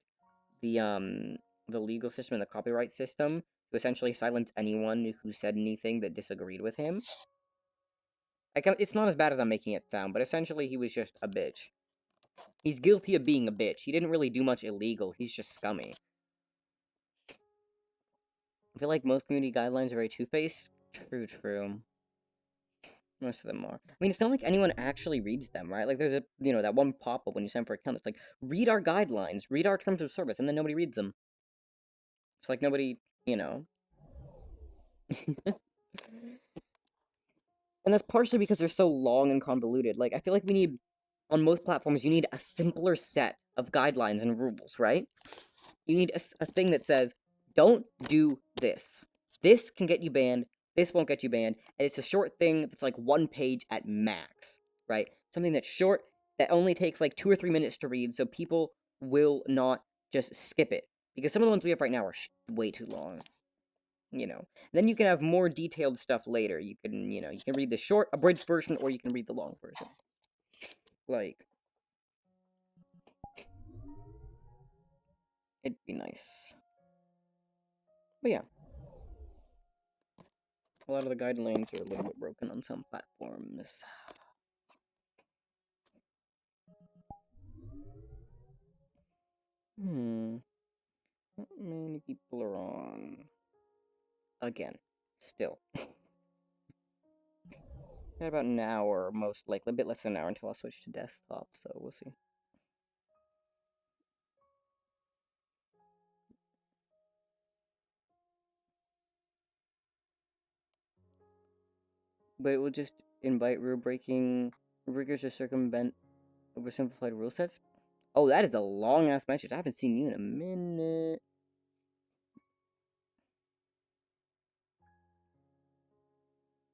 the legal system and the copyright system to essentially silence anyone who said anything that disagreed with him. Like, it's not as bad as I'm making it sound, but essentially he was just a bitch. He's guilty of being a bitch. He didn't really do much illegal, he's just scummy. I feel like most community guidelines are very two-faced. True. Most of them are. I mean, it's not like anyone actually reads them, right? Like, there's that one pop-up when you sign for an account that's like, read our guidelines, read our terms of service, and then nobody reads them. It's like nobody, And that's partially because they're so long and convoluted. Like, I feel like on most platforms, you need a simpler set of guidelines and rules, right? You need a thing that says, don't do this. This can get you banned, this won't get you banned, and it's a short thing that's like 1 page at max, right? Something that's short, that only takes like 2 or 3 minutes to read, so people will not just skip it. Because some of the ones we have right now are way too long. Then you can have more detailed stuff later. You can read the short, abridged version, or you can read the long version. Like, it'd be nice. But yeah. A lot of the guidelines are a little bit broken on some platforms. Not many people are on. Again. Still. Got about an hour, most likely. A bit less than an hour until I switch to desktop, so we'll see. But it will just invite rule-breaking riggers to circumvent oversimplified rule sets? Oh, that is a long-ass message. I haven't seen you in a minute.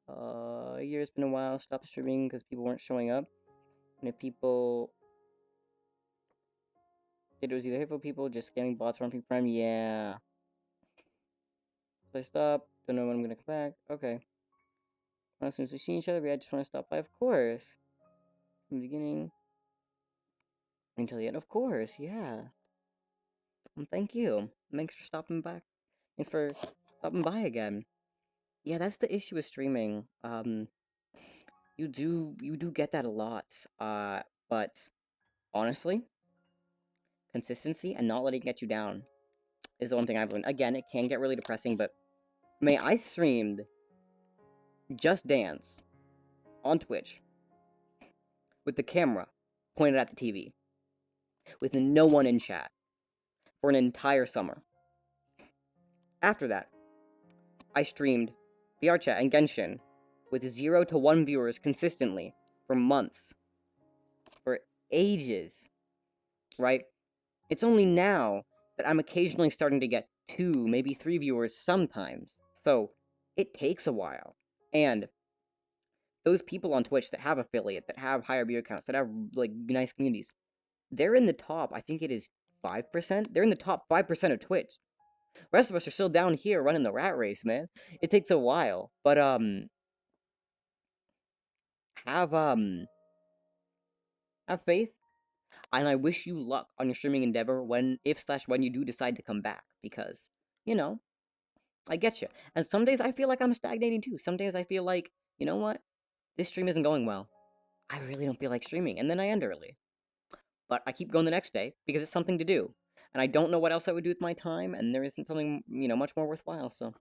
A year's been a while. Stopped streaming because people weren't showing up. And if people... It was either hateful people just scamming bots from Free Prime. Yeah. So I stopped. Don't know when I'm gonna come back. Okay. As soon as we see each other, I just want to stop by, of course. From the beginning until the end, of course, yeah. Thank you. Thanks for stopping back. Thanks for stopping by again. Yeah, that's the issue with streaming. You do get that a lot. But honestly, consistency and not letting it get you down is the one thing I've learned. Again, it can get really depressing, but I streamed Just Dance on Twitch with the camera pointed at the TV with no one in chat for an entire summer. After that, I streamed VR Chat and Genshin with 0 to 1 viewers consistently for months. For ages. Right? It's only now that I'm occasionally starting to get 2, maybe 3 viewers sometimes. So, it takes a while. And those people on Twitch that have affiliate, that have higher viewer counts, that have, like, nice communities, they're in the top, I think it is 5%? They're in the top 5% of Twitch. The rest of us are still down here running the rat race, man. It takes a while. But, have faith. And I wish you luck on your streaming endeavor if/when you do decide to come back, because, you know, I get you. And some days I feel like I'm stagnating too. Some days I feel like, you know what? This stream isn't going well. I really don't feel like streaming, and then I end early. But I keep going the next day because it's something to do. And I don't know what else I would do with my time, and there isn't something, much more worthwhile, so.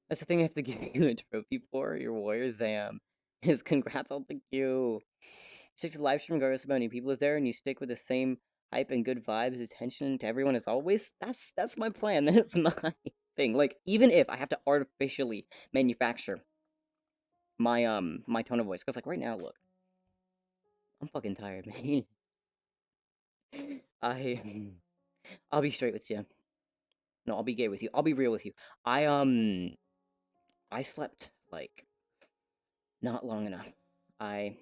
That's the thing I have to give you a trophy for, your Warrior Zam. Is congrats, I'll thank you. Stick to the live stream regardless of how many people is there, and you stick with the same hype and good vibes, attention to everyone as always. That's my plan. That's my thing. Like, even if I have to artificially manufacture my tone of voice, because like right now, look, I'm fucking tired, man. I'll be straight with you. No, I'll be gay with you. I'll be real with you. I slept like not long enough. I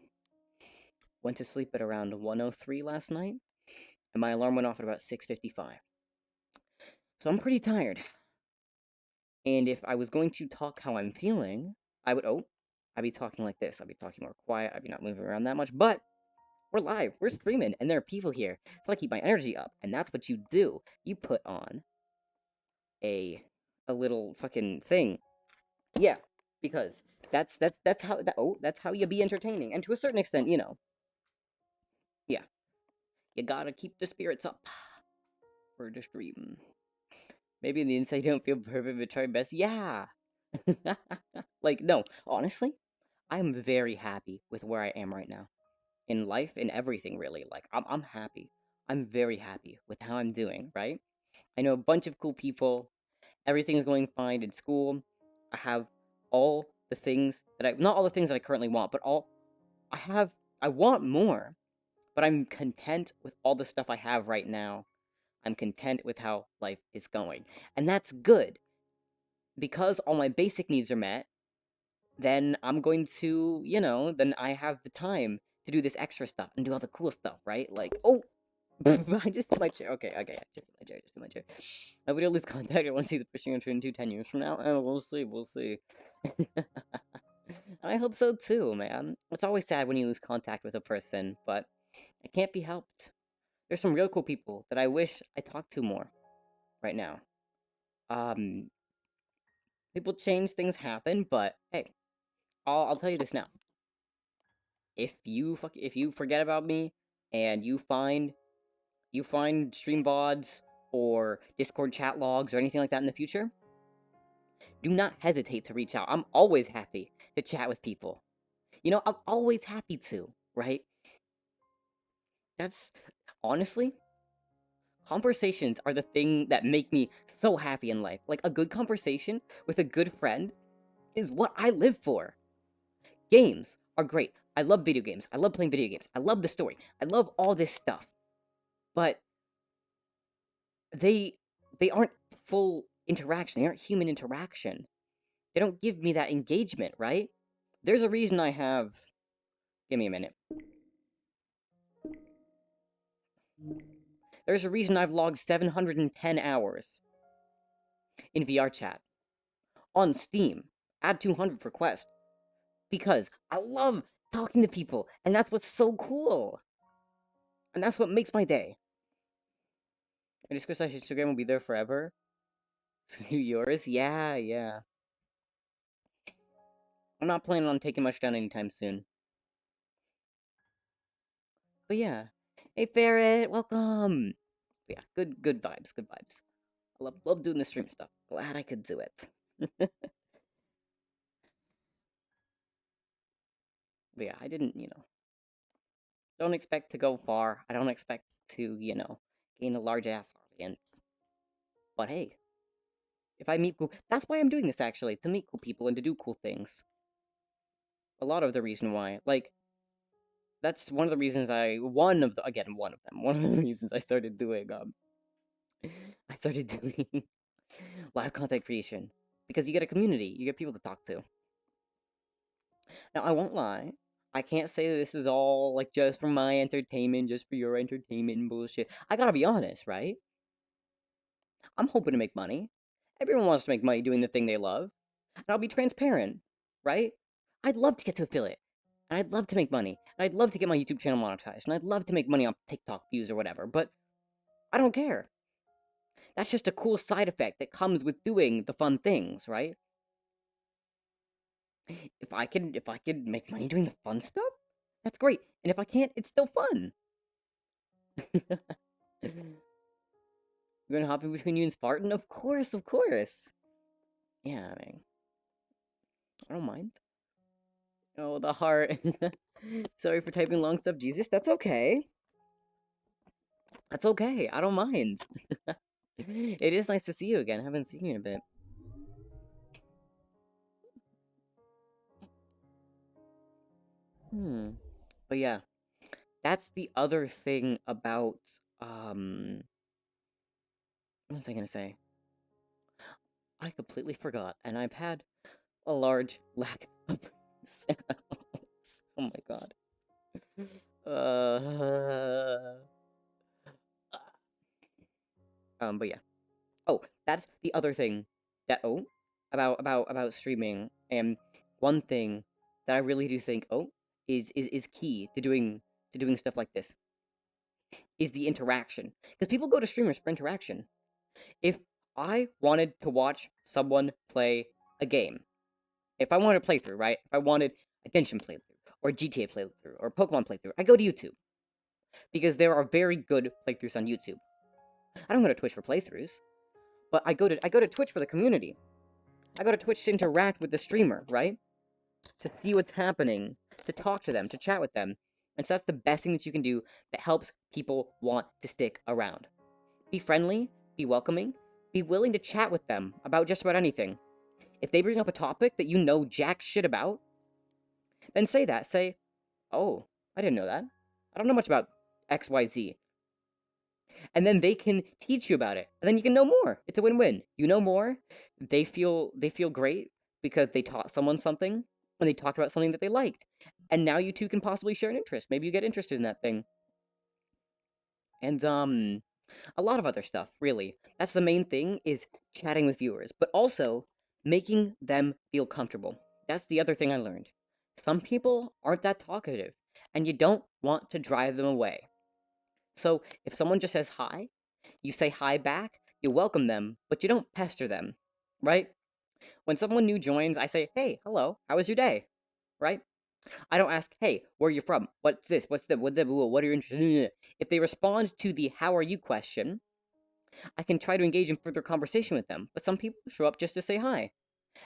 went to sleep at around 1:03 last night, and my alarm went off at about 6:55. So I'm pretty tired. And if I was going to talk how I'm feeling, I'd be talking like this. I'd be talking more quiet. I'd be not moving around that much. But we're live. We're streaming, and there are people here. So I keep my energy up, and that's what you do. You put on a little fucking thing. Yeah, because that's how you be entertaining, and to a certain extent, yeah, you gotta keep the spirits up for the stream. Maybe in the inside you don't feel perfect, but try best. Yeah. Like, no, honestly, I'm very happy with where I am right now. In life, in everything, really. Like, I'm happy. I'm very happy with how I'm doing, right? I know a bunch of cool people. Everything's going fine in school. I have all the things not all the things that I currently want, but I want more, but I'm content with all the stuff I have right now. I'm content with how life is going. And that's good. Because all my basic needs are met, then I'm going to, then I have the time to do this extra stuff and do all the cool stuff, right? Like, oh, I just did my chair. Okay, just do my chair. I would lose contact. I want to see the fishing turn into 10 years from now. And we'll see. I hope so too, man. It's always sad when you lose contact with a person, but it can't be helped. There's some real cool people that I wish I talked to more right now. People change, things happen, but hey, I'll tell you this now. If you forget about me and you find stream VODs or Discord chat logs or anything like that in the future, do not hesitate to reach out. I'm always happy to chat with people. I'm always happy to, right? That's honestly, conversations are the thing that make me so happy in life. Like, a good conversation with a good friend is what I live for. Games are great. I love video games. I love playing video games. I love the story. I love all this stuff. But they aren't full interaction. They aren't human interaction. They don't give me that engagement, right? There's a reason I have... Give me a minute. There's a reason I've logged 710 hours in VR chat. On Steam. Add 200 for Quest. Because I love talking to people, and that's what's so cool. And that's what makes my day. And Instagram will be there forever. So yours? Yeah. I'm not planning on taking much down anytime soon. But yeah. Hey Ferret, welcome! But yeah, good vibes. I love doing the stream stuff. Glad I could do it. But yeah, I didn't, don't expect to go far. I don't expect to, gain a large ass audience. But hey, if I meet cool... That's why I'm doing this, actually. To meet cool people and to do cool things. A lot of the reason why. Like, that's one of the reasons one of the reasons I started doing, live content creation. Because you get a community. You get people to talk to. Now, I won't lie. I can't say this is all, like, just for my entertainment, just for your entertainment and bullshit. I gotta be honest, right? I'm hoping to make money. Everyone wants to make money doing the thing they love. And I'll be transparent, right? I'd love to get to affiliate. And I'd love to make money. I'd love to get my YouTube channel monetized, and I'd love to make money on TikTok views or whatever, but I don't care. That's just a cool side effect that comes with doing the fun things, right? If I could make money doing the fun stuff, that's great. And if I can't, it's still fun. You're gonna hop in between you and Spartan? Of course, of course. Yeah, I mean, I don't mind. Oh, the heart. Sorry for typing long stuff, Jesus. That's okay. That's okay. I don't mind. It is nice to see you again. I haven't seen you in a bit. But yeah, that's the other thing about, what was I gonna say? I completely forgot, and I've had a large lack of sounds. Oh my god. But yeah. Oh, that's the other thing that, about streaming, and one thing that I really do think, is key to doing stuff like this, is the interaction. Because people go to streamers for interaction. If I wanted to watch someone play a game, if I wanted a playthrough, right? If I wanted a Genshin playthrough, or a GTA playthrough, or a Pokemon playthrough, I go to YouTube. Because there are very good playthroughs on YouTube. I don't go to Twitch for playthroughs, but I go to Twitch for the community. I go to Twitch to interact with the streamer, right? To see what's happening, to talk to them, to chat with them. And so that's the best thing that you can do that helps people want to stick around. Be friendly, be welcoming, be willing to chat with them about just about anything. If they bring up a topic that you know jack shit about, then say that. Say, oh, I didn't know that. I don't know much about XYZ. And then they can teach you about it. And then you can know more. It's a win-win. You know more, they feel great because they taught someone something, and they talked about something that they liked. And now you two can possibly share an interest. Maybe you get interested in that thing. And a lot of other stuff, really. That's the main thing, is chatting with viewers, but also making them feel comfortable. That's the other thing I learned. Some people aren't that talkative, and you don't want to drive them away. So if someone just says hi, you say hi back, you welcome them, but you don't pester them, right? When someone new joins, I say, hey, hello, how was your day? Right? I don't ask, hey, where are you from? What's this? What are you interested in? If they respond to the how are you question, I can try to engage in further conversation with them. But some people show up just to say hi.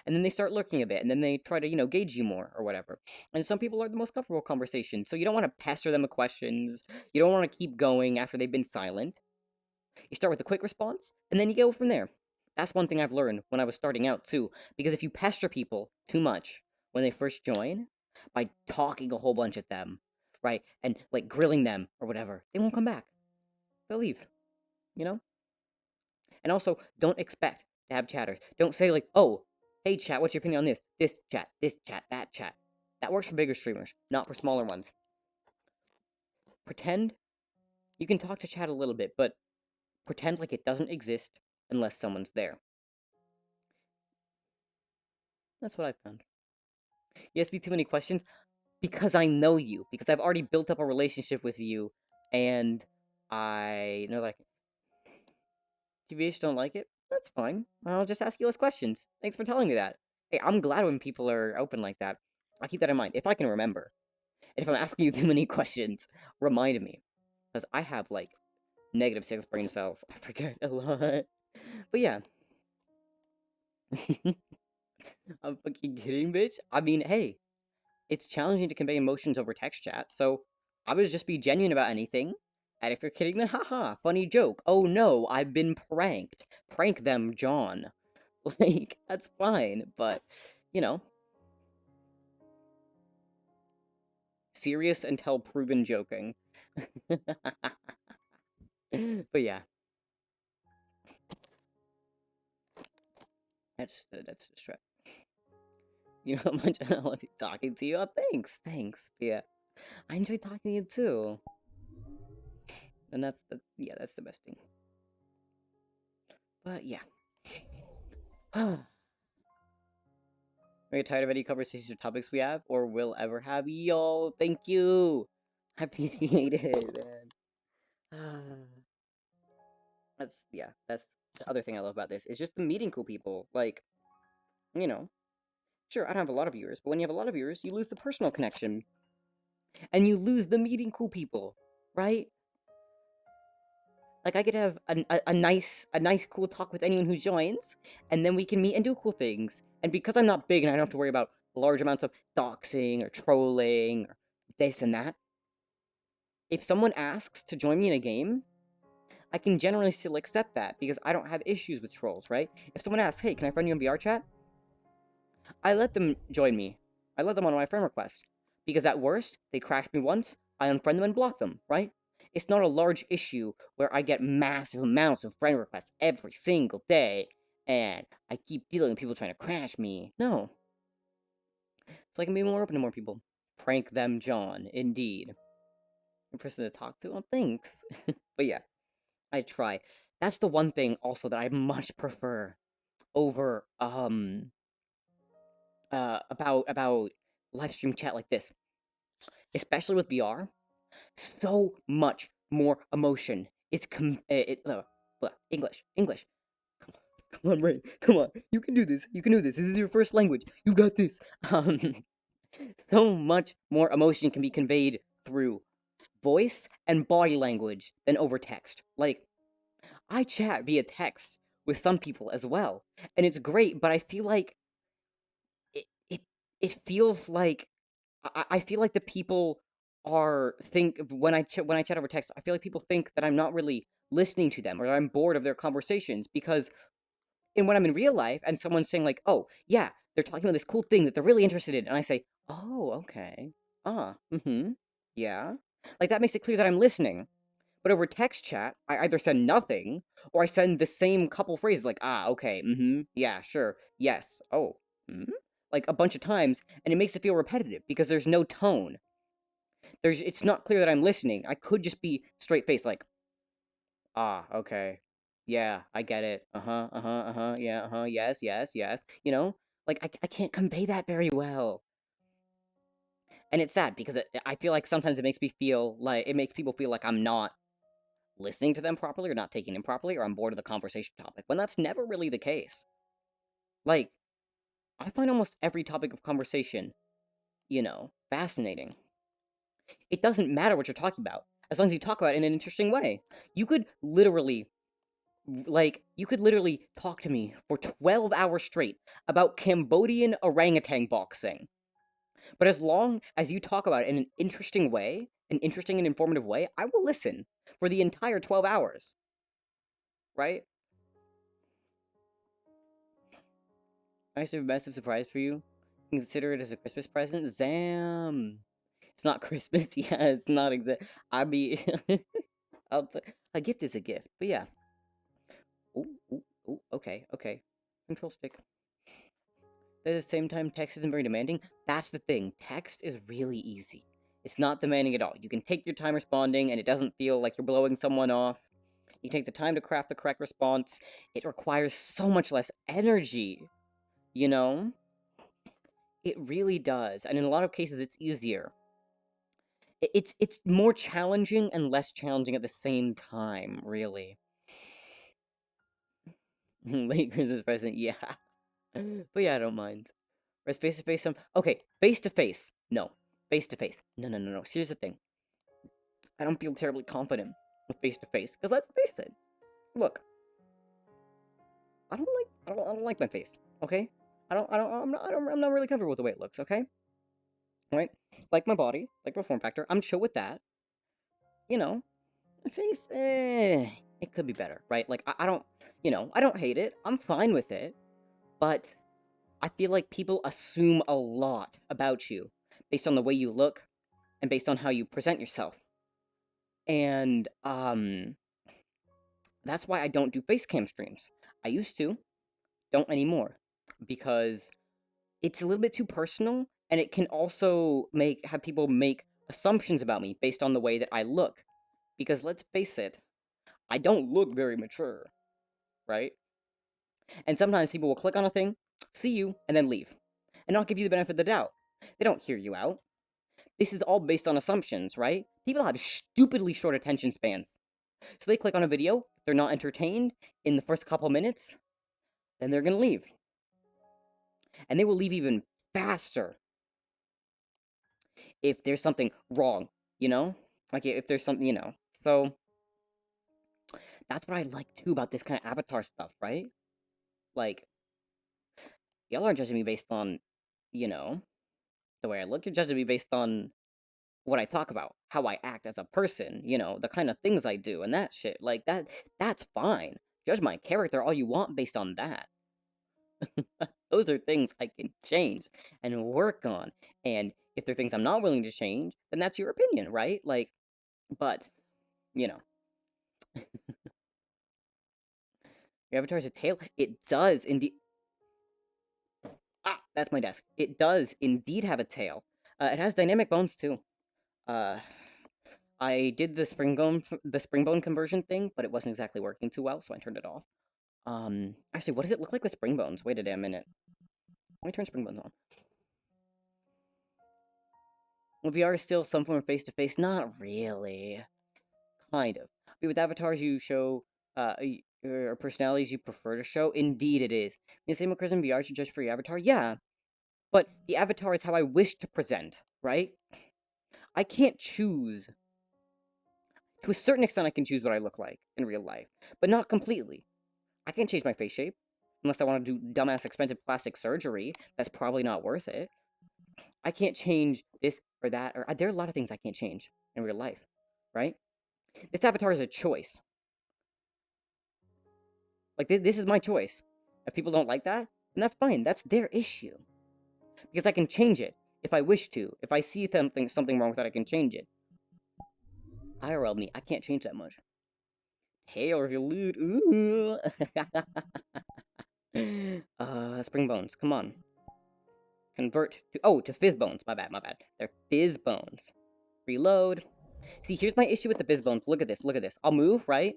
And then they start lurking a bit, and then they try to, gauge you more, or whatever. And some people are the most comfortable conversation, so you don't want to pester them with questions. You don't want to keep going after they've been silent. You start with a quick response, and then you go from there. That's one thing I've learned when I was starting out, too. Because if you pester people too much when they first join, by talking a whole bunch at them, right, and, like, grilling them, or whatever, they won't come back. They'll leave, you know? And also, don't expect to have chatters. Don't say, like, oh, hey, chat, what's your opinion on this? This chat, that chat. That works for bigger streamers, not for smaller ones. Pretend you can talk to chat a little bit, but pretend like it doesn't exist unless someone's there. That's what I found. You ask me too many questions because I know you, because I've already built up a relationship with you, and I know, like, TBH don't like it. That's fine. I'll just ask you less questions. Thanks for telling me that. Hey, I'm glad when people are open like that. I'll keep that in mind, if I can remember. And if I'm asking you too many questions, remind me. Because I have, like, -6 brain cells. I forget a lot. But yeah. I'm fucking kidding, bitch. I mean, hey, it's challenging to convey emotions over text chat, so I would just be genuine about anything. And if you're kidding, then haha, funny joke. Oh no, I've been pranked. Prank them, John. Like, that's fine, but, you know. Serious until proven joking. But yeah. That's the stress. You know how much I love talking to you? Oh, thanks. But yeah. I enjoy talking to you too. And that's the best thing. But yeah. Are you tired of any conversations or topics we have or will ever have? Yo, thank you. I appreciate it, man. That's that's the other thing I love about this. Is just the meeting cool people. Like, you know, sure, I don't have a lot of viewers, but when you have a lot of viewers, you lose the personal connection. And you lose the meeting cool people, right? Like I could have a nice cool talk with anyone who joins, and then we can meet and do cool things. And because I'm not big and I don't have to worry about large amounts of doxing or trolling or this and that, if someone asks to join me in a game, I can generally still accept that because I don't have issues with trolls, right? If someone asks, hey, can I friend you in VR chat? I let them join me. I let them on my friend request. Because at worst, they crash me once, I unfriend them and block them, right? It's not a large issue where I get massive amounts of friend requests every single day, and I keep dealing with people trying to crash me. No. So I can be more open to more people. Prank them, John. Indeed. A person to talk to? Oh, thanks. But yeah, I try. That's the one thing also that I much prefer over, about live stream chat like this. Especially with VR, so much more emotion. It's English. Come on, Ray. Come on. You can do this. You can do this. This is your first language. You got this. So much more emotion can be conveyed through voice and body language than over text. Like, I chat via text with some people as well, and it's great, but I feel like it it, it feels like I feel like the people are think when I chat over text, I feel like people think that I'm not really listening to them or I'm bored of their conversations because when I'm in real life and someone's saying like, "Oh, yeah, they're talking about this cool thing that they're really interested in," and I say, "Oh, okay, yeah," like that makes it clear that I'm listening. But over text chat, I either send nothing or I send the same couple phrases like, "Ah, okay, yeah, sure, yes, oh, like a bunch of times, and it makes it feel repetitive because there's no tone. It's not clear that I'm listening. I could just be straight faced, like, ah, okay, yeah, I get it. Yeah, yes. Like I can't convey that very well, and it's sad because I feel like sometimes it makes people feel like I'm not listening to them properly or not taking them properly or I'm bored of the conversation topic when that's never really the case. Like I find almost every topic of conversation, fascinating. It doesn't matter what you're talking about as long as you talk about it in an interesting way. You could literally talk to me for 12 hours straight about Cambodian orangutan boxing. But as long as you talk about it in an interesting way, an interesting and informative way, I will listen for the entire 12 hours. Right? I have a massive surprise for you. Consider it as a Christmas present. Zam! It's not Christmas. Yeah, it's not exact. I mean, a gift is a gift. But yeah. Ooh, okay. Control stick. But at the same time, text isn't very demanding. That's the thing. Text is really easy. It's not demanding at all. You can take your time responding, and it doesn't feel like you're blowing someone off. You take the time to craft the correct response. It requires so much less energy, you know? It really does, and in a lot of cases, it's easier. It's more challenging and less challenging at the same time, really. Late Christmas present, yeah. But yeah, I don't mind. Whereas face to face, okay, face to face, no. Face to face, no. Here's the thing. I don't feel terribly confident with face to face, because let's face it. Look, I don't like my face. Okay, I'm not really comfortable with the way it looks. Okay, right? Like my body, like my form factor. I'm chill with that. My face, it could be better, right? Like I don't, I don't hate it. I'm fine with it, but I feel like people assume a lot about you based on the way you look and based on how you present yourself. And that's why I don't do face cam streams. I used to, don't anymore, because it's a little bit too personal and it can also have people make assumptions about me based on the way that I look. Because let's face it, I don't look very mature, right? And sometimes people will click on a thing, see you, and then leave. and not give you the benefit of the doubt. They don't hear you out. This is all based on assumptions, right? People have stupidly short attention spans. So they click on a video, if they're not entertained in the first couple minutes, then they're gonna leave. And they will leave even faster if there's something wrong, you know? Like, if there's something, you know. So, that's what I like, too, about this kind of Avatar stuff, right? Like, y'all aren't judging me based on, you know, the way I look. You're judging me based on what I talk about, how I act as a person, you know, the kind of things I do, and that shit. Like, that's fine. Judge my character all you want based on that. Those are things I can change and work on. And if they're things I'm not willing to change, then that's your opinion, right? Like, but, you know. Your avatar has a tail? It does indeed. Ah, that's my desk. It does indeed have a tail. It has dynamic bones too. I did the springbone conversion thing, but it wasn't exactly working too well, so I turned it off. Actually, what does it look like with spring bones? Wait a damn minute. Let me turn spring bones on. Well, VR is still some form of face-to-face. Not really. Kind of. But with avatars you show, or personalities you prefer to show, indeed it is. The same occurs in VR to judge for your avatar? Yeah. But the avatar is how I wish to present, right? I can't choose. To a certain extent, I can choose what I look like in real life, but not completely. I can't change my face shape, unless I want to do dumbass expensive plastic surgery. That's probably not worth it. I can't change this or that, or there are a lot of things I can't change in real life, right? This avatar is a choice. Like, this is my choice. If people don't like that, then that's fine. That's their issue. Because I can change it if I wish to. If I see something wrong with it, I can change it. IRL me, I can't change that much. Tail reveal loot. Ooh. Spring bones. Come on. Convert to fizz bones. My bad. They're fizz bones. Reload. See, here's my issue with the fizz bones. Look at this. I'll move, right?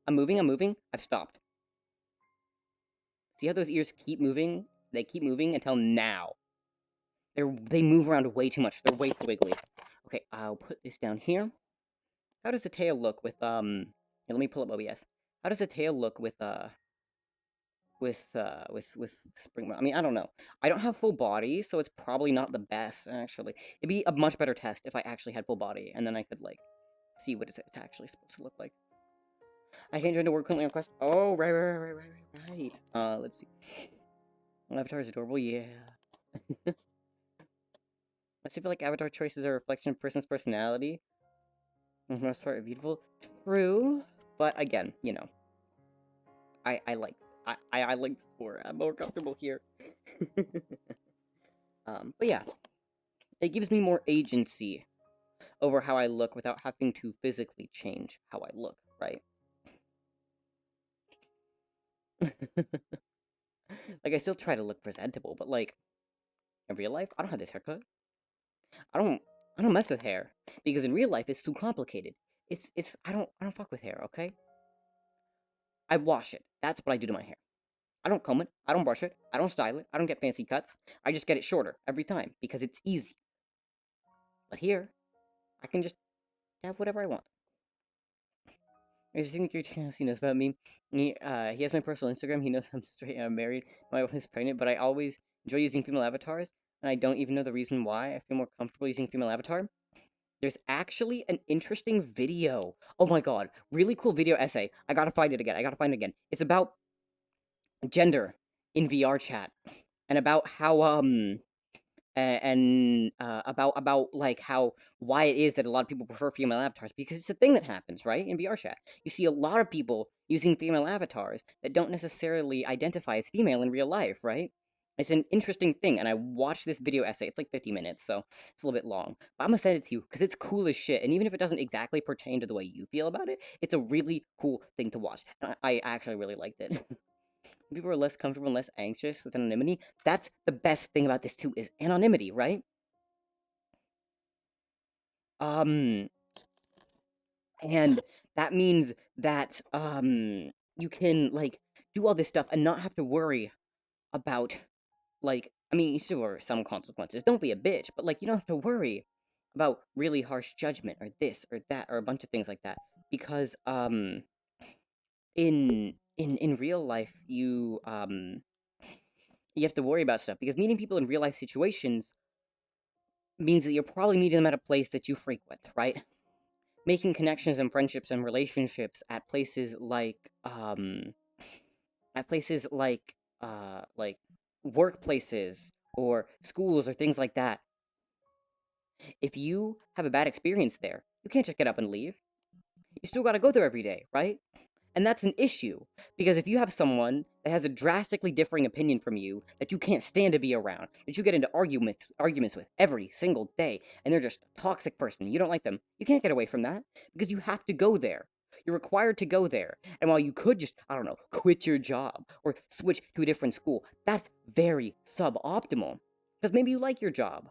I'm moving. I've stopped. See how those ears keep moving? They keep moving until now. They move around way too much. They're way too wiggly. Okay, I'll put this down here. How does the tail look with, here, let me pull up OBS. How does the tail look with spring? I mean, I don't know. I don't have full body, so it's probably not the best, actually. It'd be a much better test if I actually had full body, and then I could, like, see what it's actually supposed to look like. I can't join the work currently on Quest. Oh, right. Let's see. Avatar is adorable, yeah. I still feel like avatar choices are a reflection of a person's personality. For the most part, beautiful. True, but again, you know, I like this more. I'm more comfortable here. But yeah, it gives me more agency over how I look without having to physically change how I look, right? Like, I still try to look presentable, but like, in real life, I don't have this haircut. I don't mess with hair, because in real life, it's too complicated. I don't fuck with hair, okay? I wash it. That's what I do to my hair. I don't comb it. I don't brush it. I don't style it. I don't get fancy cuts. I just get it shorter every time, because it's easy. But here, I can just have whatever I want. I just think he knows about me. He has my personal Instagram. He knows I'm straight and I'm married. My wife is pregnant, but I always enjoy using female avatars, and I don't even know the reason why. I feel more comfortable using female avatar. There's actually an interesting video. Oh my god, really cool video essay. I gotta find it again. It's about gender in VR chat, and about how about like why it is that a lot of people prefer female avatars, because it's a thing that happens, right? In VR chat, you see a lot of people using female avatars that don't necessarily identify as female in real life, right? It's an interesting thing, and I watched this video essay. It's like 50 minutes, so it's a little bit long. But I'm gonna send it to you, because it's cool as shit, and even if it doesn't exactly pertain to the way you feel about it, it's a really cool thing to watch, and I actually really liked it. People are less comfortable and less anxious with anonymity. That's the best thing about this, too, is anonymity, right? And that means that, you can, like, do all this stuff and not have to worry about, like, I mean, you still worry some consequences. Don't be a bitch, but like you don't have to worry about really harsh judgment or this or that or a bunch of things like that because in real life you have to worry about stuff because meeting people in real life situations means that you're probably meeting them at a place that you frequent, right? Making connections and friendships and relationships at places like workplaces or schools or things like that. If you have a bad experience there, you can't just get up and leave. You still got to go there every day, right? And that's an issue because if you have someone that has a drastically differing opinion from you that you can't stand to be around, that you get into arguments with every single day, and they're just a toxic person, you don't like them, you can't get away from that because you have to go there. You're required to go there. And while you could just, I don't know, quit your job or switch to a different school, that's very suboptimal. Because maybe you like your job.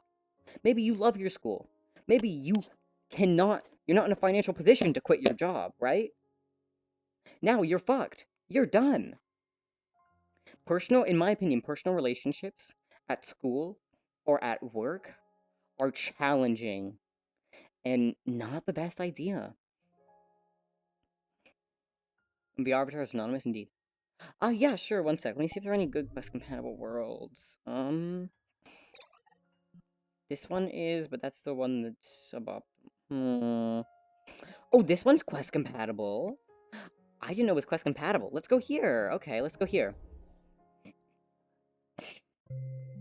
Maybe you love your school. Maybe you're not in a financial position to quit your job, right? Now you're fucked. You're done. In my opinion, personal relationships at school or at work are challenging and not the best idea. The Arbiter is anonymous indeed. Yeah, sure, one sec. Let me see if there are any good quest compatible worlds. This one is, but that's the one that's about. Oh, this one's quest compatible. I didn't know it was quest compatible. Let's go here. Okay, let's go here.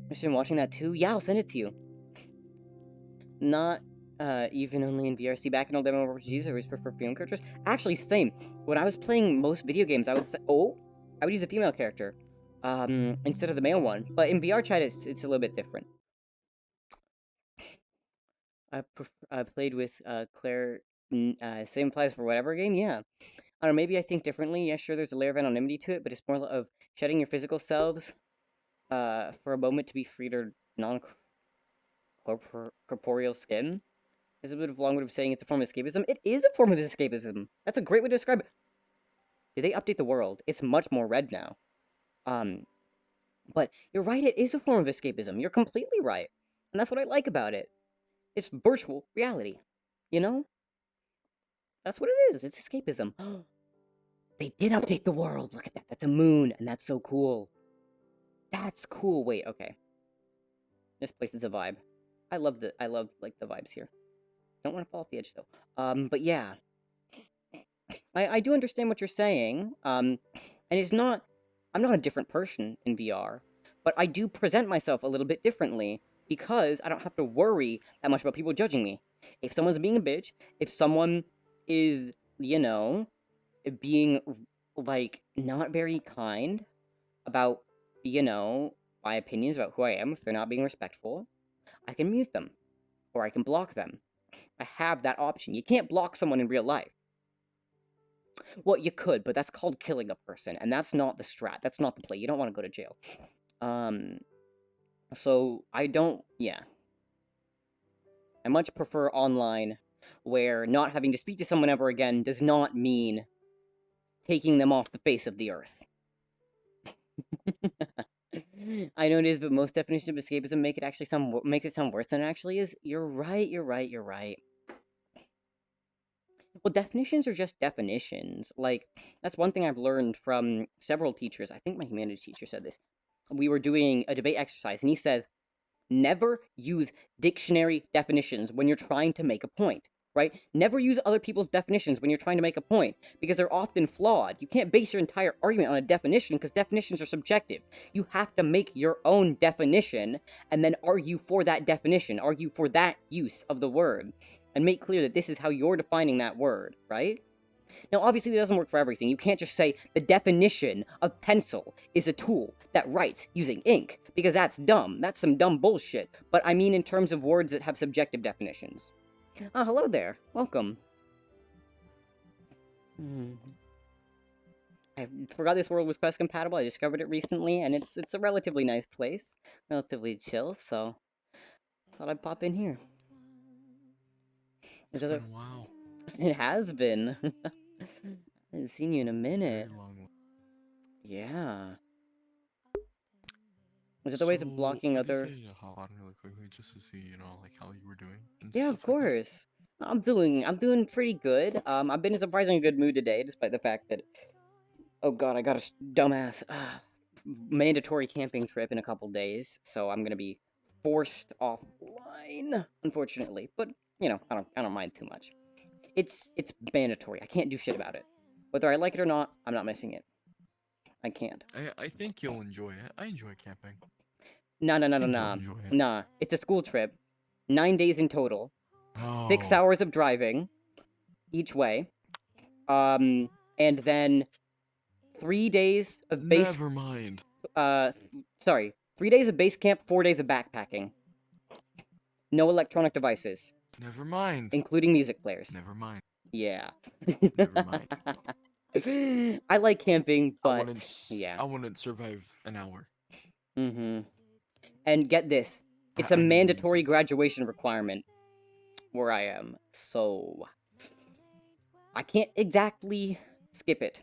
Interested in watching that too? Yeah, I'll send it to you. Not even only in VRC. Back in old MMORPGs, I always prefer female characters. Actually, same. When I was playing most video games, I would say, I would use a female character, instead of the male one. But in VR chat, it's a little bit different. I played with Claire. Same applies for whatever game. Yeah. I don't know. Maybe I think differently. Yeah, sure. There's a layer of anonymity to it, but it's more of shedding your physical selves, for a moment to be free to non-corporeal skin. There's a bit of long way of saying it's a form of escapism. It is a form of escapism. That's a great way to describe it. Did they update the world? It's much more red now. But you're right, it is a form of escapism. You're completely right. And that's what I like about it. It's virtual reality. You know? That's what it is. It's escapism. They did update the world. Look at that. That's a moon, and that's so cool. That's cool. Wait, okay. This place is a vibe. I love like the vibes here. Don't want to fall off the edge though. But yeah. I do understand what you're saying. And it's not I'm not a different person in VR, but I do present myself a little bit differently because I don't have to worry that much about people judging me. If someone's being a bitch, if someone is, being like not very kind about, my opinions about who I am, if they're not being respectful, I can mute them or I can block them. I have that option. You can't block someone in real life. Well, you could, but that's called killing a person, and that's not the strat. That's not the play. You don't want to go to jail. So I don't, yeah. I much prefer online, where not having to speak to someone ever again does not mean taking them off the face of the earth. I know it is, but most definitions of escapism make it sound worse than it actually is. You're right. Well, definitions are just definitions. Like, that's one thing I've learned from several teachers. I think my humanities teacher said this. We were doing a debate exercise, and he says, never use dictionary definitions when you're trying to make a point, right? Never use other people's definitions when you're trying to make a point, because they're often flawed. You can't base your entire argument on a definition, because definitions are subjective. You have to make your own definition, and then argue for that definition, argue for that use of the word, and make clear that this is how you're defining that word, right? Now, obviously, that doesn't work for everything. You can't just say the definition of pencil is a tool that writes using ink, because that's dumb. That's some dumb bullshit. But I mean in terms of words that have subjective definitions. Ah, hello there. Welcome. I forgot this world was quest compatible. I discovered it recently, and it's a relatively nice place. Relatively chill, so thought I'd pop in here. It's been a while. It has been. I haven't seen you in a minute. Very long. Yeah. Was it the ways of blocking I could other? say hop on really quickly just to see, like how you were doing and Yeah, stuff of like that. course. I'm doing pretty good. I've been in surprisingly good mood today, despite the fact that, oh god, I got a dumbass mandatory camping trip in a couple days, so I'm gonna be forced offline, unfortunately. But I don't mind too much. It's mandatory. I can't do shit about it. Whether I like it or not, I'm not missing it. I can't. I think you'll enjoy it. I enjoy camping. Nah, nah, I nah, nah, think you'll nah. enjoy it. Nah. It's a school trip. 9 days in total. 6 Oh, hours of driving each way. And then 3 days of base. never mind. Sorry, 3 days of base camp, 4 days of backpacking. No electronic devices, Never mind. including music players. Never mind. Yeah. Never mind. I like camping, I but wouldn't. yeah. I wouldn't survive an hour. Mm-hmm. And get this, it's a I need mandatory music. graduation requirement where I am, so I can't exactly skip it.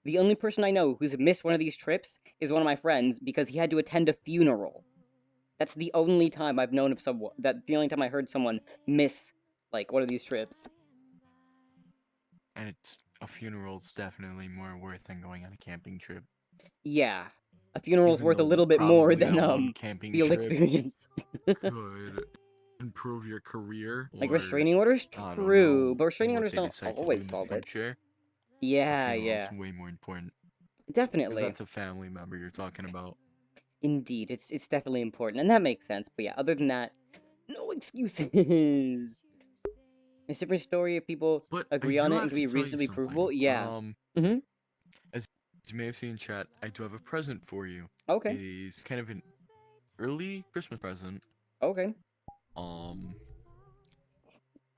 The only person I know who's missed one of these trips is one of my friends because he had to attend a funeral. That's the only time I've known of someone. That's the only time I heard someone miss like one of these trips. And a funeral's definitely more worth than going on a camping trip. Yeah, a funeral's Even worth a though little bit more probably than that one camping the old trip experience. could improve your career. Like or, restraining orders, I don't true, know, but restraining what orders they don't decide to do always in the solve it. future. Yeah, A funeral's yeah, way more important. Because definitely. that's a family member you're talking about. Indeed, it's definitely important, and that makes sense. But yeah, other than that, no excuses. It's a different story if people But agree I on do it and have can to be tell you reasonably something. provable. Yeah. Mm-hmm. As you may have seen in chat, I do have a present for you. Okay. It is kind of an early Christmas present. Okay.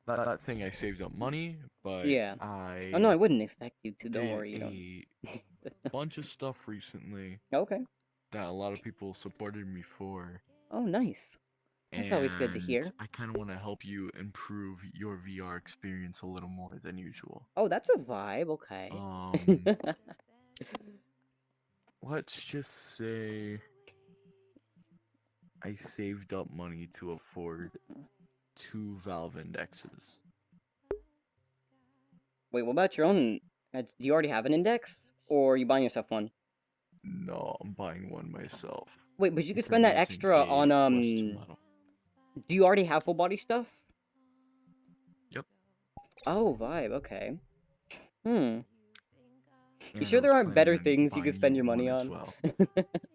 Not saying I saved up money, but Yeah. I Oh no, I wouldn't expect you to. Don't did worry. You a bunch of stuff recently don't. Okay. that a lot of people supported me for. Oh, nice. That's always good to And hear. I kind of want to help you improve your VR experience a little more than usual. Oh, that's a vibe. Okay. Let's just say I saved up money to afford 2 Valve indexes. Wait, what about your own? Do you already have an index, or are you buying yourself one? No, I'm buying one myself. Wait, but you could I'm spend that producing extra a on Quest 2 model. Do you already have full body stuff? Yep. Oh, vibe. Okay. You And sure I there was aren't better planning things you buying could spend your one money as on? well.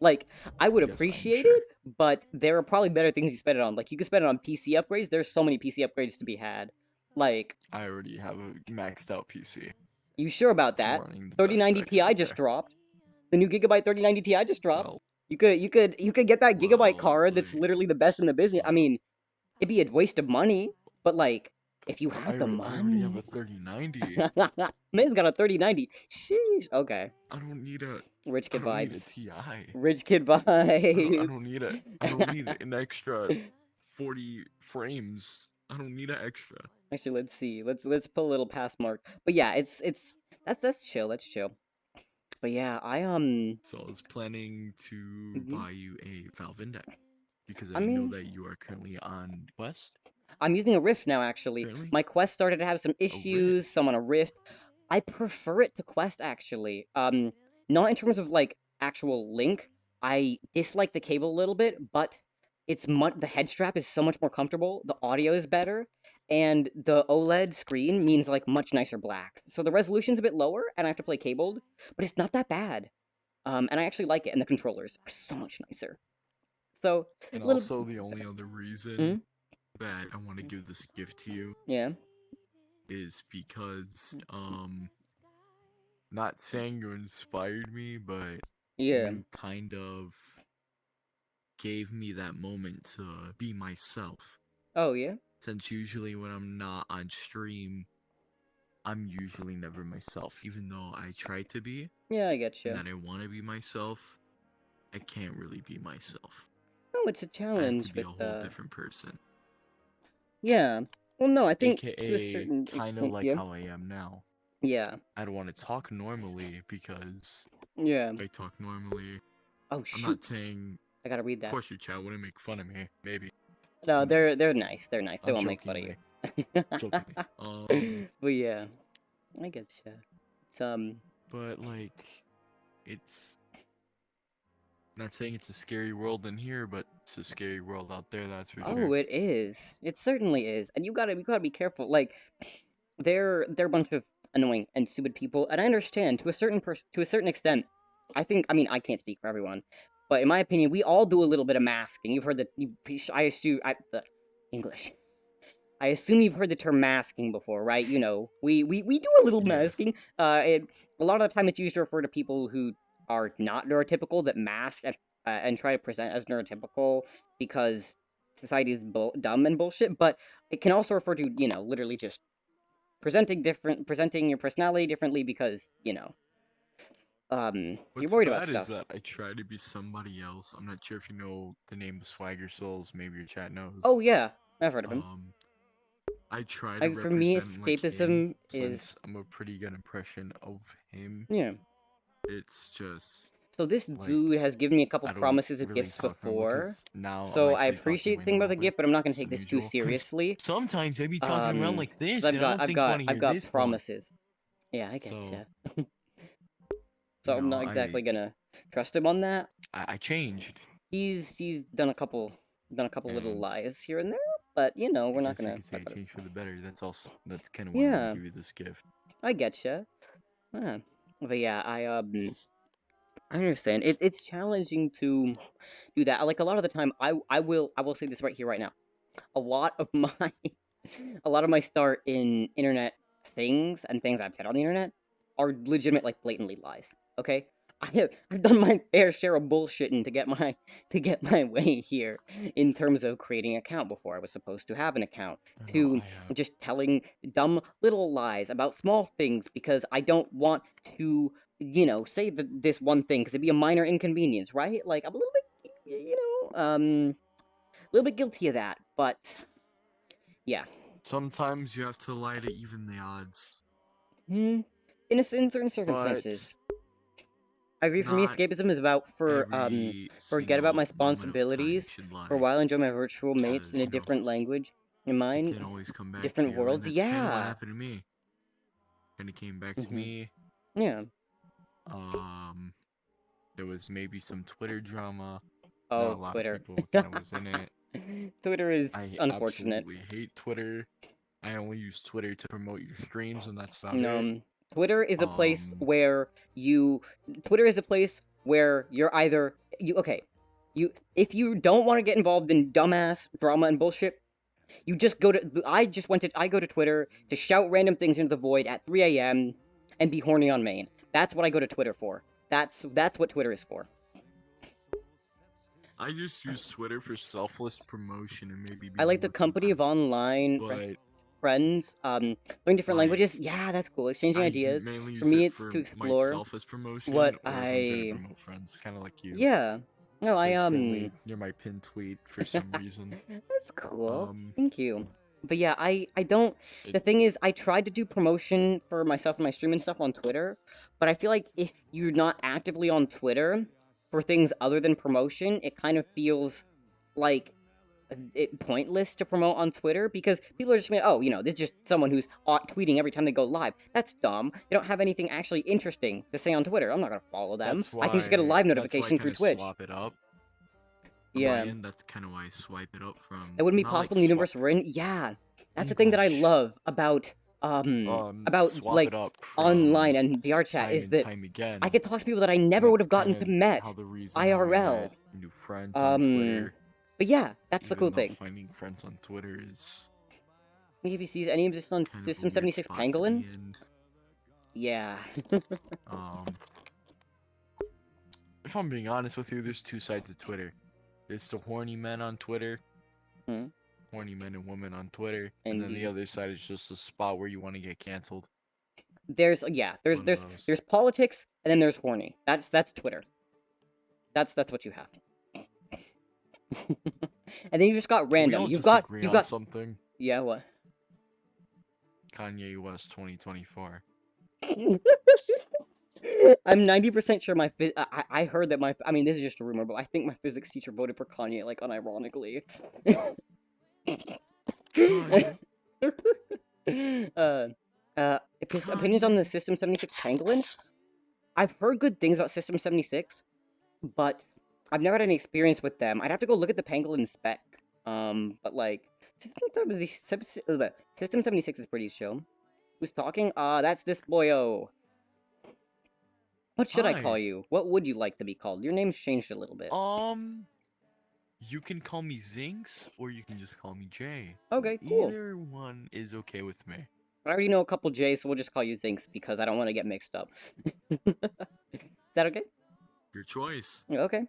Like, I would Yes, I'm appreciate sure. it, but there are probably better things you spend it on. Like, you could spend it on PC upgrades. There's so many PC upgrades to be had. Like, I already have a maxed out PC. you sure about It's that? running the best 3090 specs out Ti just there. dropped. The new Gigabyte 3090 Ti just dropped. Well, You could get that Gigabyte well, card that's like, literally the best in the business. I well, mean, it'd be a waste of money, but like, if you I have the already have money. a 3090. Man's got a 3090. Sheesh. Okay. I don't need a Rich I kid don't need a vibes. TI. Rich kid I don't vibes. need an extra 40 frames. I don't need an extra. Actually, let's see. Let's put a little pass mark. But yeah, that's chill. That's chill. But yeah, So I was planning to Mhm. buy you a Valve Index because I I know mean- that you are currently on Quest. I'm using a Rift now. Actually, Currently? my Quest started to have some issues. Rift. Some on a Rift. I prefer it to Quest actually. Not in terms of like actual link. I dislike the cable a little bit, but the head strap is so much more comfortable. The audio is better, and the OLED screen means like much nicer black. So the resolution's a bit lower, and I have to play cabled, but it's not that bad. And I actually like it, and the controllers are so much nicer. So And little- also the only other reason Mhm. that I want to give this gift to you yeah, is because not saying you inspired me, but yeah, you kind of gave me that moment to be myself. oh yeah, Since usually when I'm not on stream, I'm usually never myself. Even though I try to be, yeah. I get you. and that I want to be myself, I can't really be myself. Oh, it's a I have challenge to be a with whole different person. Yeah. Well, no, I think to a AKA certain kind of extent, like yeah. how I am now. Yeah. I don't want to talk normally because Yeah. if I talk normally, Oh I'm shoot. not saying I gotta read Of that. course, your chat wouldn't make fun of me. Maybe. No, they're nice. They're nice. They won't make fun of Unknowingly. Jokingly. But yeah, I get ya. It's But like, it's not saying it's a scary world in here, but it's a scary world out there. That's for oh, sure. it is. It certainly is, and you gotta be careful. Like, they're a bunch of annoying and stupid people, and I understand to a certain extent. I mean, I can't speak for everyone, but in my opinion, we all do a little bit of masking. You've heard that. I assume the English. I assume you've heard the term masking before, right? You know, we do a little Yes. masking. A lot of the time it's used to refer to people who are not neurotypical that mask and try to present as neurotypical because society is dumb and bullshit. But it can also refer to, you know, literally just presenting your personality differently because, you know, you're What's worried about bad stuff. is that I try to be somebody else. I'm not sure if you know the name of Swagger Souls. Maybe your chat knows. Oh yeah, I've heard of him. I try to For me, represent like him, escapism is since I'm a pretty good impression of him. yeah. It's just So this like, dude has given me a couple I don't promises of really gifts talk normal, before. 'cause now So I'm I actually appreciate talking the thing about the normal gift, but I'm not gonna than take this too usual, 'cause seriously. sometimes I be talking around like this, 'Cause and I don't think wanna hear I've got this one. promises. Yeah, I get So, ya. So I'm no, not exactly gonna trust him on that. I changed. He's done a couple little And lies here and there, but you know, I we're not guess you gonna could say talk I about it. changed for the better. That's kind of why I Yeah, want to give you this gift. I get ya. Huh. But yeah, I understand. It's challenging to do that. Like a lot of the time, I will say this right here, right now. A lot of my start in internet things and things I've said on the internet are legitimate, like blatantly lies. Okay, I've done my fair share of bullshitting to get my way here in terms of creating an account before I was supposed to have an account, I know to I have. just telling dumb little lies about small things because I don't want to, you know, say this one thing because it'd be a minor inconvenience, right? Like I'm a little bit, you know, a little bit guilty of that, but yeah. Sometimes you have to lie to even the odds, In certain circumstances. but I agree. For me, not escapism is about every forget about my single moment of time responsibilities should for a lie, while, enjoy my virtual mates because in a you know different language. In it mine, can always come back to different you, and worlds. that's kind of what Yeah. happened to me. And it came back to Mhm. me. Yeah. There was maybe some Twitter drama. Not a Oh, lot Twitter. of people kind of was in it. Twitter is I unfortunate. absolutely hate Twitter. I only use Twitter to promote your streams, and that's about it. No, Twitter is a place Um, where Twitter is a place where you're either if you don't want to get involved in dumbass drama and bullshit, you just go to I go to Twitter to shout random things into the void at 3 a.m. and be horny on main. That's what I go to Twitter for. That's what Twitter is for. I just use Twitter for selfless promotion and maybe. I like the bored company of sometimes, online but friends. Learning different like, languages. Yeah, that's cool. Exchanging I ideas. mainly For use me, it it's for to explore myself as promotion, what or if I'm trying to promote friends, kind of like you. Yeah. No, Because Finley, you're my pinned tweet for some reason. That's cool. Um, Thank you. But yeah, I don't. The thing is, I tried to do promotion for myself and my stream and stuff on Twitter, but I feel like if you're not actively on Twitter for things other than promotion, it kind of feels like it pointless to promote on Twitter because people are just going, oh, you know, this is just someone who's tweeting every time they go live. That's dumb. They don't have anything actually interesting to say on Twitter. I'm not gonna follow them. That's why, I can just get a live notification that's why I through kinda Twitch. Swap it up. Yeah. That's kind of why I swipe it up from. It wouldn't be not possible like in the universe we're in. Yeah, that's the thing that I love about swap like it up online from and VR chat time is and that time again. I could talk to people that I never would have That's gotten to kinda met how the reason how I IRL. met new friends on Twitter. But yeah, that's the Even cool though thing. finding friends on Twitter is Maybe if you see any of this on kind of a System weird 76 spot to Pangolin. be in. Yeah. If I'm being honest with you, there's two sides of Twitter. There's the horny men on Twitter, Hmm. horny men and women on Twitter, and then the Indeed. other side is just a spot where you want to get canceled. There's One of those. there's politics and then there's horny. That's Twitter. That's what you have. And then you just got We random. all You've disagree on got something. yeah, what? Kanye West 2024. I'm 90% sure I heard that I mean, this is just a rumor, but I think my physics teacher voted for Kanye, like, unironically. Kanye. Opinions on the System 76 Pangolin? I've heard good things about System 76, but I've never had any experience with them. I'd have to go look at the Pangolin spec. But like, System 76 is pretty chill. Who's talking? That's this boyo. What should I call Hi. you? What would you like to be called? Your name's changed a little bit. You can call me Zinx, or you can just call me Jay. Okay, cool. Either one is okay with me. I already know a couple J's, so we'll just call you Zinx because I don't want to get mixed up. Is that okay? Your choice. Okay.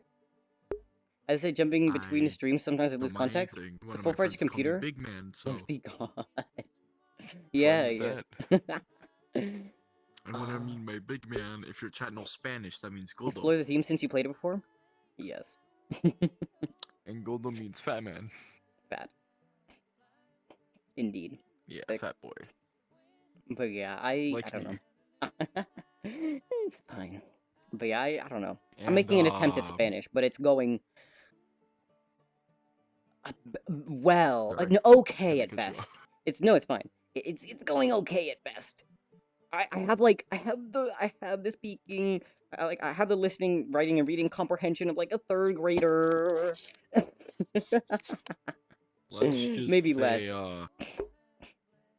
As I say, jumping between I streams, sometimes I lose From context. anything. It's One a of my full-fledged friends call me computer. Big Man, so Let's be gone. Yeah, yeah. that. And when I mean by big man, if you're chatting all Spanish, that means Explore Goldo. the theme since you played it before? Yes. And Goldo means fat man. Fat. Indeed. Yeah, Like- fat boy. But yeah, I Like don't me. know. It's fine. But yeah, I don't know. I'm And, making an attempt at Spanish, but it's going well, Sorry. no, okay Kinda at cut you best. off. It's fine. It's going okay at best. I have the speaking, I have the listening, writing, and reading comprehension of like a third grader. Let's just Maybe say, less.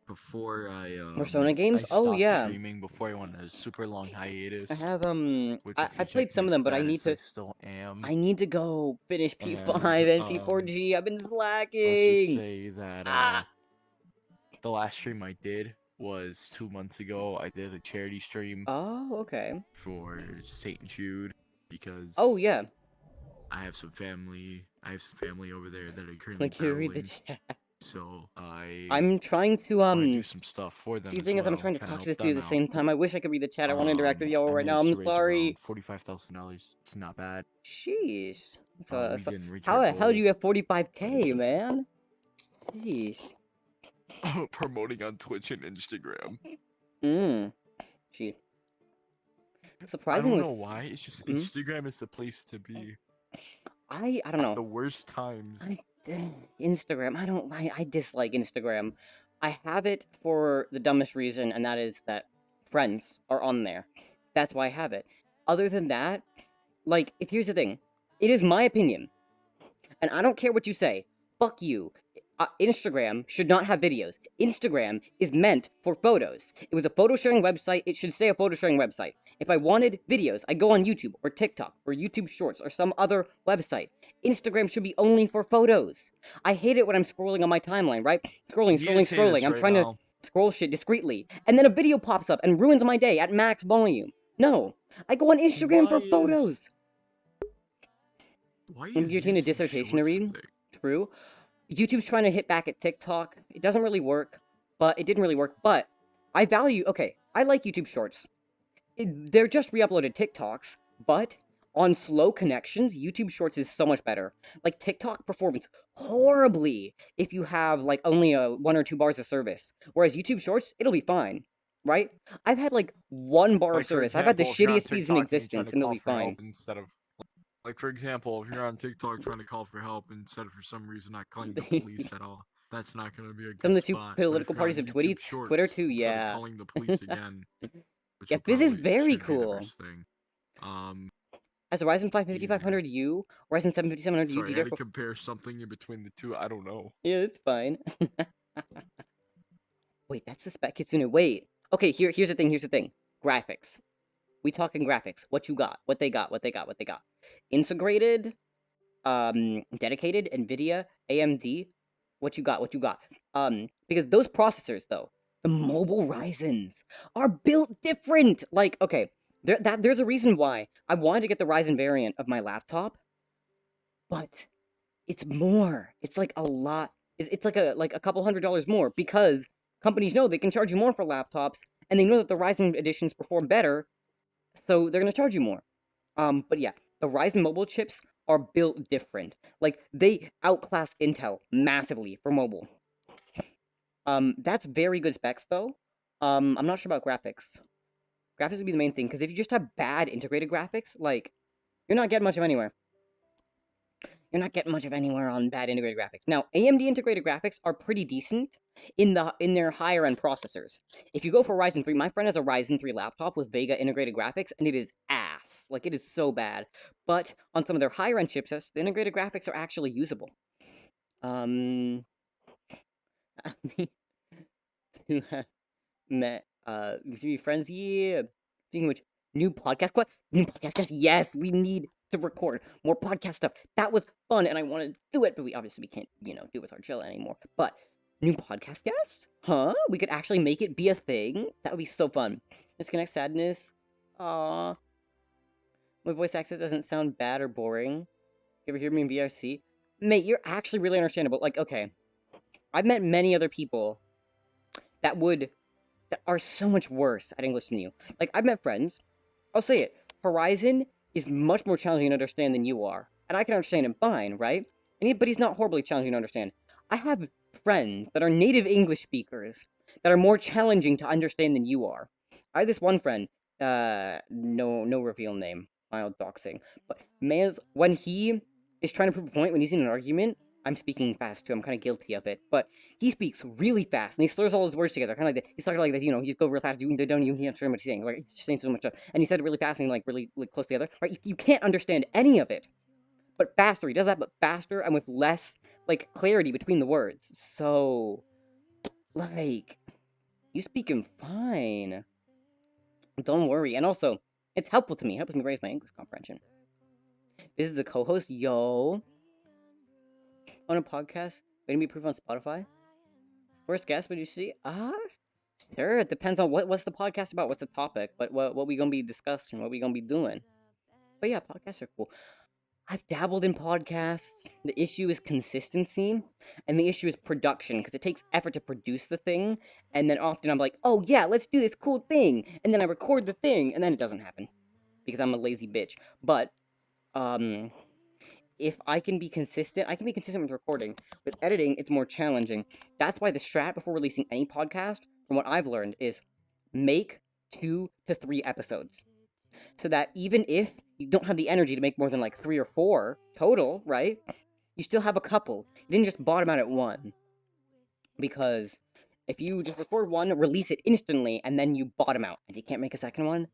Before I Persona games? I Oh, stopped yeah. streaming before I went on a super long hiatus. I have Which I if you played check some my of them, but I need status, to I still am. I need to go finish And, P5 and P4G. I've been Let's just slacking. say that Ah! the last stream I did was 2 months ago. I did a charity stream Oh, okay. for St. Jude because Oh yeah. I have some family. I have some family over there that are currently Like you read the battling, chat. so I'm trying to wanna do some stuff for them. See, the as thing is, I'm well, trying to kinda talk to help this dude at them the same out. time. I wish I could read the chat. I want to interact with y'all I right now. managed I'm to raise sorry. around $45,000. It's not bad. Sheesh. We So, didn't reach how our the hell do goal, you have but 45K, it's man? Jeez. promoting on Twitch and Instagram. Gee. I Surprisingly. don't know why. It's just Mhm. Instagram is the place to be. I don't know. The worst times. Instagram. I dislike Instagram. I have it for the dumbest reason, and that is that friends are on there. That's why I have it. Other than that, like, here's the thing. It is my opinion, and I don't care what you say. Fuck you. Instagram should not have videos. Instagram is meant for photos. It was a photo sharing website. It should stay a photo sharing website. If I wanted videos, I'd go on YouTube or TikTok or YouTube Shorts or some other website. Instagram should be only for photos. I hate it when I'm scrolling on my timeline, right? Scrolling. I'm trying to scroll shit discreetly, and then a video pops up and ruins my day at max volume. No, I go on Instagram for photos. Why You're taking a dissertation to read? True. YouTube's trying to hit back at TikTok. It doesn't really work, but it didn't really work. But I like YouTube Shorts. They're just re-uploaded TikToks, but on slow connections, YouTube Shorts is so much better. Like, TikTok performs horribly if you have, like, only 1 or 2 bars of service. Whereas YouTube Shorts, it'll be fine, right? I've had, like, 1 bar of service. I've had the shittiest speeds in existence, and it'll be fine. Instead of, like, for example, if you're on TikTok trying to call for help instead of for some reason not calling the police at all, that's not going to be a good Some of the 2 spot. political parties have YouTube tweeted. Twitter too, instead of yeah. calling the police again. Yeah, this is very should be the cool. worst thing. As a Ryzen 5 5500U, Ryzen 7 5700U, Sorry, I had to compare something in between the two. I don't know. Yeah, it's fine. Wait, that's the spec Kitsune. Wait. Okay, here's the thing. Graphics. We talking graphics. What you got? What they got? Integrated, dedicated, NVIDIA, AMD. What you got? Because those processors, though, the mobile Ryzens are built different. Like, okay, there's a reason why I wanted to get the Ryzen variant of my laptop, but it's more. It's like a lot. It's like a couple $100 more because companies know they can charge you more for laptops, and they know that the Ryzen editions perform better, so they're gonna charge you more. But yeah, the Ryzen mobile chips are built different. Like, they outclass Intel massively for mobile. That's very good specs though. I'm not sure about graphics. Graphics would be the main thing, because if you just have bad integrated graphics, like, you're not getting much of anywhere. You're not getting much of anywhere on bad integrated graphics. Now, AMD integrated graphics are pretty decent in their higher end processors. If you go for Ryzen 3, my friend has a Ryzen 3 laptop with Vega integrated graphics, and it is ass. Like, it is so bad. But on some of their higher end chipsets, the integrated graphics are actually usable. I mean, to have met, to be friends, yeah. Speaking of which, new podcast, what? New podcast, yes, we need to record more podcast stuff. That was fun, and I want to do it, but we obviously can't, do it with Argilla anymore. But new podcast guest? Huh? We could actually make it be a thing? That would be so fun. Disconnect sadness. Aww. My voice accent doesn't sound bad or boring. You ever hear me in VRC? Mate, you're actually really understandable. Like, okay. I've met many other people that are so much worse at English than you. Like, I've met friends. I'll say it. Horizon is much more challenging to understand than you are. And I can understand him fine, right? But he's not horribly challenging to understand. I have friends that are native English speakers that are more challenging to understand than you are. I have this one friend, no reveal name, mild doxing, but man's, when he is trying to prove a point, when he's in an argument, I'm speaking fast too, I'm kind of guilty of it, but he speaks really fast, and he slurs all his words together, kind of like that. He's talking like that, he just go real fast, you don't even understand what he's saying, like, he's saying so much stuff, and he said it really fast and, like, really like, close together, right? You can't understand any of it, but faster, he does that, but faster, and with less, like, clarity between the words, so, like, you speaking fine. Don't worry, and also, it's helpful to me, it helps me raise my English comprehension. This is the co-host, yo. On a podcast, waiting to be approved on Spotify. First guest, would you see? Sure. It depends on what's the podcast about. What's the topic? But what we gonna be discussing? What we gonna be doing? But yeah, podcasts are cool. I've dabbled in podcasts. The issue is consistency, and the issue is production, because it takes effort to produce the thing, and then often I'm like, oh yeah, let's do this cool thing, and then I record the thing, and then it doesn't happen, because I'm a lazy bitch. But, if I can be consistent, I can be consistent with recording. With editing, it's more challenging. That's why the strat before releasing any podcast, from what I've learned, is make 2 to 3 episodes. So that even if you don't have the energy to make more than like 3 or 4 total, right? You still have a couple. You didn't just bottom out at 1. Because if you just record 1, release it instantly, and then you bottom out, and you can't make a second one,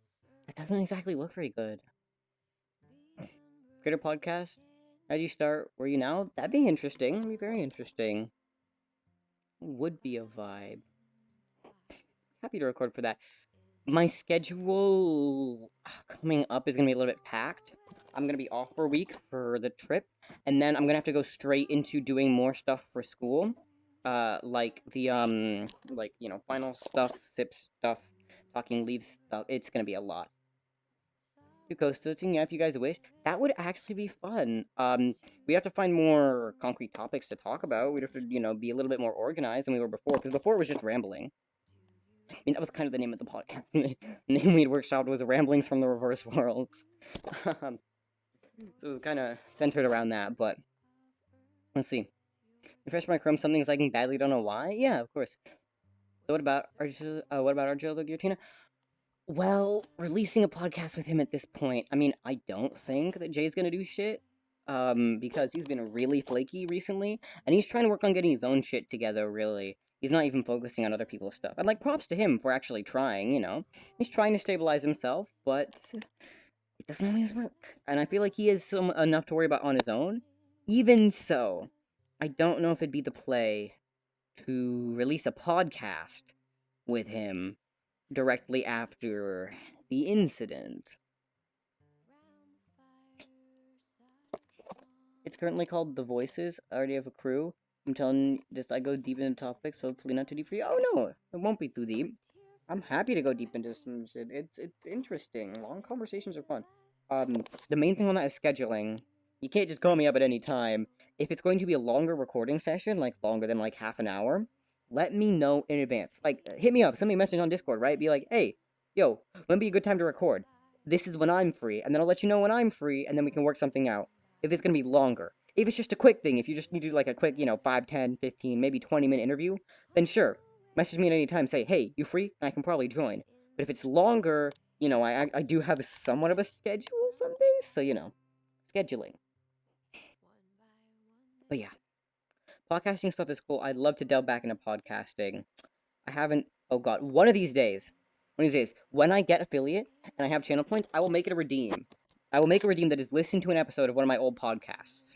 that doesn't exactly look very good. Creator podcast? How do you start? Where are you now? That'd be interesting. That'd be very interesting. Would be a vibe. Happy to record for that. My schedule coming up is going to be a little bit packed. I'm going to be off for a week for the trip. And then I'm going to have to go straight into doing more stuff for school. Like the, final stuff, SIP stuff, talking leave stuff. It's going to be a lot. Coasting, yeah, if you guys wish. That would actually be fun. We have to find more concrete topics to talk about. We'd have to, be a little bit more organized than we were before, because before it was just rambling. I mean, that was kind of the name of the podcast. The name we'd workshopped was Ramblings from the Reverse Worlds. So it was kind of centered around that, but let's see. Refresh my Chrome, something's lagging badly, don't know why? Yeah, of course. So what about Argillo Guillotina? Well, releasing a podcast with him at this point, I mean, I don't think that Jay's gonna do shit, because he's been really flaky recently, and he's trying to work on getting his own shit together, really. He's not even focusing on other people's stuff. And, like, props to him for actually trying, He's trying to stabilize himself, but it doesn't always work. And I feel like he has enough to worry about on his own. Even so, I don't know if it'd be the play to release a podcast with him directly after the incident. It's currently called The Voices. I already have a crew. I'm telling this, I go deep into topics, hopefully not too deep for you. Oh no, it won't be too deep. I'm happy to go deep into some shit. It's interesting. Long conversations are fun. The main thing on that is scheduling. You can't just call me up at any time. If it's going to be a longer recording session, like longer than like half an hour, let me know in advance. Like, hit me up, send me a message on Discord, right? Be like, hey, yo, when would be a good time to record? This is when I'm free, and then I'll let you know when I'm free, and then we can work something out. If it's gonna be longer. If it's just a quick thing, if you just need to do like a quick, 5, 10, 15, maybe 20-minute interview, then sure, message me at any time, say, hey, you free? And I can probably join. But if it's longer, you know, I do have somewhat of a schedule some days, so you know, scheduling. But yeah, podcasting stuff is cool. I'd love to delve back into podcasting. I haven't. Oh god, one of these days, when I get affiliate and I have channel points, I will make it a redeem. I will make a redeem that is listen to an episode of one of my old podcasts.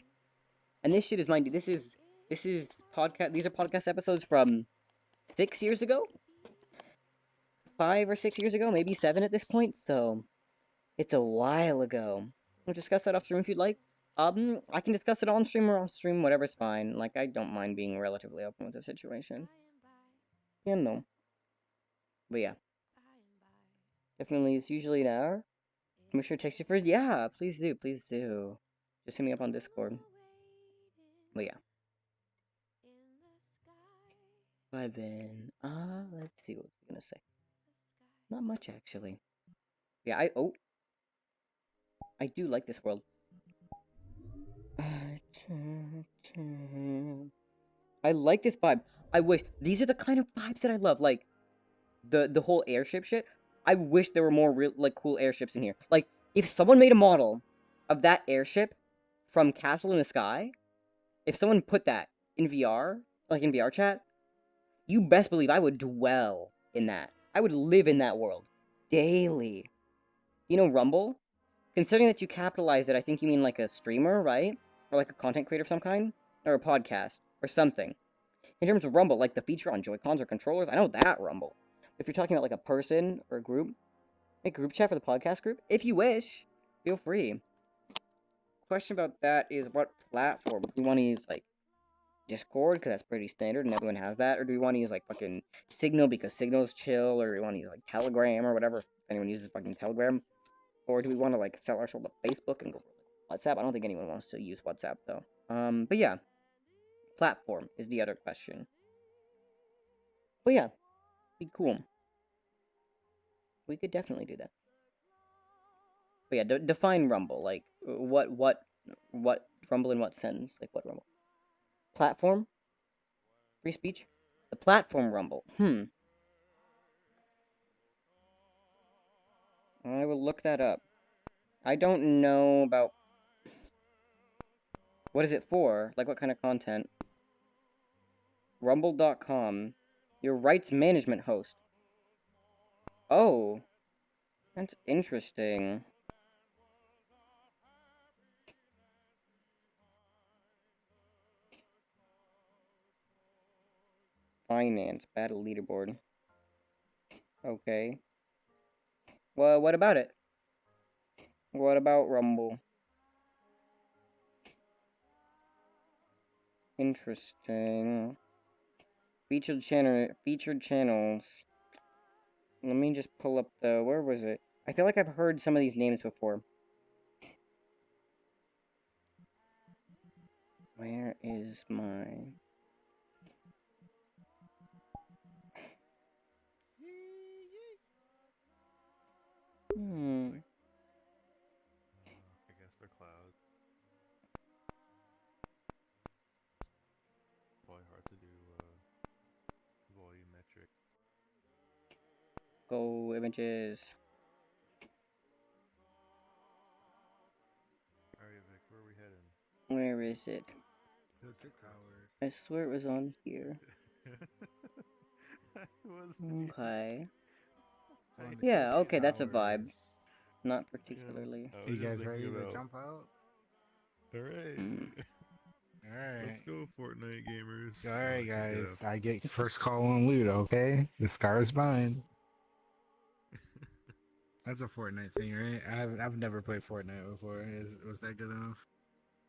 And this shit is mine. This is podcast. These are podcast episodes from 6 years ago, 5 or 6 years ago, maybe 7 at this point. So it's a while ago. We'll discuss that off stream if you'd like. I can discuss it on stream or off stream, whatever's fine. Like, I don't mind being relatively open with the situation. Yeah, no. But yeah. Definitely, it's usually an hour. Make sure to text you first. Yeah, please do, please do. Just hit me up on Discord. But yeah. I've been, let's see what I'm gonna say. Not much, actually. Yeah, I do like this world. I like this vibe. I wish these are the kind of vibes that I love. Like the whole airship shit. I wish there were more real like cool airships in here. Like if someone made a model of that airship from Castle in the Sky, if someone put that in VR, like in VR chat, you best believe I would dwell in that. I would live in that world daily. You know Rumble? Considering that you capitalized it, I think you mean like a streamer, right? Or like a content creator of some kind? Or a podcast. Or something. In terms of Rumble, like the feature on Joy-Cons or controllers, I know that Rumble. If you're talking about like a person or a group, make a group chat for the podcast group. If you wish, feel free. Question about that is what platform? Do you want to use like Discord, because that's pretty standard and everyone has that? Or do we want to use like fucking Signal because Signal's chill? Or do we want to use like Telegram or whatever if anyone uses fucking Telegram? Or do we want to like sell our soul to Facebook and go for WhatsApp? I don't think anyone wants to use WhatsApp though. But yeah. Platform is the other question. But yeah. Be cool. We could definitely do that. But yeah, define Rumble. Like, what Rumble in what sense? Like, what Rumble? Platform? Free speech? The platform Rumble. I will look that up. I don't know about... What is it for? Like, what kind of content? Rumble.com. Your rights management host. Oh. That's interesting. Finance. Battle leaderboard. Okay. Well, what about it? What about Rumble? Interesting. Featured channels. Let me just pull up the... Where was it? I feel like I've heard some of these names before. Where is my... I guess the cloud. Probably hard to do volumetric. Go images. Alright, Vic, where are we heading? Where is it? Tilted Towers. I swear it was on here. Wasn't Okay. On the Yeah, Tilted okay, that's a vibe. Towers. Not particularly. I was You just guys thinking ready to about- jump out? Alright. Alright. Let's go, Fortnite gamers. Alright, Get up. guys. I get first call on loot, okay? The scar is mine. That's a Fortnite thing, right? I've never played Fortnite before. Was that good enough?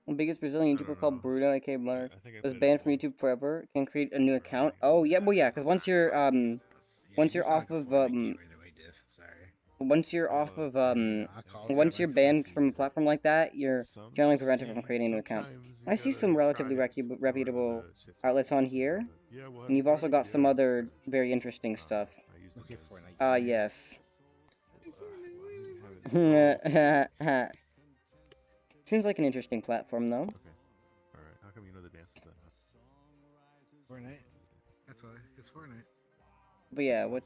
The biggest Brazilian I YouTuber don't called know. Bruno, aka Blunner, I think I was played it banned from once. YouTube forever. Can create a new account. Oh yeah, well yeah, because once you're once you're off of once you're off of once you're banned from a platform like that, you're generally prevented from creating a new account. I see some relatively reputable outlets on here, and you've also got some other very interesting stuff. Okay, Fortnite. Yes. Okay. Seems like an interesting platform, though. Alright, how come you know the dances then? Fortnite. That's why. It's Fortnite. But yeah, what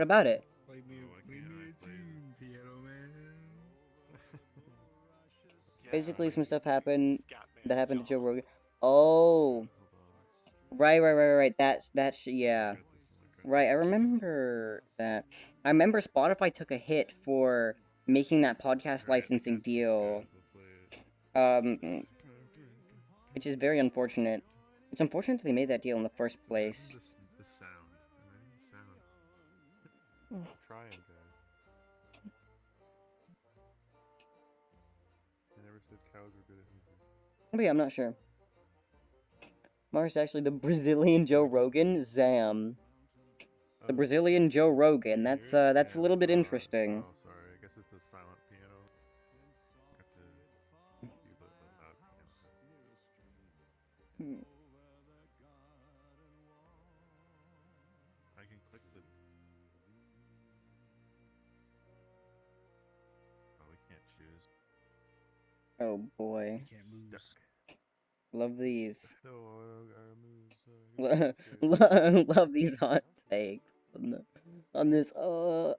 about it? Play me, Oh, I play can't, me I a play Basically, some stuff happened that happened to Joe Rogan. Oh, right. Yeah. Right, I remember that. I remember Spotify took a hit for making that podcast licensing deal. Which is very unfortunate. It's unfortunate that they made that deal in the first place. The sound, sound. Trying, guys. I never said cows were good at music. But yeah, I'm not sure. Mars actually the Brazilian Joe Rogan, Zam. The Brazilian Joe Rogan. That's a little bit interesting. Oh, sorry. I guess it's a silent piano. I have to do the loud piano. I can click the. Oh, we can't choose. Oh boy. Can't move. Love these. No, I moves. Love these hot takes on this. But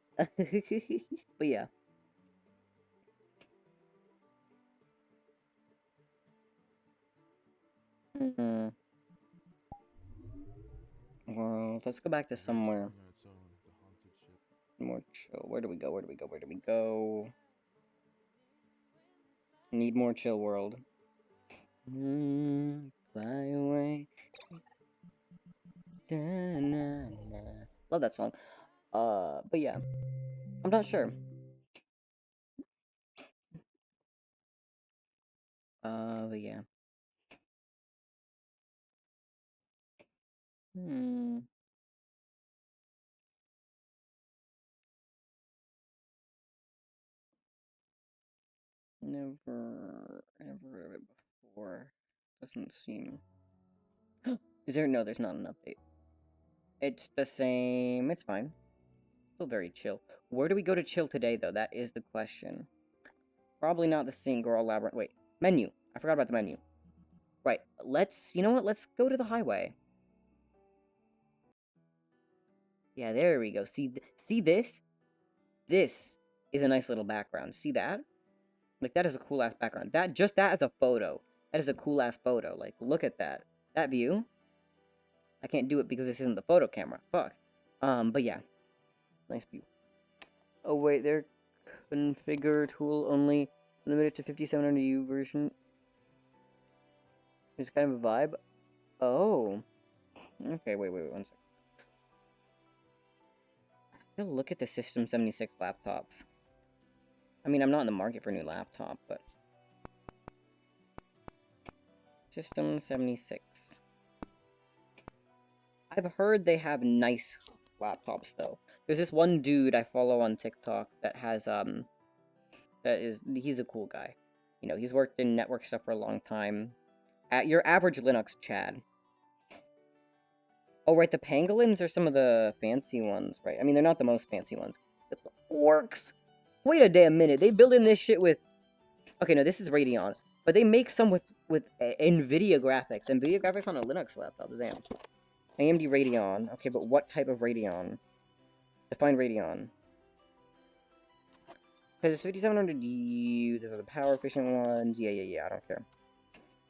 yeah. Well, let's go back to somewhere more chill. Where do we go? Need more chill world. Fly away. Love that song. But yeah. I'm not sure. But yeah. Never heard of it before. Doesn't seem. Is there? No, there's not an update. It's the same. It's fine. Still very chill. Where do we go to chill today, though? That is the question. Probably not the Single Labyrinth. Wait, menu. I forgot about the menu. Right. You know what? Let's go to the highway. Yeah, there we go. See this? This is a nice little background. See that? Like, that is a cool-ass background. Just that as a photo. That is a cool-ass photo. Like, look at that. That view. I can't do it because this isn't the photo camera. Fuck. But yeah. Nice view. Oh, wait, they're configure tool only limited to 5700U version. It's kind of a vibe. Oh. Okay, wait, 1 second. Look at the System 76 laptops. I mean, I'm not in the market for a new laptop, but... System 76. I've heard they have nice laptops, though. There's this one dude I follow on TikTok that has, he's a cool guy. You know, he's worked in network stuff for a long time. Your average Linux Chad. Oh, right, the pangolins are some of the fancy ones, right? I mean, they're not the most fancy ones. But the orcs! Wait a damn minute, they build in this shit with... Okay, no, this is Radeon. But they make some with NVIDIA graphics. NVIDIA graphics on a Linux laptop, damn. AMD Radeon. Okay, but what type of Radeon? Define Radeon. Because it's 5700U, those are the power efficient ones. Yeah, I don't care.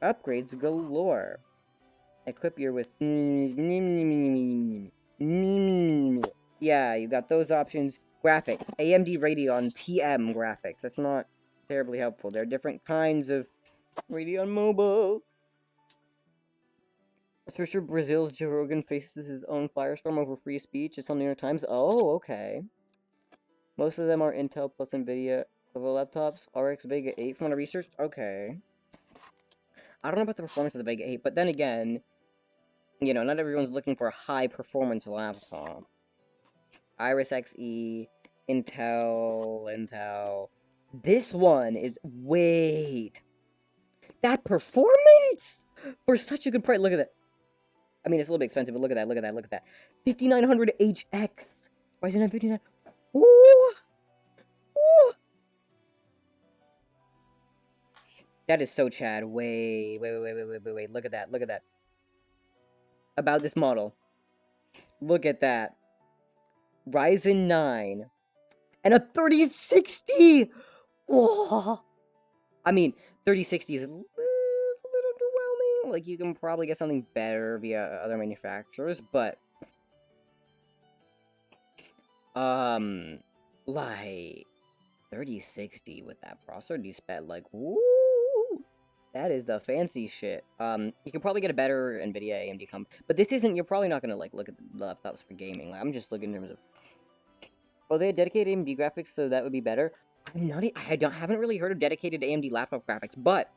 Upgrades galore. Equip your with... Yeah, you got those options. Graphic. AMD Radeon TM graphics. That's not terribly helpful. There are different kinds of Radeon Mobile. For sure, Brazil's Joe Rogan faces his own firestorm over free speech. It's on New York Times. Oh, okay. Most of them are Intel plus NVIDIA level laptops. RX Vega 8 from what I researched. Okay. I don't know about the performance of the Vega 8, but then again, you know, not everyone's looking for a high-performance laptop. Iris Xe, Intel. This one is... Wait. That performance? For such a good price. Look at that. I mean, it's a little bit expensive, but look at that. 5900 HX. Ryzen 9 59. Ooh! Ooh! That is so Chad. Wait. Look at that. About this model. Look at that. Ryzen 9. And a 3060! Whoa! I mean, 3060 is a little underwhelming. Like, you can probably get something better via other manufacturers, but like 3060 with that processor D-Sped, like, woo, that is the fancy shit. You can probably get a better NVIDIA AMD comp, but this isn't. You're probably not gonna like look at the laptops for gaming. Like, I'm just looking in terms of. Oh, they had dedicated AMD graphics, so that would be better. Haven't really heard of dedicated AMD laptop graphics, but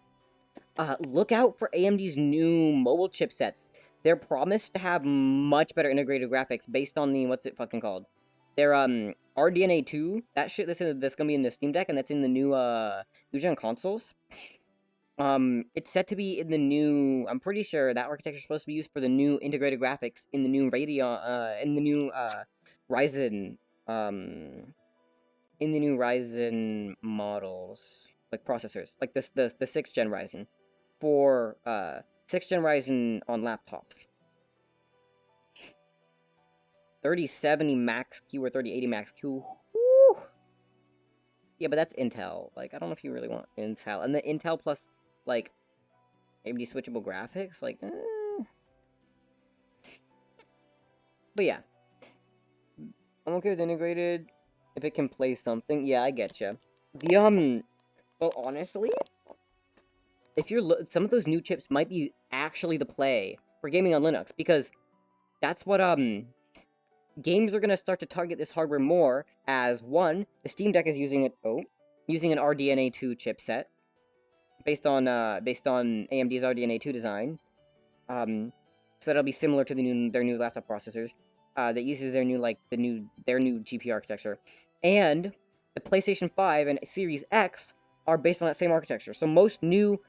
look out for AMD's new mobile chipsets. They're promised to have much better integrated graphics based on the what's it fucking called? Their RDNA 2. That shit that's gonna be in the Steam Deck, and that's in the new new-gen consoles. It's set to be in the new. I'm pretty sure that architecture is supposed to be used for the new integrated graphics in the new Radeon, in the new Ryzen, in the new Ryzen models, like processors, like the 6th gen Ryzen, for 6th gen Ryzen on laptops. 3070 Max Q or 3080 Max Q. Woo! Yeah, but that's Intel. Like, I don't know if you really want Intel. And the Intel plus, like, AMD switchable graphics, like, But yeah. I'm okay with integrated if it can play something. Yeah, I getcha. Well, honestly, if you're some of those new chips might be actually the play for gaming on Linux, because that's what, games are gonna start to target this hardware more as, one, the Steam Deck is using an RDNA 2 chipset based on AMD's RDNA 2 design. So that'll be similar to their new laptop processors. That uses their new GPU architecture. And the PlayStation 5 and Series X are based on that same architecture. So most new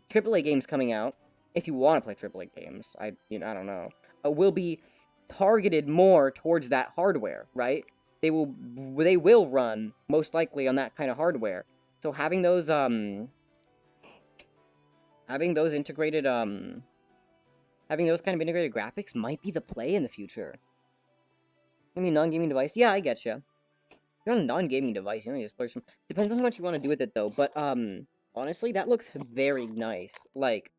AAA games coming out, if you want to play AAA games, I don't know, will be targeted more towards that hardware, right? They will run most likely on that kind of hardware. So having those integrated having those kind of integrated graphics might be the play in the future. I mean, non-gaming device, yeah, I getcha. If you're on a non-gaming device, you know, you just play some. Depends on how much you want to do with it though. But honestly, that looks very nice. Like,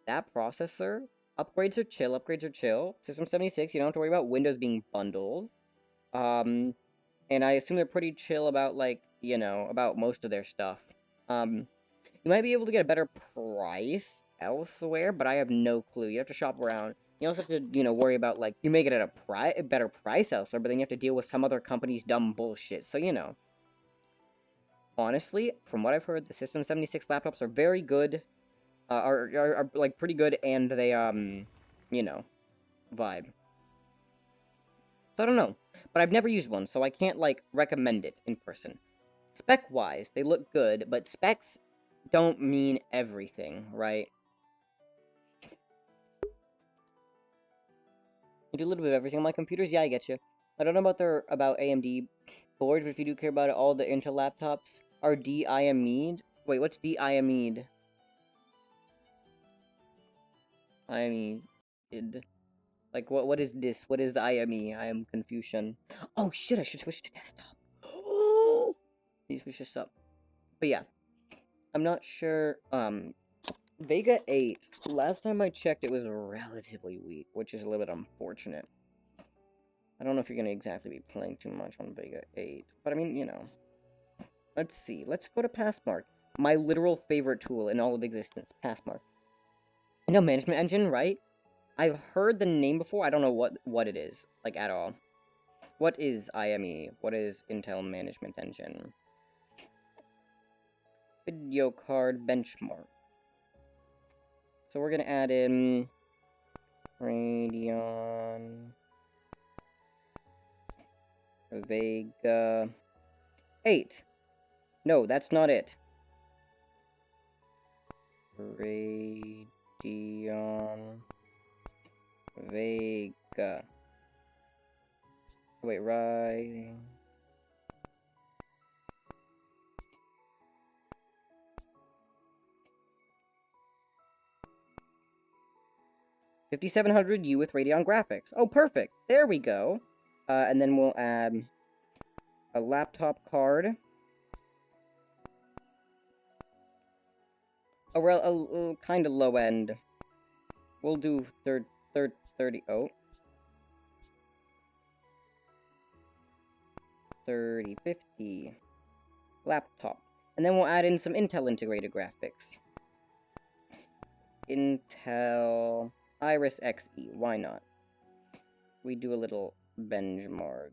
that processor. Upgrades are chill. System 76, you don't have to worry about Windows being bundled. And I assume they're pretty chill about, like, you know, about most of their stuff. You might be able to get a better price elsewhere, but I have no clue. You have to shop around. You also have to, you know, worry about, like, you may get it at a better price elsewhere, but then you have to deal with some other company's dumb bullshit. So, you know. Honestly, from what I've heard, the System 76 laptops are very good. Are like pretty good, and they you know, vibe. So I don't know, but I've never used one, so I can't like recommend it in person. Spec wise, they look good, but specs don't mean everything, right? You do a little bit of everything on my computers. Yeah, I get you. I don't know about AMD boards, but if you do care about it, all the Intel laptops are de-IME'd. Wait, what's de-IME'd? IME. Like, what is this? What is the IME? I am confusion. Oh shit, I should switch to desktop. Need to switch this up. But yeah. I'm not sure, Vega 8, last time I checked it was relatively weak, which is a little bit unfortunate. I don't know if you're gonna exactly be playing too much on Vega 8, but I mean, you know. Let's see, let's go to Passmark. My literal favorite tool in all of existence, Passmark. Intel Management Engine, right? I've heard the name before. I don't know what it is, like, at all. What is IME? What is Intel Management Engine? Video card benchmark. So we're gonna add in Radeon Vega 8. No, that's not it. Radeon Vega. Wait, right. $5,700U with Radeon graphics. Oh, perfect. There we go. And then we'll add a laptop card. a kind of low end. We'll do 30. Oh. 3050 laptop, and then we'll add in some Intel integrated graphics. Intel Iris Xe, why not? We do a little benchmark.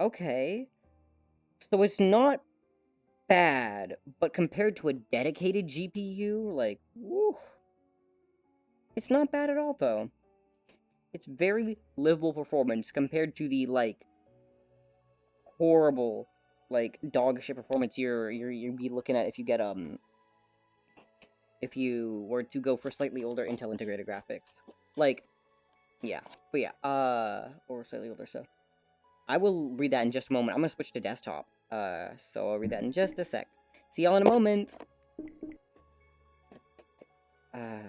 Okay, so it's not bad, but compared to a dedicated GPU, like, woo, it's not bad at all, though. It's very livable performance compared to the, like, horrible, like, dog shit performance you'd be looking at if you get, if you were to go for slightly older Intel integrated graphics. Like, yeah. But yeah, or slightly older, so. I will read that in just a moment. I'm gonna switch to desktop. So I'll read that in just a sec. See y'all in a moment! Okay.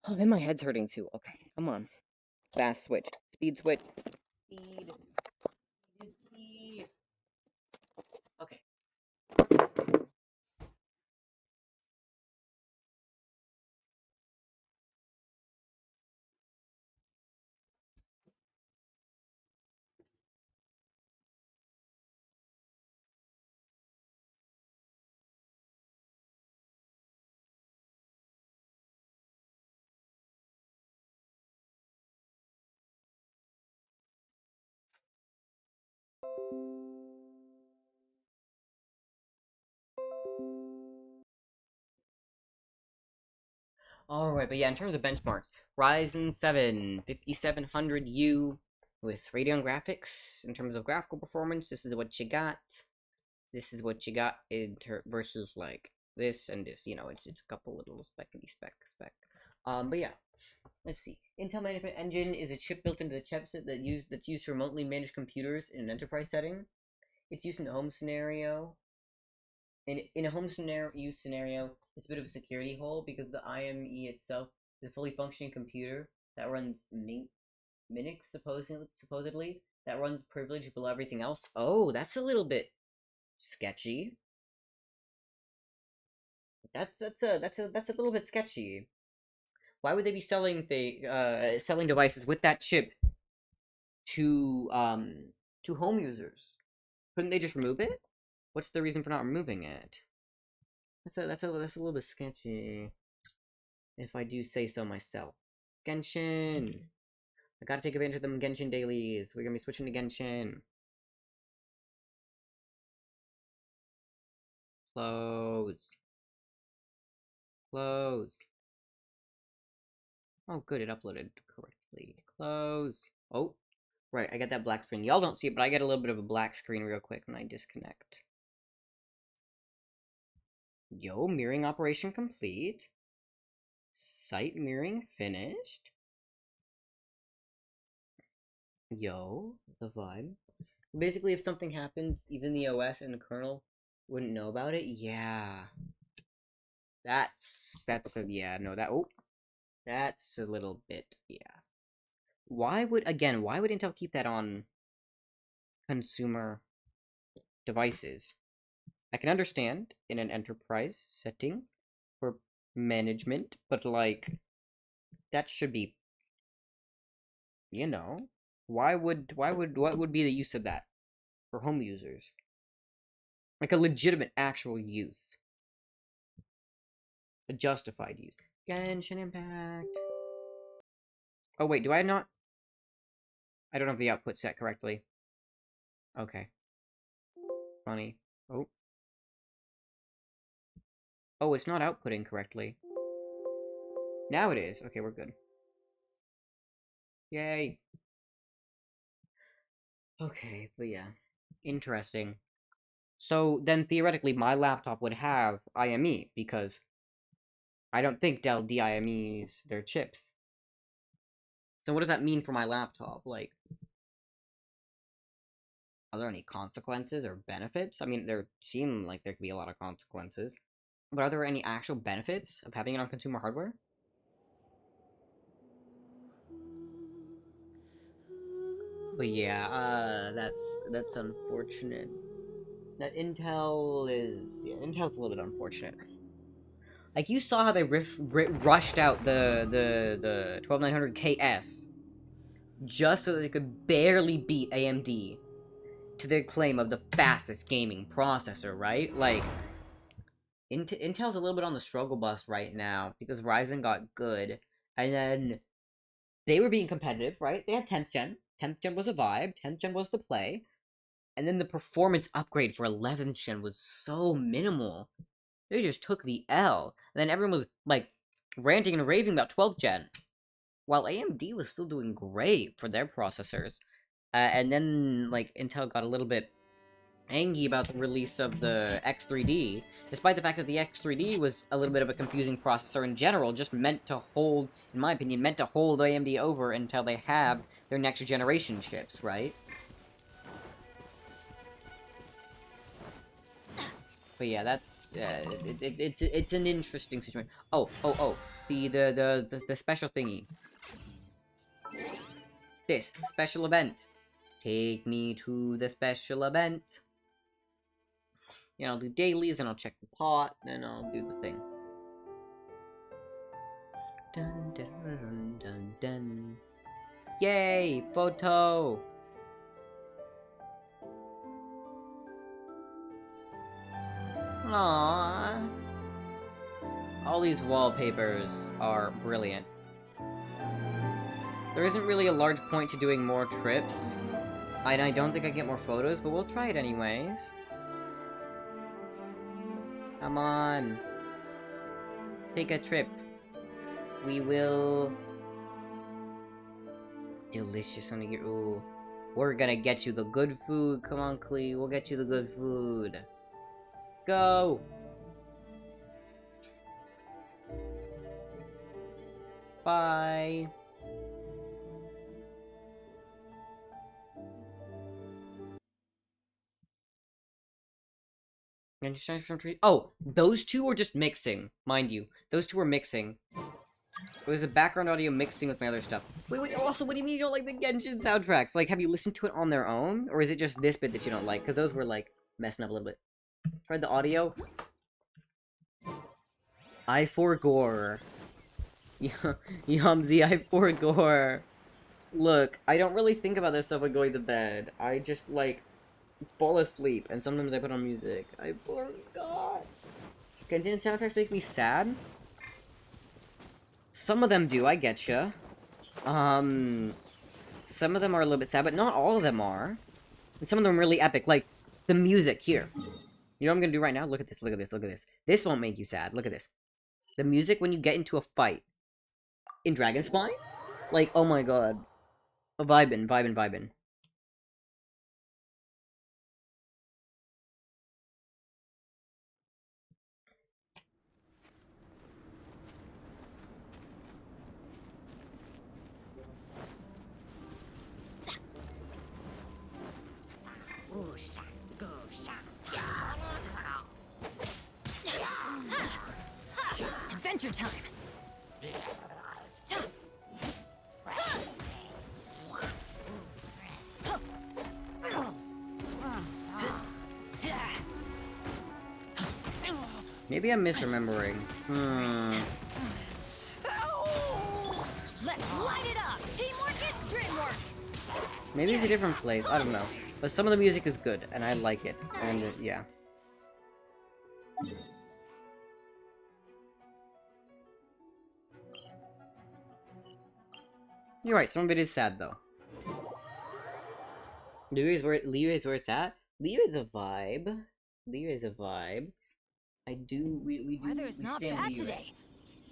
Oh, and my head's hurting too. Okay, come on. Fast switch. Speed switch. Speed. Speed. Okay. Alright, but yeah, in terms of benchmarks, Ryzen 7 5700U with Radeon graphics. In terms of graphical performance, this is what you got. This is what you got versus like this and this. You know, it's a couple little spec. But yeah, let's see. Intel Management Engine is a chip built into the chipset that's used to remotely manage computers in an enterprise setting. It's used in a home scenario. In a home use scenario, it's a bit of a security hole because the IME itself is a fully functioning computer that runs Minix, supposedly, that runs privilege below everything else. Oh, that's a little bit sketchy. That's a little bit sketchy. Why would they be selling selling devices with that chip to home users? Couldn't they just remove it? What's the reason for not removing it? That's a little bit sketchy, if I do say so myself. Genshin. I gotta take advantage of them Genshin dailies. We're gonna be switching to Genshin. Close. Close. Oh, good, it uploaded correctly. Close. Oh, right, I got that black screen. Y'all don't see it, but I get a little bit of a black screen real quick when I disconnect. Yo, mirroring operation complete. Site mirroring finished. Yo, the vibe. Basically, if something happens, even the OS and the kernel wouldn't know about it. Yeah. That's a, yeah, no, that's a little bit, yeah. Why would Intel keep that on consumer devices? I can understand in an enterprise setting for management, but like, that should be, you know, what would be the use of that for home users? Like a legitimate actual use. A justified use. Genshin Impact. Oh wait, do I not? I don't have the output set correctly. Okay. Funny. Oh. Oh, it's not outputting correctly. Now it is. Okay, we're good. Yay. Okay, but yeah. Interesting. So then theoretically my laptop would have IME because I don't think Dell DIMEs their chips. So what does that mean for my laptop? Like, are there any consequences or benefits? I mean, there seem like there could be a lot of consequences. But are there any actual benefits of having it on consumer hardware? But yeah, that's unfortunate. That Intel's a little bit unfortunate. Like, you saw how they rushed out the 12900 KS just so that they could barely beat AMD to their claim of the fastest gaming processor, right? Like, Intel's a little bit on the struggle bus right now because Ryzen got good, and then they were being competitive, right? They had 10th gen. 10th gen was a vibe. 10th gen was the play. And then the performance upgrade for 11th gen was so minimal. They just took the L. And then everyone was, like, ranting and raving about 12th gen. While AMD was still doing great for their processors. And then, like, Intel got a little bit angry about the release of the X3D, despite the fact that the X3D was a little bit of a confusing processor in general, just meant to hold, in my opinion, meant to hold AMD over until they have their next generation chips, right? But yeah, that's it's an interesting situation. Oh, the special thingy. This special event. Take me to the special event. Yeah, I'll do dailies, and I'll check the pot, then I'll do the thing. Dun dun dun dun dun. Yay! Photo! Aww. All these wallpapers are brilliant. There isn't really a large point to doing more trips. And I don't think I get more photos, but we'll try it anyways. Come on. Take a trip. We will... Delicious on here. Ooh. We're gonna get you the good food. Come on, Clee. We'll get you the good food. Go! Bye! Oh, those two were just mixing, mind you. Those two were mixing. It was a background audio mixing with my other stuff. Wait, also, what do you mean you don't like the Genshin soundtracks? Like, have you listened to it on their own? Or is it just this bit that you don't like? Because those were, like, messing up a little bit. Tried the audio. I forgore. Yumzy, I forgore. Look, I don't really think about this stuff when going to bed. I just, like, fall asleep, and sometimes I put on music. I forgot. Genshin soundtracks make me sad? Some of them do, I getcha. Some of them are a little bit sad, but not all of them are. And some of them are really epic, like the music here. You know what I'm gonna do right now? Look at this, look at this, look at this. This won't make you sad, look at this. The music when you get into a fight. In Dragon Spine? Like, oh my god. Vibin', vibin', vibin'. Adventure time. Maybe I'm misremembering. Let's light it up. Teamwork is dreamwork. Maybe it's a different place, I don't know. But some of the music is good, and I like it. And, yeah. You're right, some of it is sad, though. Liu is where it's at. Liu is a vibe. Liu is a vibe. We do Weather's not stand bad Liu. today.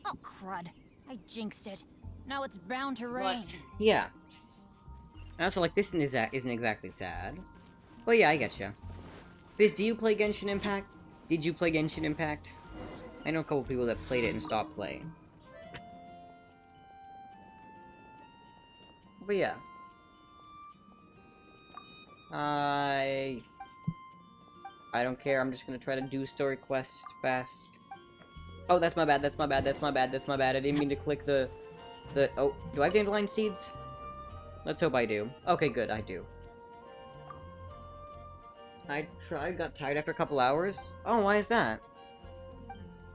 Oh crud! I jinxed it. Now it's bound to rain. But, yeah. And also, like, this isn't exactly sad. But yeah, I getcha. Biz, do you play Genshin Impact? Did you play Genshin Impact? I know a couple people that played it and stopped playing. But yeah. I don't care, I'm just gonna try to do story quest fast. Oh, that's my bad, that's my bad, that's my bad, that's my bad. I didn't mean to click the... Oh, do I have dandelion seeds? Let's hope I do. Okay, good, I do. I tried, got tired after a couple hours. Oh, why is that?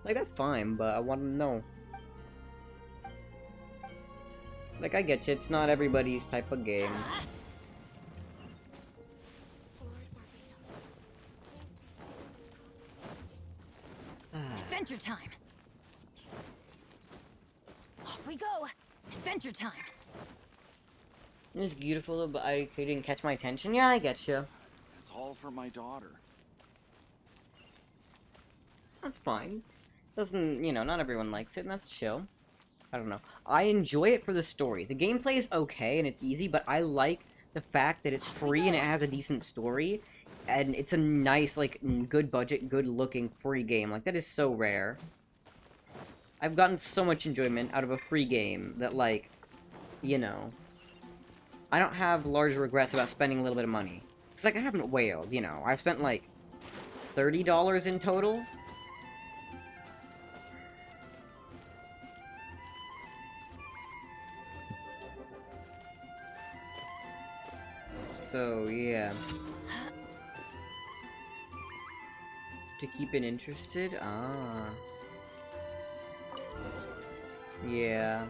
Like, that's fine, but I want to know. Like, I get you, it's not everybody's type of game. Adventure time! Off we go! Adventure time! It's beautiful, but I didn't catch my attention. Yeah, I get you. It's all for my daughter. That's fine. Doesn't, you know, not everyone likes it, and that's chill. I don't know. I enjoy it for the story. The gameplay is okay, and it's easy, but I like the fact that it's free and it has a decent story, and it's a nice, like, good budget, good looking free game. Like, that is so rare. I've gotten so much enjoyment out of a free game that, like, you know, I don't have large regrets about spending a little bit of money. It's like I haven't wailed, you know. I've spent, like, $30 in total. So, yeah. To keep it interested? Ah. Yeah.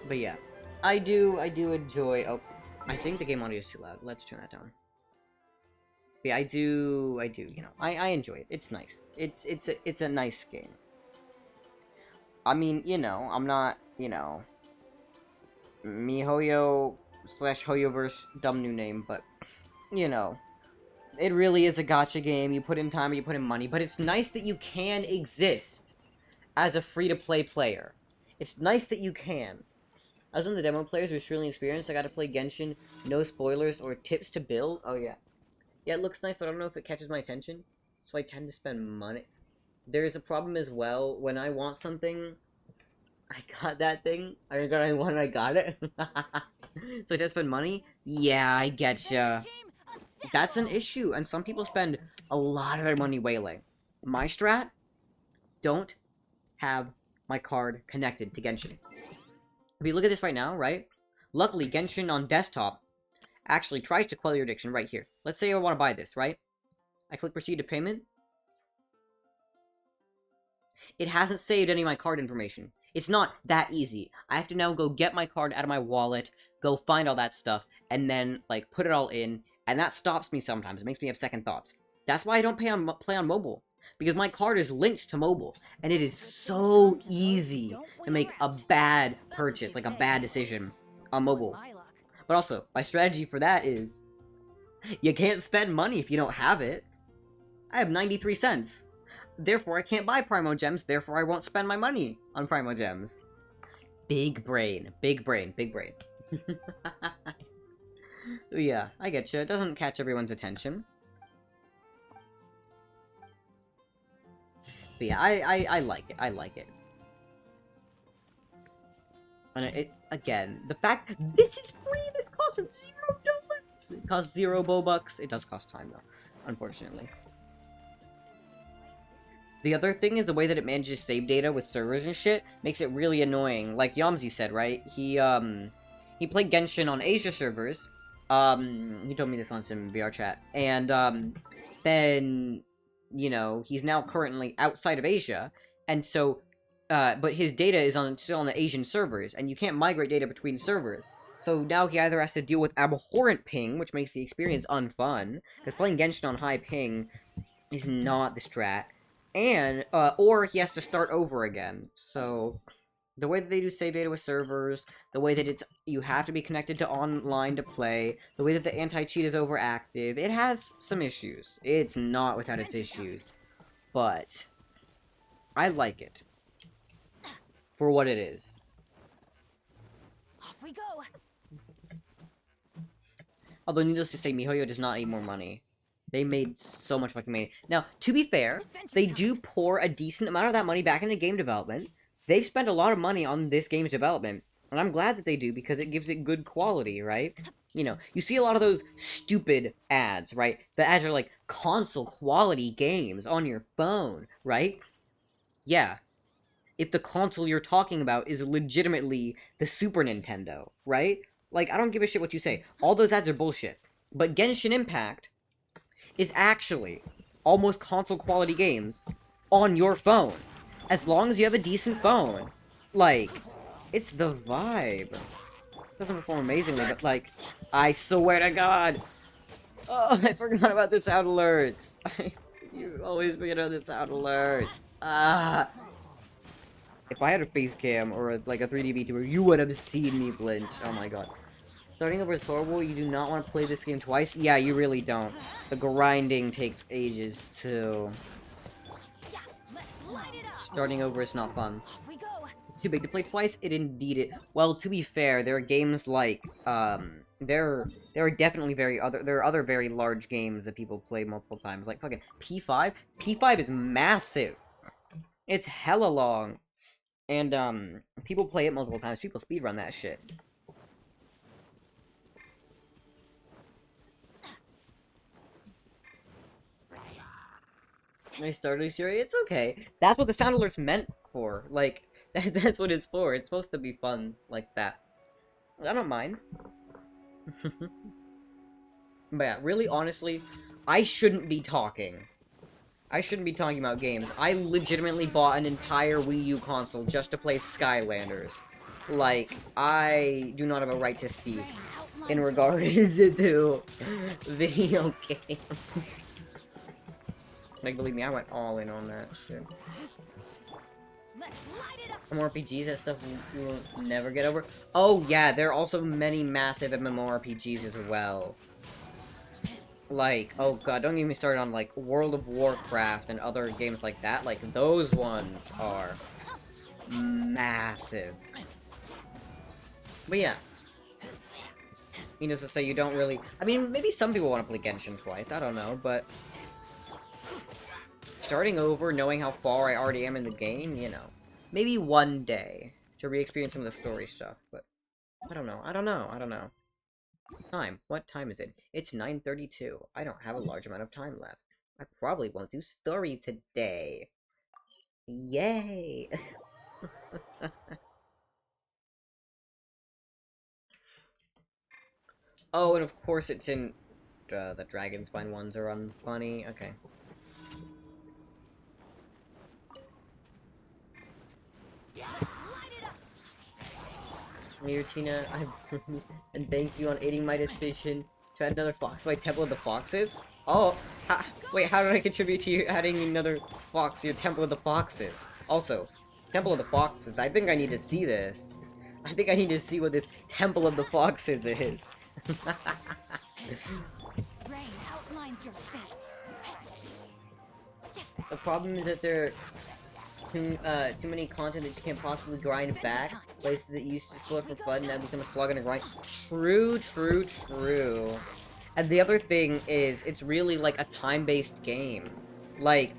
But yeah. I do enjoy... Oh, I think the game audio is too loud. Let's turn that down. But yeah, I do, you know. I enjoy it. It's nice. It's a nice game. I mean, you know, I'm not, you know... MiHoYo / Hoyoverse, dumb new name, but, you know, it really is a gacha game. You put in time, you put in money, but it's nice that you can exist as a free-to-play player. It's nice that you can. As one of the demo players with Shrilling experience, I got to play Genshin, no spoilers or tips to build. Oh yeah. Yeah, it looks nice, but I don't know if it catches my attention, so I tend to spend money. There's a problem as well, when I want something, I got that thing, I got it. So I just spend money? Yeah, I getcha. That's an issue, and some people spend a lot of their money whaling. My strat? Don't have my card connected to Genshin. If you look at this right now, right? Luckily, Genshin on desktop actually tries to quell your addiction right here. Let's say I want to buy this, right? I click proceed to payment. It hasn't saved any of my card information. It's not that easy. I have to now go get my card out of my wallet, go find all that stuff, and then, like, put it all in, and that stops me sometimes. It makes me have second thoughts. That's why I don't play on mobile, because my card is linked to mobile, and it is so easy to make a bad purchase, like a bad decision on mobile. But also, my strategy for that is, you can't spend money if you don't have it. I have 93 cents. Therefore, I can't buy Primo Gems, therefore I won't spend my money on Primo Gems. Big brain. Big brain. Big brain. Yeah, I get you. It doesn't catch everyone's attention. But yeah, I like it. I like it. And again, the fact this is free, this costs $0. It costs 0 Bobucks. It does cost time, though, unfortunately. The other thing is the way that it manages save data with servers and shit makes it really annoying. Like Yamzi said, right? He played Genshin on Asia servers. He told me this once in VR chat. And, then, you know, he's now currently outside of Asia. And so, but his data is still on the Asian servers. And you can't migrate data between servers. So now he either has to deal with abhorrent ping, which makes the experience unfun. Because playing Genshin on high ping is not the strat. And, or he has to start over again. So, the way that they do save data with servers, the way that you have to be connected to online to play, the way that the anti-cheat is overactive, it has some issues. It's not without its issues. But, I like it. For what it is. Off we go! Although, needless to say, MiHoYo does not need more money. They made so much fucking money. Now, to be fair, they do pour a decent amount of that money back into game development. They've spent a lot of money on this game's development. And I'm glad that they do, because it gives it good quality, right? You know, you see a lot of those stupid ads, right? The ads are like, console quality games on your phone, right? Yeah. If the console you're talking about is legitimately the Super Nintendo, right? Like, I don't give a shit what you say. All those ads are bullshit. But Genshin Impact is actually almost console quality games on your phone. As long as you have a decent phone. Like, it's the vibe. Doesn't perform amazingly, but like, I swear to God. Oh, I forgot about the sound alerts. You always forget about the sound alerts. Ah. If I had a face cam or like a 3D VTuber, you would have seen me flinch. Oh my god. Starting over is horrible. You do not want to play this game twice. Yeah, you really don't. The grinding takes ages too. Starting over is not fun. Off we go. Too big to play twice? It indeed it. Well, to be fair, there are games like, there are definitely there are other very large games that people play multiple times, like fucking P5? P5 is massive! It's hella long. And, people play it multiple times, people speedrun that shit. I started Siri, it's okay. That's what the sound alert's meant for, like, that's what it's for. It's supposed to be fun like that. I don't mind. But yeah, really, honestly, I shouldn't be talking. I shouldn't be talking about games. I legitimately bought an entire Wii U console just to play Skylanders. Like, I do not have a right to speak in regards to video games. Like, believe me, I went all in on that shit. Let's light it up. MMORPGs, that stuff you will never get over. Oh yeah, there are also many massive MMORPGs as well. Like, oh god, don't get me started on, like, World of Warcraft and other games like that. Like, those ones are massive. But yeah. Needless to say, you don't really... I mean, maybe some people want to play Genshin twice, I don't know, but... Starting over, knowing how far I already am in the game, you know. Maybe one day to re-experience some of the story stuff, but... I don't know. Time. What time is it? It's 9:32. I don't have a large amount of time left. I probably won't do story today. Yay! Oh, and of course it's in... the Dragon Spine ones are unfunny. Okay. Near Tina, and thank you on aiding my decision to add another fox to my Temple of the Foxes. Oh, wait, how did I contribute to you adding another fox to your Temple of the Foxes? Also, Temple of the Foxes, I think I need to see this. I think I need to see what this Temple of the Foxes is. Rain outlines your fate. The problem is that there are too many content that you can't possibly grind back. Places that used to explore for fun now become a slog and a grind. True. And the other thing is, it's really like a time-based game. Like,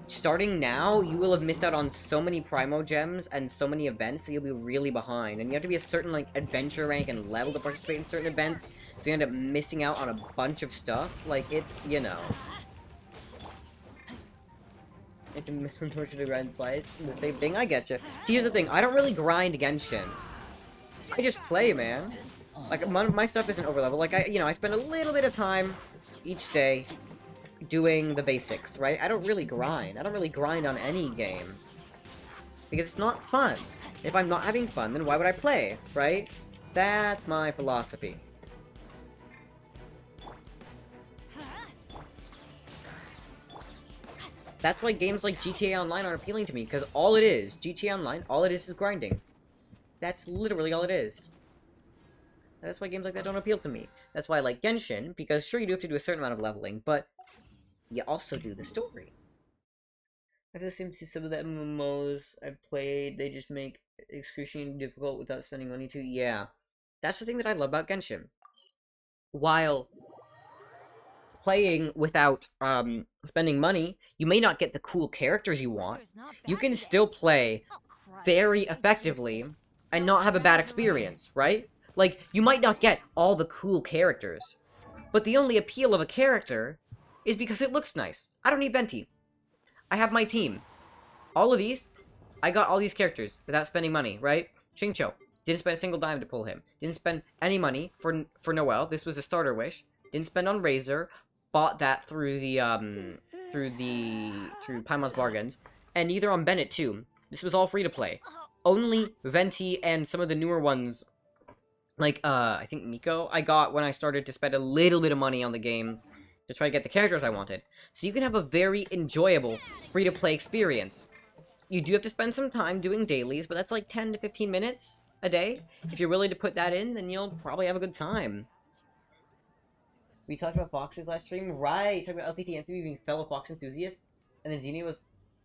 starting now, you will have missed out on so many Primo Gems and so many events that you'll be really behind. And you have to be a certain, like, adventure rank and level to participate in certain events, so you end up missing out on a bunch of stuff. Like, it's, you know... It's unfortunate to grind twice. The same thing, I getcha. See, here's the thing, I don't really grind Genshin. I just play, man. Like, my stuff isn't overleveled. Like, I spend a little bit of time each day doing the basics, right? I don't really grind. I don't really grind on any game. Because it's not fun. If I'm not having fun, then why would I play, right? That's my philosophy. That's why games like GTA Online are appealing to me, because all it is, GTA Online, all it is grinding. That's literally all it is. That's why games like that don't appeal to me. That's why I like Genshin, because sure you do have to do a certain amount of leveling, but you also do the story. I feel the same to some of the MMOs I've played, they just make excruciatingly difficult without spending money too. Yeah. That's the thing that I love about Genshin. While playing without spending money, you may not get the cool characters you want. You can still play very effectively and not have a bad experience, right? Like, you might not get all the cool characters, but the only appeal of a character is because it looks nice. I don't need Venti. I have my team. All of these, I got all these characters without spending money, right? Xingqiu, Didn't spend a single dime to pull him. Didn't spend any money for Noelle. This was a starter wish. Didn't spend on Razor. Bought that through Paimon's Bargains. And neither on Bennett too. This was all free to play. Only Venti and some of the newer ones, like I think Miko, I got when I started to spend a little bit of money on the game to try to get the characters I wanted. So you can have a very enjoyable free to play experience. You do have to spend some time doing dailies, but that's like 10 to 15 minutes a day. If you're willing to put that in, then you'll probably have a good time. We talked about Foxes last stream, right? Talking about LTT Anthony being fellow Fox enthusiast, and then Xenia was,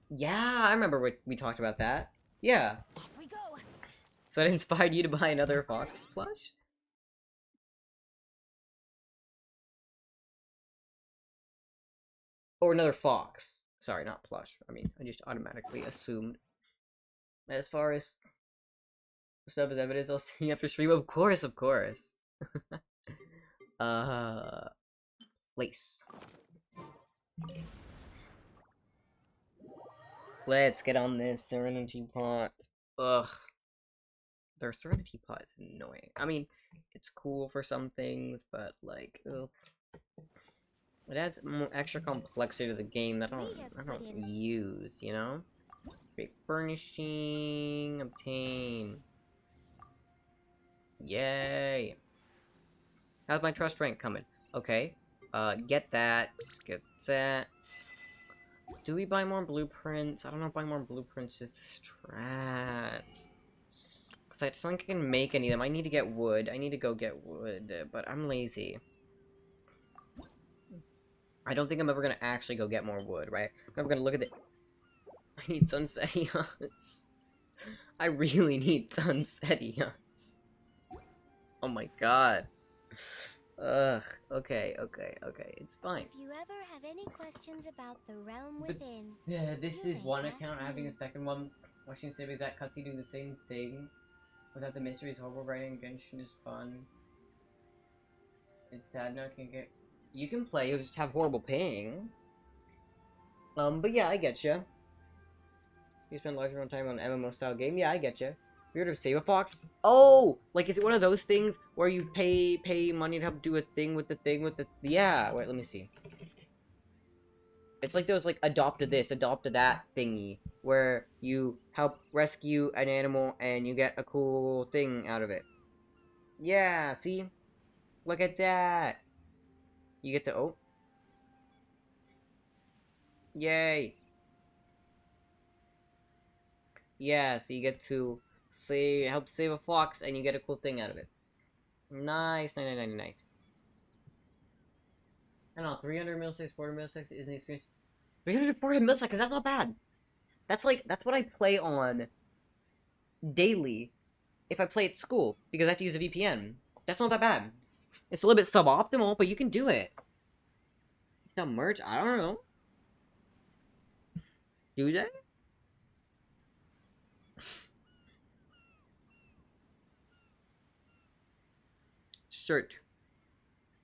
yeah, I remember we talked about that. Yeah. Off we go. So that inspired you to buy another Fox plush? Or another Fox. Sorry, not plush. I mean, I just automatically assumed. As far as stuff as evidence, I'll see you after stream. Of course, of course. Place. Let's get on this Serenity Pot. Ugh. Their Serenity Pot is annoying. I mean, it's cool for some things, but like, ugh. It adds more extra complexity to the game that I don't use, you know? Great furnishing, obtain. Yay! How's my trust rank coming? Okay. Get that. Get that. Do we buy more blueprints? I don't know if buying more blueprints is the strat. Because I just don't think I can make any of them. I need to get wood. I need to go get wood, but I'm lazy. I don't think I'm ever gonna actually go get more wood, right? I'm never gonna look at it. I need Sunsetians. I really need Sunsetians. Oh my god. Ugh. Okay, it's fine. If you ever have any questions about the realm But- within, Yeah, this you is may one ask account. Having me. a second one. Watching the same exact cutscene doing the same thing. Without the mysteries, horrible writing, Genshin is fun. It's sad now I can get... You can play, you'll just have horrible ping. But yeah, I getcha. You spend large amount of time on an MMO style game? Yeah, I getcha. Have you heard of Save a Fox? Oh! Like, is it one of those things where you pay money to help do a thing with the... Yeah, wait, let me see. It's like those, like, adopted this, adopted that thingy. Where you help rescue an animal and you get a cool thing out of it. Yeah, see? Look at that! You get the... Oh. Yay! Yeah, so you get to help save a fox and you get a cool thing out of it. Nice. I don't know, 300 milliseconds, 400 milliseconds is an experience. 300, 400 milliseconds, that's not bad. That's what I play on daily if I play at school, because I have to use a VPN. That's not that bad. It's a little bit suboptimal, but you can do it. It's not merge? I don't know. Do they? Shirt.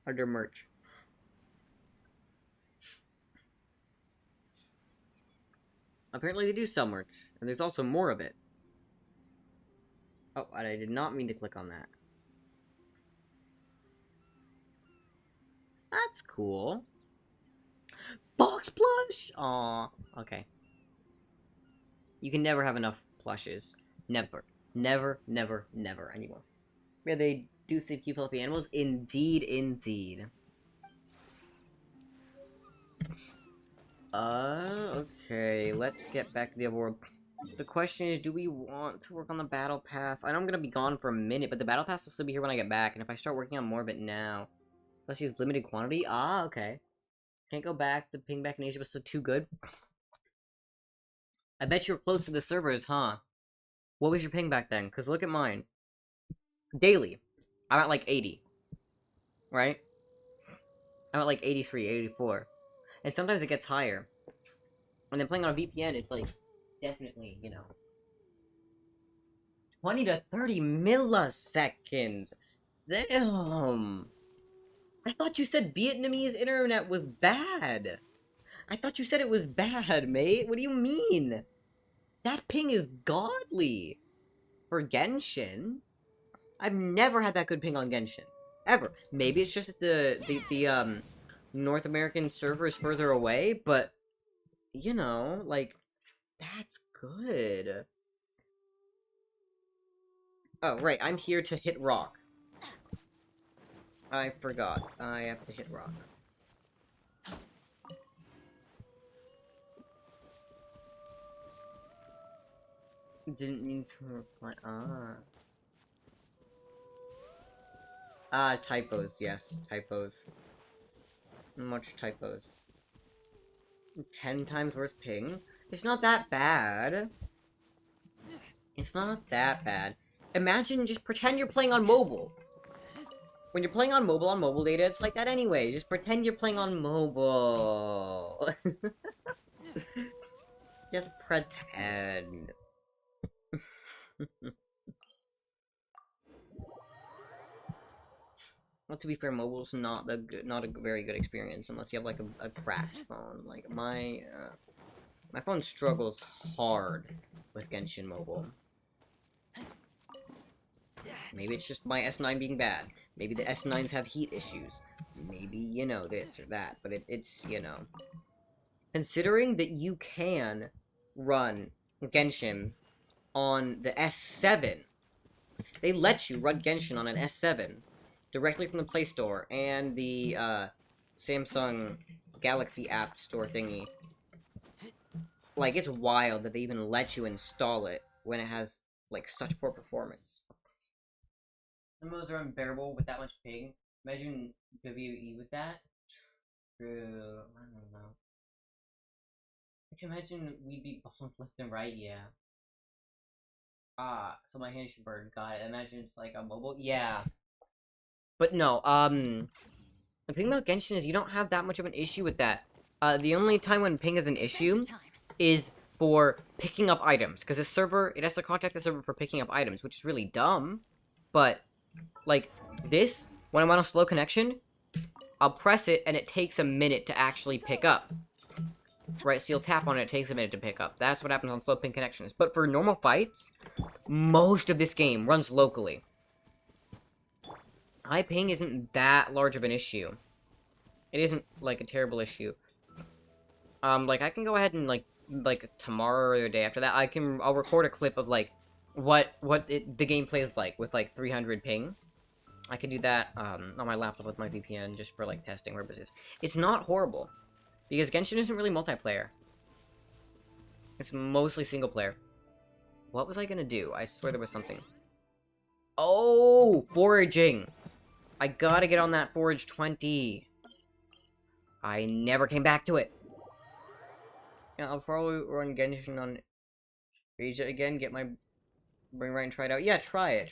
Under merch. Apparently they do sell merch, and there's also more of it. Oh, and I did not mean to click on that. That's cool. Box plush! Aw, okay. You can never have enough plushes. Never. Never anymore. Yeah, they do save cute fluffy animals. Indeed. Okay, let's get back to the overworld. The question is, do we want to work on the battle pass? I know I'm gonna be gone for a minute, but the battle pass will still be here when I get back, and if I start working on more of it now... Let's use limited quantity? Ah, okay. Can't go back, the ping back in Asia was still too good. I bet you're close to the servers, huh? What was your ping back then? Because look at mine. Daily. I'm at like 80. Right? I'm at like 83, 84. And sometimes it gets higher. And then playing on a VPN, it's like, definitely, you know. 20 to 30 milliseconds! Damn! I thought you said Vietnamese internet was bad! I thought you said it was bad, mate! What do you mean? That ping is godly! For Genshin? I've never had that good ping on Genshin. Ever. Maybe it's just that the North American server is further away, but, you know, like, that's good. Oh, right, I'm here to hit rock. I forgot. I have to hit rocks. Didn't mean to reply. Typos, yes. Typos. Much typos. 10 times worse ping? It's not that bad. It's not that bad. Imagine, just pretend you're playing on mobile. When you're playing on mobile data, it's like that anyway. Just pretend you're playing on mobile. Just pretend. Well, to be fair, mobile's not a very good experience unless you have like a cracked phone. Like my phone struggles hard with Genshin Mobile. Maybe it's just my S9 being bad. Maybe the S9s have heat issues. Maybe, you know, this or that. But it's, you know. Considering that you can run Genshin on the S7. They let you run Genshin on an S7. Directly from the Play Store and the, Samsung Galaxy App Store thingy. Like, it's wild that they even let you install it when it has, like, such poor performance. Some modes are unbearable with that much ping. Imagine WWE with that. True. I don't know. I can imagine we'd be bumped left and right, yeah. So my hand should burn. Got it. Imagine it's like a mobile. Yeah. But no, the thing about Genshin is you don't have that much of an issue with that. The only time when ping is an issue is for picking up items. Because the server, it has to contact the server for picking up items, which is really dumb. But, like, this, when I'm on a slow connection, I'll press it and it takes a minute to actually pick up. Right, so you'll tap on it, it takes a minute to pick up. That's what happens on slow ping connections. But for normal fights, most of this game runs locally. High ping isn't that large of an issue. It isn't, like, a terrible issue. Like, I can go ahead and, like tomorrow or the day after that, I'll record a clip of, like, what the gameplay is like with, like, 300 ping. I can do that, on my laptop with my VPN just for, like, testing purposes. It's not horrible. Because Genshin isn't really multiplayer. It's mostly single player. What was I gonna do? I swear there was something. Oh! Foraging! I gotta get on that Forage 20. I never came back to it. Yeah, I'll probably run Genshin on Asia again, get my brain right and try it out. Yeah, try it.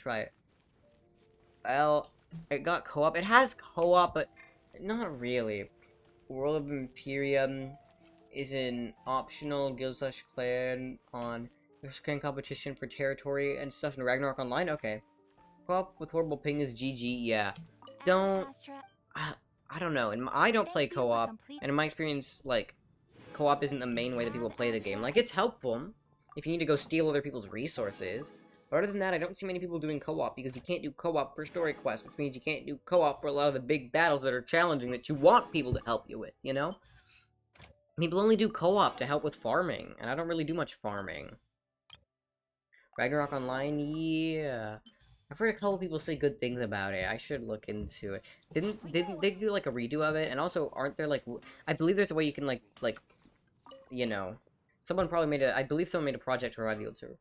Well, it got co-op. It has co-op, but not really. World of Imperium is an optional guild/clan on clan competition for territory and stuff in Ragnarok Online. Okay. Co-op with horrible ping is GG. Yeah. Don't. I don't know. I don't play co-op, and in my experience, like, co-op isn't the main way that people play the game. Like, it's helpful if you need to go steal other people's resources. But other than that, I don't see many people doing co-op, because you can't do co-op for story quests, which means you can't do co-op for a lot of the big battles that are challenging that you want people to help you with, you know? People only do co-op to help with farming, and I don't really do much farming. Ragnarok Online, yeah. I've heard a couple people say good things about it. I should look into it. Didn't they do, like, a redo of it? And also, aren't there, like, I believe there's a way you can, like, you know, someone probably made I believe someone made a project to revive the old server.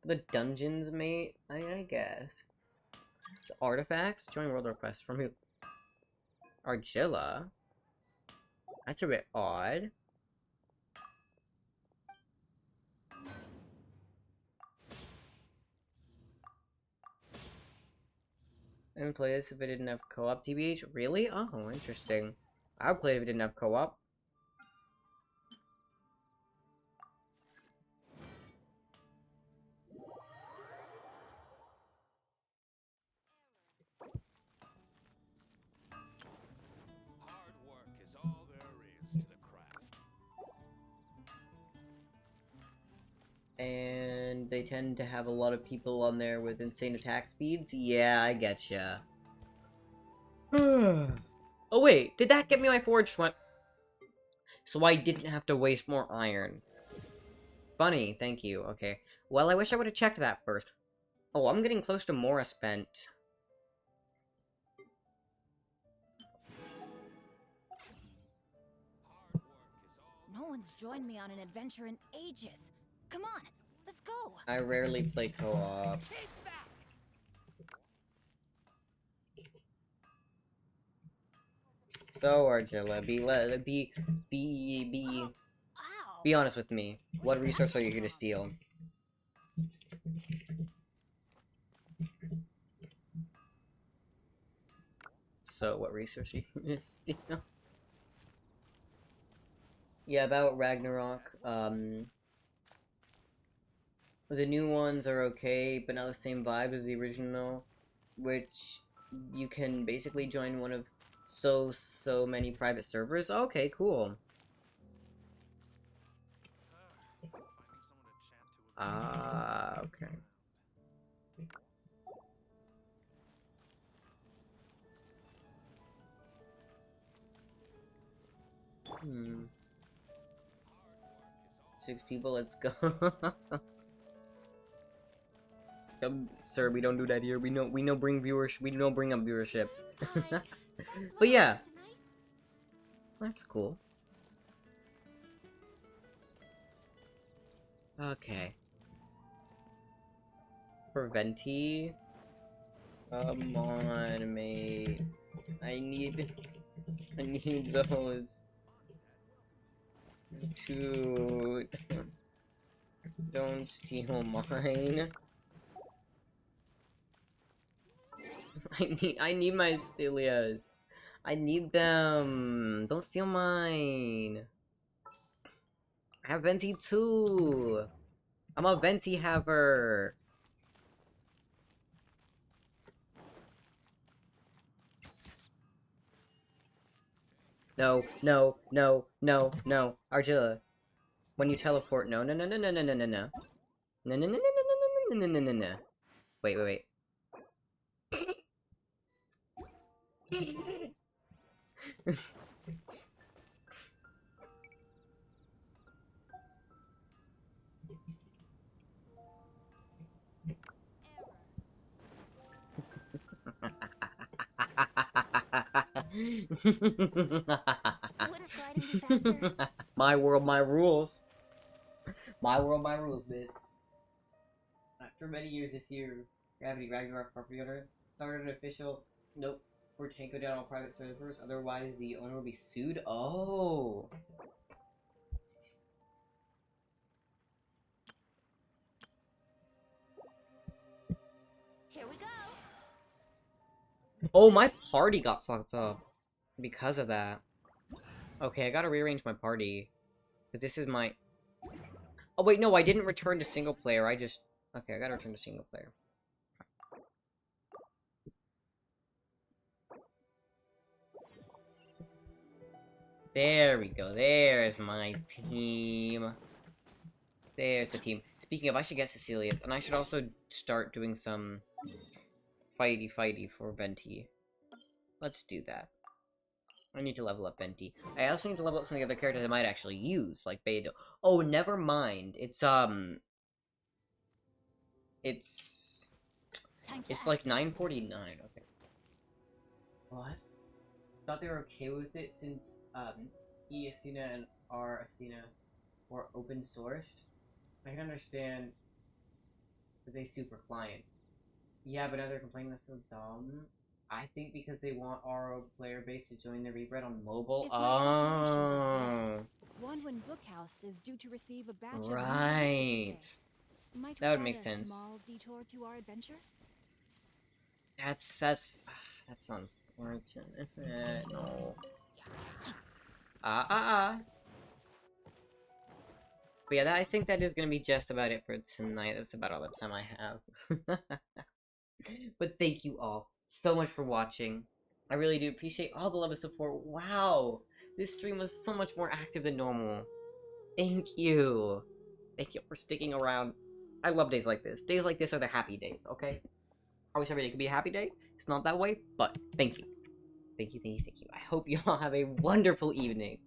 The dungeons, mate? I guess. The artifacts? Join world request from who? Argilla? That's a bit odd. I didn't play this if it didn't have co-op, TBH? Really? Oh, interesting. I would play it if it didn't have co-op. Hard work is all there is to the craft. And and they tend to have a lot of people on there with insane attack speeds. Yeah, I getcha. Oh wait, did that get me my forged one? So I didn't have to waste more iron. Funny, thank you. Okay. Well, I wish I would have checked that first. Oh, I'm getting close to Mora spent. No one's joined me on an adventure in ages. Come on, let's go. I rarely play co-op. So, Argilla, Ow. be honest with me. What resource are you here to steal? So, what resource are you here to steal? Yeah, about Ragnarok, the new ones are okay, but not the same vibe as the original, which you can basically join one of so many private servers. Okay, cool. Ah, okay. Hmm. 6 people, let's go. Sir, we don't do that here. We know bring viewers. We don't bring up viewership. But yeah, that's cool. Okay. For Venti, come on, mate. I need those. Dude, don't steal mine. I need my Celias. I need them. Don't steal mine. I have Venti too. I'm a Venti haver. No, no, no, no, no. Argilla. When you teleport, no, no, no, no, no, no, no, no, no. No, no, no, no, no, no, no, no, no, no, no. Wait, wait, wait. Wouldn't gliding be faster? My world, my rules. My world, my rules, bitch. After many years this year, Gravity Ragnarok property owner started an official nope for Tanko down on private servers, otherwise the owner will be sued. Oh. Here we go. Oh, my party got fucked up because of that. Okay, I gotta rearrange my party. Because this is my... Oh, wait, no, I didn't return to single player. I just... Okay, I gotta return to single player. There we go. There's my team. There's a team. Speaking of, I should get Cecilia. And I should also start doing some... fighty for Venti. Let's do that. I need to level up Venti. I also need to level up some of the other characters I might actually use, like Beidou. Oh, never mind. It's like 9:49. Okay. What? Thought they were okay with it since Athena and R Athena were open sourced. I can understand that they super clients. Yeah, but now they're complaining that's so dumb. I think because they want our player base to join the Rebred on mobile. If my calculations are correct, Wanwen Bookhouse is due to receive a batch of new Right. releases today. Might That would we make add a sense. Small detour to our adventure. That's unfortunate. No. But yeah, I think that is gonna be just about it for tonight. That's about all the time I have. But thank you all so much for watching. I really do appreciate all the love and support. Wow, this stream was so much more active than normal. Thank you. Thank you for sticking around. I love days like this. Days like this are the happy days, okay? I wish every day could be a happy day. It's not that way, but thank you. Thank you, thank you, thank you. I hope you all have a wonderful evening.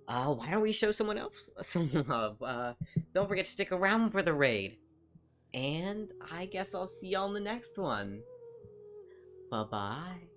Why don't we show someone else some love? Don't forget to stick around for the raid. And I guess I'll see y'all in the next one. Bye-bye.